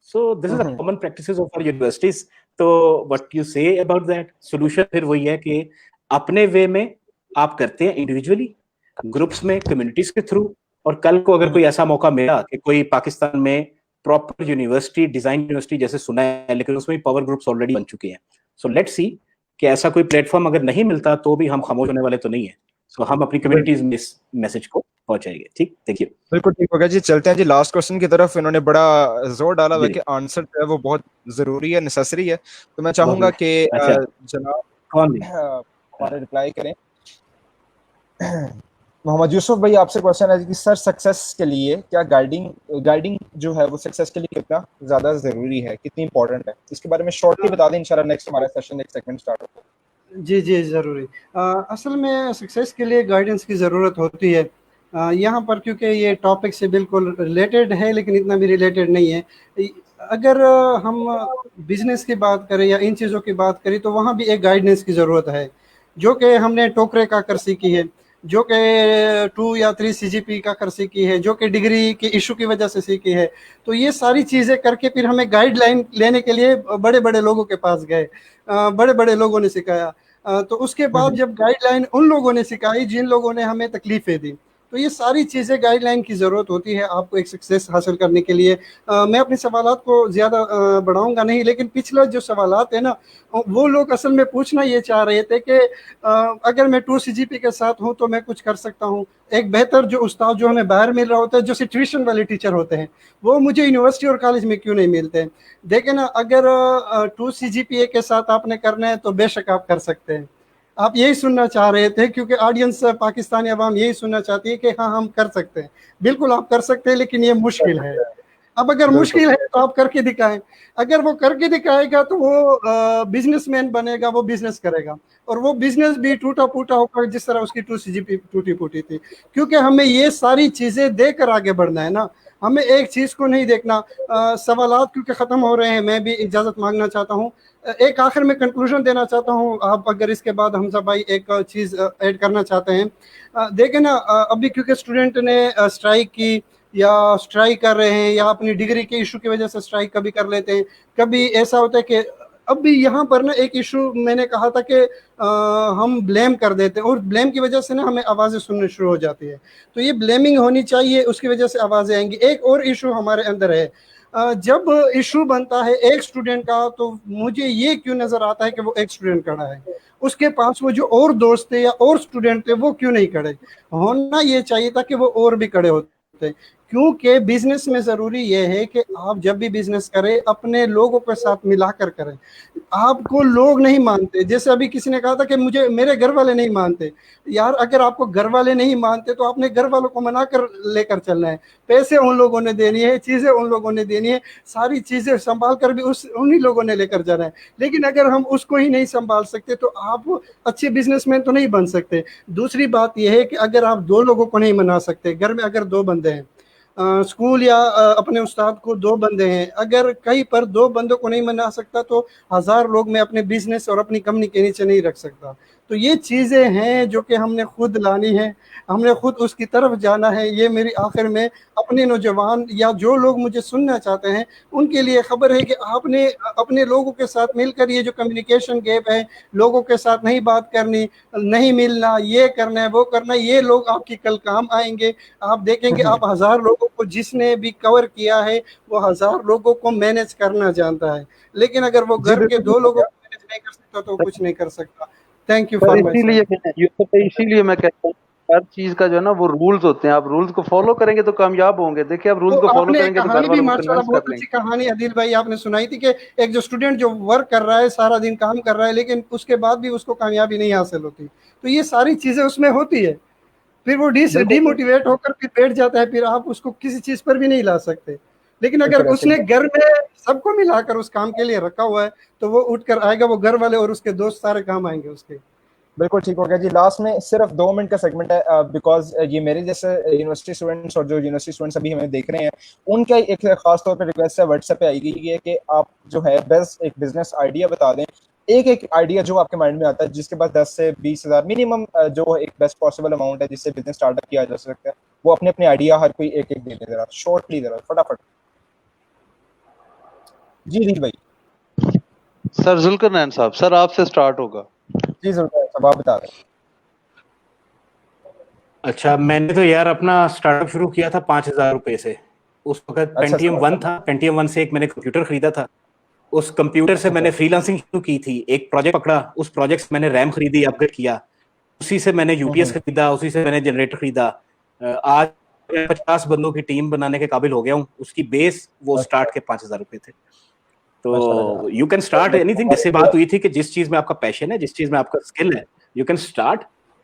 So this is the common practices of our universities. तो what you say about that? Solution फिर वही है कि अपने वे में आप करते हैं, इंडिविजुअली, ग्रुप्स में, कम्युनिटीज के थ्रू, और कल को अगर कोई ऐसा मौका मिला कि कोई पाकिस्तान में प्रॉपर यूनिवर्सिटी, डिजाइन यूनिवर्सिटी जैसे सुना है, लेकिन उसमें पावर ग्रुप्स ऑलरेडी बन चुके हैं, सो लेट्स सी कि ऐसा कोई प्लेटफॉर्म अगर नहीं मिलता तो भी हम खामोश होने वाले तो नहीं है। सो हम अपनी कम्युनिटीज में इस मैसेज को पहुंचाएंगे। ठीक, थैंक यू। बिल्कुल ठीक होगा जी। चलते हैं जी लास्ट क्वेश्चन की तरफ। इन्होंने बड़ा जोर डाला हुआ है कि आंसर जो है वो बहुत जरूरी है, नेसेसरी है, तो मैं चाहूंगा कि जनाब हमारे रिप्लाई करें। मोहम्मद यूसुफ भाई, आपसे क्वेश्चन है कि सर सक्सेस के लिए क्या गाइडिंग जो है वो सक्सेस के लिए कितना ज्यादा जरूरी है, कितनी इंपॉर्टेंट है, इसके बारे में शॉर्टली बता दें, इंशाल्लाह नेक्स्ट हमारा सेशन एक सेगमेंट स्टार्ट होगा। जी जी ज़रूरी। असल में सक्सेस के लिए गाइडेंस की ज़रूरत होती है यहाँ पर, क्योंकि ये टॉपिक से बिल्कुल रिलेटेड है लेकिन इतना भी रिलेटेड नहीं है। अगर हम बिजनेस की बात करें या इन चीज़ों की बात करें तो वहाँ भी एक गाइडेंस की ज़रूरत है, जो कि हमने टोकरे का कर सीखी है, जो कि 2 या 3 CGP का कर सीखी है, जो कि डिग्री के इशू की वजह से सीखी है। तो ये सारी चीज़ें करके फिर हमें गाइडलाइन लेने के लिए बड़े बड़े लोगों के पास गए, बड़े बड़े लोगों ने सिखाया। तो उसके बाद जब गाइडलाइन उन लोगों ने सिखाई जिन लोगों ने हमें तकलीफें दी, तो ये सारी चीज़ें गाइडलाइन की ज़रूरत होती है आपको एक सक्सेस हासिल करने के लिए। मैं अपने सवालात को ज़्यादा बढ़ाऊंगा नहीं, लेकिन पिछला जो सवालात है ना, वो लोग असल में पूछना ये चाह रहे थे कि अगर मैं 2 CGP के साथ हूँ तो मैं कुछ कर सकता हूँ। एक बेहतर जो उस्ताद जो हमें बाहर मिल रहा होता है, जो सिचुएशन वाले टीचर होते हैं, वो मुझे यूनिवर्सिटी और कॉलेज में क्यों नहीं मिलते। देखें ना, अगर 2 CGPA के साथ आपने करना है तो बेशक आप कर सकते हैं। आप यही सुनना चाह रहे थे, क्योंकि ऑडियंस पाकिस्तानी अवाम यही सुनना चाहती है कि हाँ हम कर सकते हैं। बिल्कुल आप कर सकते हैं, लेकिन ये मुश्किल है। अब अगर मुश्किल है तो आप करके दिखाएं। अगर वो करके दिखाएगा तो वो बिजनेसमैन बनेगा, वो बिजनेस करेगा, और वो बिजनेस भी टूटा फूटा होगा जिस तरह उसकी 2 CGP टूटी फूटी थी। क्योंकि हमें ये सारी चीजें देकर आगे बढ़ना है ना, हमें एक चीज को नहीं देखना। सवालात क्योंकि खत्म हो रहे हैं, मैं भी इजाजत मांगना चाहता हूँ। एक आखिर में कंक्लूजन देना चाहता हूँ। आप अगर इसके बाद हमजा भाई एक चीज ऐड करना चाहते हैं, देखें ना, अभी क्योंकि स्टूडेंट ने स्ट्राइक की या स्ट्राइक कर रहे हैं, या अपनी डिग्री के इशू की वजह से स्ट्राइक कभी कर लेते हैं, कभी ऐसा होता है कि अब भी यहाँ पर ना एक इशू मैंने कहा था कि हम ब्लेम कर देते हैं, और ब्लेम की वजह से ना हमें आवाज़ें सुननी शुरू हो जाती है। तो ये ब्लेमिंग होनी चाहिए, उसकी वजह से आवाज़ें आएंगी। एक और इशू हमारे अंदर है, जब इशू बनता है एक स्टूडेंट का, तो मुझे ये क्यों नज़र आता है कि वो एक स्टूडेंट खड़ा है, उसके पास वो जो और दोस्त थे या और स्टूडेंट थे वो क्यों नहीं खड़े। होना ये चाहिए था कि वो और भी खड़े होते, क्योंकि बिजनेस में जरूरी यह है कि आप जब भी बिजनेस करें अपने लोगों के साथ मिलाकर करें। आपको लोग नहीं मानते, जैसे अभी किसी ने कहा था कि मुझे मेरे घर वाले नहीं मानते। यार अगर आपको घर वाले नहीं मानते तो आपने घर वालों को मना कर लेकर चलना है। पैसे उन लोगों ने देनी है, चीजें उन लोगों ने देनी है, सारी चीजें संभाल कर भी उन्हीं लोगों ने लेकर जाना है। लेकिन अगर हम उसको ही नहीं संभाल सकते तो आप अच्छे बिजनेसमैन तो नहीं बन सकते। दूसरी बात यह है कि अगर आप 2 लोगों को नहीं मना सकते, घर में अगर 2 बंदे हैं, स्कूल या अपने उस्ताद को 2 बंदे हैं, अगर कहीं पर 2 बंदों को नहीं मना सकता तो 1000 लोग मैं अपने बिजनेस और अपनी कंपनी के नीचे नहीं रख सकता। तो ये चीज़ें हैं जो कि हमने खुद लानी है, हमने खुद उसकी तरफ जाना है। ये मेरी आखिर में अपने नौजवान या जो लोग मुझे सुनना चाहते हैं उनके लिए खबर है कि आपने अपने लोगों के साथ मिलकर ये जो कम्युनिकेशन गैप है, लोगों के साथ नहीं बात करनी, नहीं मिलना, ये करना है वो करना है, ये लोग आपकी कल काम आएंगे। आप देखेंगे आप 1000 लोगों को जिसने भी कवर किया है वो 1000 लोगों को मैनेज करना जानता है, लेकिन अगर वो घर के 2 लोगों को मैनेज नहीं कर सकता तो कुछ नहीं कर सकता। थैंक यू फॉर इसीलिए मैं कहता हूँ हर चीज का जो है ना वो रूल्स होते हैं, आप रूल्स को फॉलो करेंगे तो कामयाब होंगे। देखिए आप रूल्स को फॉलो करेंगे तो घर वालों को कन्विंस बहुत अच्छी कहानी आदिल भाई आपने सुनाई थी कि एक जो स्टूडेंट जो वर्क कर रहा है, सारा दिन काम कर रहा है, लेकिन उसके बाद भी उसको कामयाबी नहीं हासिल होती। तो ये सारी चीजें उसमें होती है, फिर वो डिमोटिवेट होकर फिर बैठ जाता है, फिर आप उसको किसी चीज पर भी नहीं ला सकते। लेकिन अगर उसने घर में सबको मिलाकर उस काम के लिए रखा हुआ है तो वो उठकर आएगा, वो घर वाले और उसके दोस्त सारे काम आएंगे उसके। बिल्कुल ठीक हो गया जी। लास्ट में सिर्फ 2 मिनट का सेगमेंट है, बिकॉज ये मेरे जैसे यूनिवर्सिटी स्टूडेंट्स और जो यूनिवर्सिटी स्टूडेंट्स अभी हमें देख रहे हैं उनका एक खास तौर पे रिक्वेस्ट है, व्हाट्सएप पे आई गई है कि आप जो है बेस्ट एक बिजनेस आइडिया बता दें। एक आइडिया जो आपके माइंड में आता है जिसके पास 10 से 20 हज़ार मिनिमम जो एक बेस्ट पॉसिबल अमाउंट है जिससे बिजनेस स्टार्टअप किया जा सकता है, वो अपने आइडिया हर कोई एक दे दे, जरा शॉर्टली, जरा फटाफट। जी जी भाई। सर जुल्करनैन साहब, सर आपसे स्टार्ट होगा। जी जुल्करनैन साहब आप बता दें। अच्छा, मैंने तो यार अपना स्टार्टअप शुरू किया था 5000 रुपए से। उस वक्त पेंटियम 1 था, पेंटियम 1 से एक मैंने कंप्यूटर खरीदा था। उस कंप्यूटर से मैंने फ्रीलांसिंग शुरू की थी, एक प्रोजेक्ट पकड़ा, उस प्रोजेक्ट से मैंने रैम खरीदी, अपग्रेड किया, उसी से मैंने यूपीएस खरीदा, उसी से मैंने जनरेटर खरीदा। आज 50 बंदों की टीम बनाने के काबिल हो गया हूँ। उसकी बेस वो स्टार्ट के 5000 रुपए थे। तो यू कैन स्टार्ट एनीथिंग। जैसे बात हुई थी कि जिस चीज में आपका पैशन है, जिस चीज में आपका स्किल है, यू कैन स्टार्ट,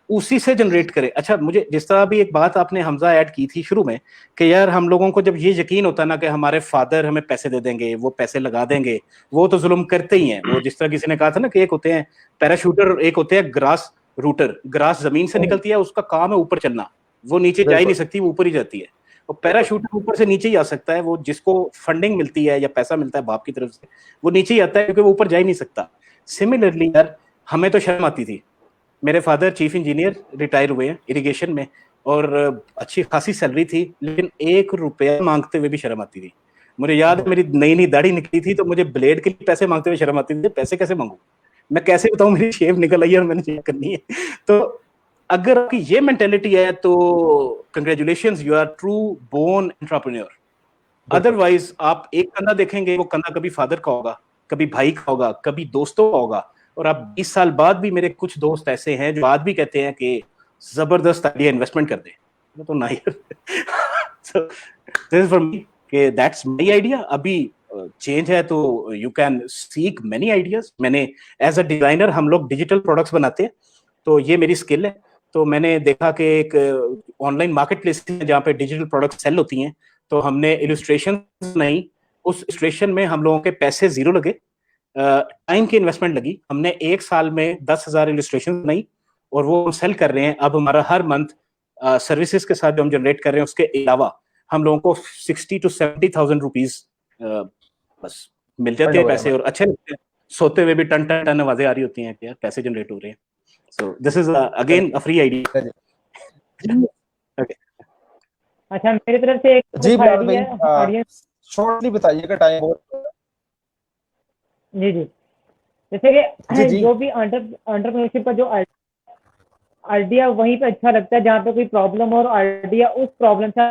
उसी से जनरेट करें। अच्छा, मुझे जिस तरह भी एक बात आपने हमजा ऐड की थी शुरू में कि यार हम लोगों को जब ये यकीन होता ना कि हमारे फादर हमें पैसे दे देंगे, वो पैसे लगा देंगे, वो तो जुल्म करते ही हैं। वो जिस तरह किसी ने कहा था ना कि एक होते हैं पैराशूटर, एक होते हैं ग्रास रूटर। ग्रास जमीन से निकलती है, उसका काम है ऊपर चलना, वो नीचे जा ही नहीं सकती, वो ऊपर ही जाती है। और पैराशूटर ऊपर से नीचे ही आ सकता है, वो जिसको फंडिंग मिलती है या पैसा मिलता है बाप की तरफ से, वो नीचे ही आता है क्योंकि वो ऊपर जा ही नहीं सकता। सिमिलरली यार हमें तो शर्म आती थी। मेरे फादर चीफ इंजीनियर रिटायर हुए हैं इरिगेशन में, और अच्छी खासी सैलरी थी, लेकिन 1 रुपया मांगते हुए भी शर्म आती थी। मुझे याद है मेरी नई नई दाढ़ी निकली थी तो मुझे ब्लेड के लिए पैसे मांगते हुए शर्म आती थी। पैसे कैसे मांगू, मैं कैसे बताऊं मेरी शेव निकल आई है और मैंने शेव करनी है। तो अगर आपकी ये मेंटेलिटी है तो congratulations, you are true born entrepreneur. Otherwise आप एक कंधा देखेंगे, वो कंधा कभी फादर का होगा, कभी भाई का होगा, कभी दोस्तों का होगा। और आप 20 साल बाद भी, मेरे कुछ दोस्त ऐसे हैं जो आज भी कहते हैं कि जबरदस्त आइडिया, इन्वेस्टमेंट कर दे, तो ना so, this is for me कि दैट्स माय आइडिया। अभी चेंज है तो you can seek many ideas. मैंने एज अ डिजाइनर, हम लोग डिजिटल प्रोडक्ट्स बनाते हैं, तो ये मेरी स्किल है। तो मैंने देखा कि एक ऑनलाइन मार्केट प्लेस है जहाँ पे डिजिटल प्रोडक्ट सेल होती हैं, तो हमने इलस्ट्रेशन नहीं, उस इलस्ट्रेशन में हम लोगों के पैसे जीरो लगे, टाइम की इन्वेस्टमेंट लगी। हमने 1 साल में 10,000 इलस्ट्रेशन बनाई और वो हम सेल कर रहे हैं। अब हमारा हर मंथ सर्विसेज के साथ जो हम जनरेट कर रहे हैं उसके अलावा हम लोगों को 60 to 70,000 रुपीज बस मिल जाते हैं पैसे, और अच्छे लगते हैं। सोते हुए भी टन टन टन आवाजें आ रही होती हैं कि यार पैसे जनरेट हो रहे हैं। सो this is again a free idea. Okay, अच्छा, मेरी तरफ से एक जी आइडिया शॉर्टली बताइएगा, टाइम बहुत। जी जी, जैसे कि जी। जो भी एंटरप्रेन्योरशिप का जो आइडिया वहीं पे अच्छा लगता है जहाँ पे कोई प्रॉब्लम हो और आइडिया उस प्रॉब्लम से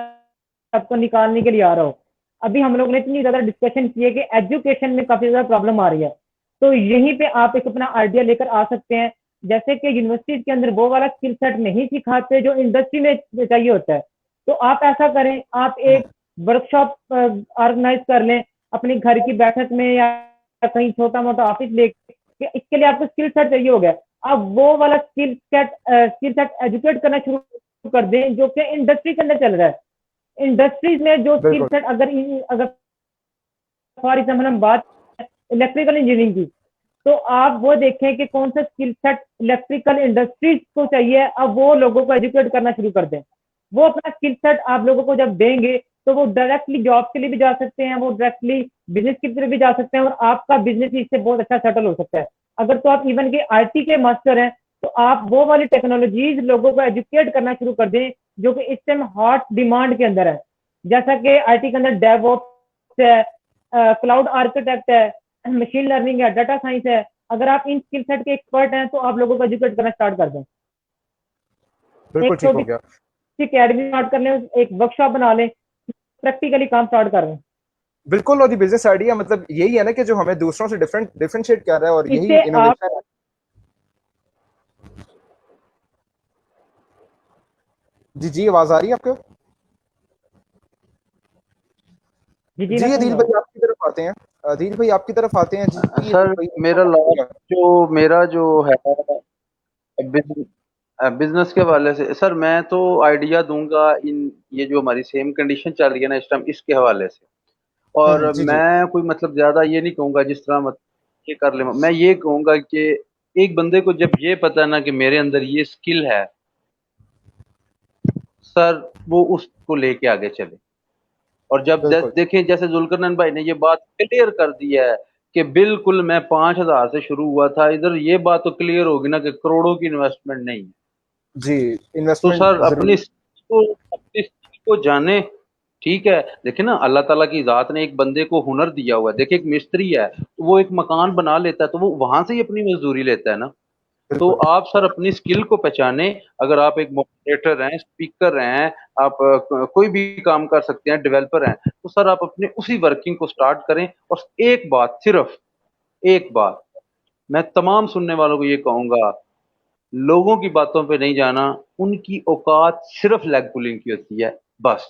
आपको निकालने के लिए आ रहा हो। अभी हम लोग ने इतनी ज्यादा डिस्कशन की है कि एजुकेशन में काफी ज्यादा प्रॉब्लम आ रही है, तो यहीं पे आप एक अपना आइडिया लेकर आ सकते हैं। जैसे कि यूनिवर्सिटीज के अंदर वो वाला स्किल सेट नहीं सिखाते जो इंडस्ट्री में चाहिए होता है, तो आप ऐसा करें, आप एक वर्कशॉप ऑर्गेनाइज कर लें अपने घर की बैठक में या कहीं छोटा मोटा ऑफिस लेके। इसके लिए आपको स्किल सेट चाहिए हो गया, आप वो वाला स्किल सेट एजुकेट करना शुरू कर दें जो कि इंडस्ट्री के अंदर चल रहा है। इंडस्ट्रीज में जो स्किल सेट, अगर फॉर एग्जाम्पल हम बात इलेक्ट्रिकल इंजीनियरिंग की, तो आप वो देखें कि कौन सा स्किल सेट इलेक्ट्रिकल इंडस्ट्रीज को चाहिए, अब वो लोगों को एजुकेट करना शुरू कर दें। वो अपना स्किल सेट आप लोगों को जब देंगे तो वो डायरेक्टली जॉब के लिए भी जा सकते हैं, वो डायरेक्टली बिजनेस की तरफ भी जा सकते हैं, और आपका बिजनेस इससे बहुत अच्छा सेटल हो सकता है। अगर तो आप इवन के आईटी के मास्टर हैं तो आप वो वाली टेक्नोलॉजीज लोगों को एजुकेट करना शुरू कर दें जो कि इस टाइम हॉट डिमांड के अंदर है। जैसा कि आईटी के अंदर डेवऑप्स है, क्लाउड आर्किटेक्ट है, मशीन लर्निंग है, डाटा साइंस है। अगर आप इन स्किल सेट के एक्सपर्ट हैं तो आप लोगों को एजुकेट करना स्टार्ट कर दें। बिल्कुल ठीक हो गया। अकेडमी स्टार्ट कर लें, एक वर्कशॉप बना लें, प्रैक्टिकली काम स्टार्ट कर लें। बिल्कुल, और ये बिजनेस आइडिया मतलब यही है ना कि जो हमें दूसरों से डिफरेंशिएट कर रहा है, और यही इससे इनोवेशन है। जी जी, आवाज आ रही है आपको? जी अदील भाई आपकी तरफ आते हैं। अदील भाई आपकी तरफ आते हैं जी। सर मेरा जो है बिजनेस के हवाले से, सर मैं तो आइडिया दूंगा इन ये जो हमारी सेम कंडीशन चल रही है ना इस टाइम, इसके हवाले से। और जी, मैं कोई मतलब ज्यादा ये नहीं कहूंगा जिस तरह मतलब ये कर ले। मैं ये कहूंगा कि एक बंदे को जब ये पता है ना कि मेरे अंदर ये स्किल है, सर वो उसको लेके आगे चले। और जब देखें जैसे जुल्करनैन भाई ने ये बात क्लियर कर दी है कि बिल्कुल मैं 5,000 से शुरू हुआ था, इधर ये बात तो क्लियर होगी ना कि करोड़ों की इन्वेस्टमेंट नहीं है जी। तो इन्वेस्टमेंट सर अपनी स्किल को जाने। ठीक है, देखिए ना अल्लाह ताला की जात ने एक बंदे को हुनर दिया हुआ है। देखिए एक मिस्त्री है तो वो एक मकान बना लेता है तो वो वहां से ही अपनी मजदूरी लेता है ना। तो आप सर अपनी स्किल को पहचाने। अगर आप एक मॉडरेटर हैं, स्पीकर हैं, आप कोई भी काम कर सकते हैं, डेवलपर हैं, तो सर आप अपने उसी वर्किंग को स्टार्ट करें। और एक बात, सिर्फ एक बात मैं तमाम सुनने वालों को ये कहूंगा, लोगों की बातों पे नहीं जाना। उनकी औकात सिर्फ लेग पुलिंग की होती है, बस।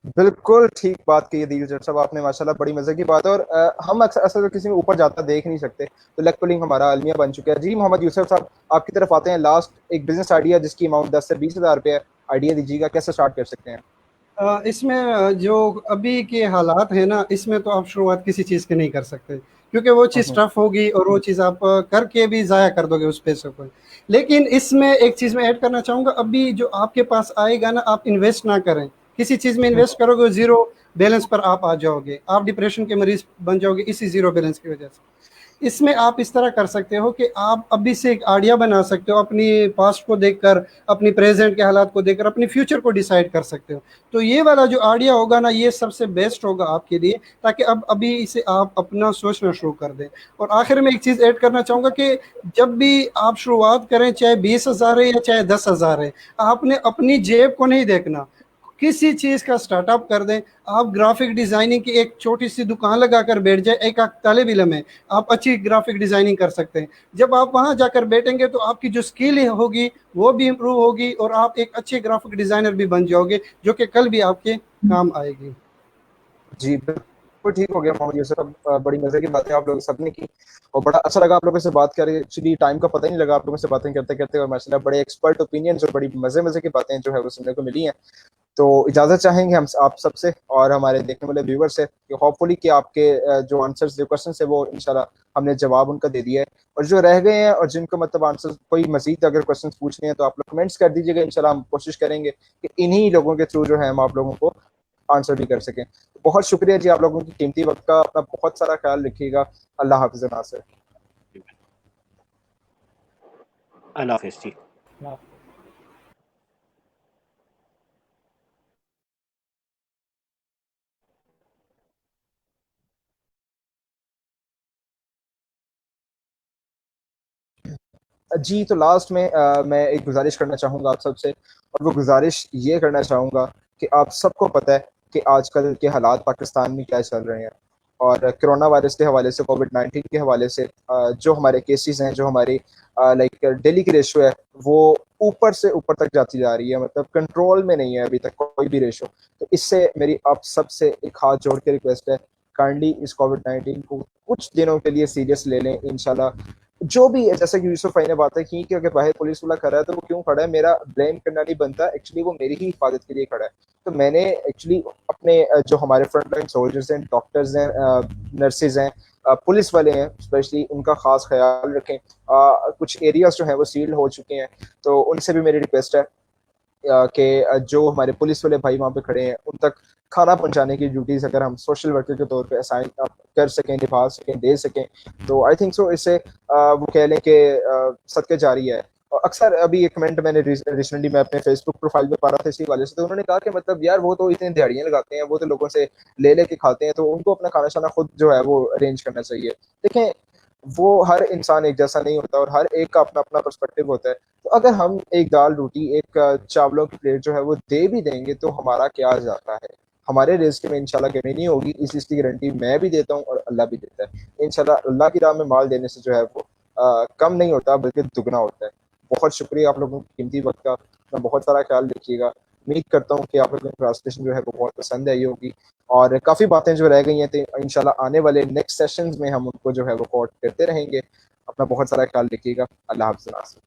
बिल्कुल ठीक बात कही अदील जट साहब आपने, माशाल्लाह बड़ी मजे की बात है। और हम अक्सर किसी में ऊपर जाता देख नहीं सकते, तो लेग पुलिंग हमारा अलमिया बन चुका है। जी मोहम्मद यूसुफ साहब आपकी तरफ आते हैं। लास्ट एक बिजनेस आइडिया जिसकी अमाउंट 10 से 20,000 रुपये, आइडिया दीजिएगा कैसे स्टार्ट कर सकते हैं? इसमें जो अभी के हालात है ना, इसमें तो आप शुरुआत किसी चीज़ की नहीं कर सकते, क्योंकि वो चीज़ टफ होगी और वो चीज़ आप करके भी ज़ाया कर दोगे उस पैसे को। लेकिन इसमें एक चीज़ मैं ऐड करना चाहूँगा, अभी जो आपके पास आएगा ना, आप इन्वेस्ट ना करें। किसी चीज़ में इन्वेस्ट करोगे जीरो बैलेंस पर आप आ जाओगे, आप डिप्रेशन के मरीज बन जाओगे इसी जीरो बैलेंस की वजह से। इसमें आप इस तरह कर सकते हो कि आप अभी से एक आइडिया बना सकते हो, अपनी पास्ट को देखकर, अपनी प्रेजेंट के हालात को देखकर अपनी फ्यूचर को डिसाइड कर सकते हो। तो ये वाला जो आइडिया होगा ना, ये सबसे बेस्ट होगा आपके लिए, ताकि अब अभी इसे आप अपना सोचना शुरू कर दें। और आखिर में एक चीज़ ऐड करना चाहूँगा कि जब भी आप शुरुआत करें, चाहे 20,000 है या चाहे 10,000 है, आपने अपनी जेब को नहीं देखना। किसी चीज़ का स्टार्टअप कर दें। आप ग्राफिक डिज़ाइनिंग की एक छोटी सी दुकान लगाकर बैठ जाए, एक तालिब इल्म है, आप अच्छी ग्राफिक डिज़ाइनिंग कर सकते हैं। जब आप वहाँ जाकर बैठेंगे तो आपकी जो स्किल होगी वो भी इम्प्रूव होगी, और आप एक अच्छे ग्राफिक डिज़ाइनर भी बन जाओगे, जो कि कल भी आपके काम आएगी। जी बिल्कुल ठीक हो गया मोहम्मद यूसुफ। बड़ी मजे की बातें आप लोगों सबने की और बड़ा अच्छा लगा आप लोगों से बात करके। एक्चुअली टाइम का पता ही नहीं लगा आप लोगों से बातें करते करते, और माशाल्लाह बड़े एक्सपर्ट ओपिनियंस और बड़ी मजे मजे की बातें जो है वो सुनने को मिली हैं। तो इजाज़त चाहेंगे हम आप सबसे और हमारे देखने वाले व्यूवर से कि होपफुली कि आपके जो आंसर्स जो क्वेश्चन है वो इंशाल्लाह हमने जवाब उनका दे दिया है, और जो रह गए हैं और जिनको मतलब आंसर कोई मजीद अगर क्वेश्चन पूछने हैं तो आप लोग कमेंट्स कर दीजिएगा। इंशाल्लाह हम कोशिश करेंगे कि इन्हीं लोगों के थ्रू जो है हम आप लोगों को आंसर भी कर सकें। तो बहुत शुक्रिया जी आप लोगों की कीमती वक्त का। अपना बहुत सारा ख्याल रखिएगा। अल्लाह हाफिज़ नासिर। अल्लाह हाफिज़ जी। जी तो लास्ट में मैं एक गुजारिश करना चाहूँगा आप सबसे, और वो गुजारिश ये करना चाहूँगा कि आप सबको पता है कि आजकल के हालात पाकिस्तान में क्या चल रहे हैं, और कोरोना वायरस के हवाले से, कोविड-19 के हवाले से जो हमारे केसेस हैं, जो हमारी लाइक डेली की रेशो है, वो ऊपर से ऊपर तक जाती जा रही है। मतलब कंट्रोल में नहीं है अभी तक कोई भी रेशो। तो इससे मेरी आप सबसे एक हाथ जोड़ के रिक्वेस्ट है, काइंडली इस कोविड-19 को कुछ दिनों के लिए सीरियस ले लें। इंशाल्लाह जो भी है, जैसे कि यूसुफ भाई ने बातें की कि अगर बाहर पुलिस वाला खड़ा है तो वो क्यों खड़ा है, मेरा ब्लेम करना नहीं बनता। एक्चुअली वो मेरी ही हिफाजत के लिए खड़ा है। तो मैंने एक्चुअली अपने जो हमारे फ्रंट लाइन सोल्जर्स हैं, डॉक्टर्स हैं, नर्सेज हैं, पुलिस वाले हैं, स्पेशली उनका खास ख्याल रखें। कुछ एरियाज जो हैं वो सील्ड हो चुके हैं, तो उनसे भी मेरी रिक्वेस्ट है कि जो हमारे पुलिस वाले भाई वहाँ पे खड़े हैं उन तक खाना पहुँचाने की ड्यूटीज़ अगर हम सोशल वर्कर के तौर पे असाइन कर सकें, निभा सकें, दे सकें, तो आई थिंक सो इससे वो कह लें कि सदक़े जारी है। और अक्सर अभी एक कमेंट मैंने रिसेंटली मैं अपने फेसबुक प्रोफाइल में पा रहा था इसी वाले से, तो उन्होंने कहा कि मतलब यार वो तो इतनी दिहाड़ियाँ लगाते हैं, वो तो लोगों से ले लेके खाते हैं, तो उनको अपना खाना शाना खुद जो है वो अरेंज करना चाहिए। देखें, वो हर इंसान एक जैसा नहीं होता और हर एक का अपना अपना पर्सपेक्टिव होता है। तो अगर हम एक दाल रोटी, एक चावलों की प्लेट जो है वो दे भी देंगे तो हमारा क्या जाता है। हमारे रिस्क में इंशाल्लाह कमी नहीं होगी, इस चीज़ की गारंटी मैं भी देता हूँ और अल्लाह भी देता है। इंशाल्लाह अल्लाह की राह में माल देने से जो है वो कम नहीं होता बल्कि दुगना होता है। बहुत शुक्रिया आप लोगों की कीमती वक्त का। अपना बहुत सारा ख्याल रखिएगा। उम्मीद करता हूँ कि आप लोगों को प्रेजेंटेशन जो है वो बहुत पसंद आई होगी, और काफ़ी बातें जो रह गई हैं तो इंशाल्लाह आने वाले नेक्स्ट सेशंस में हम उनको जो है वो कोट करते रहेंगे। अपना बहुत सारा ख्याल रखिएगा। अल्लाह हाफ़िज़।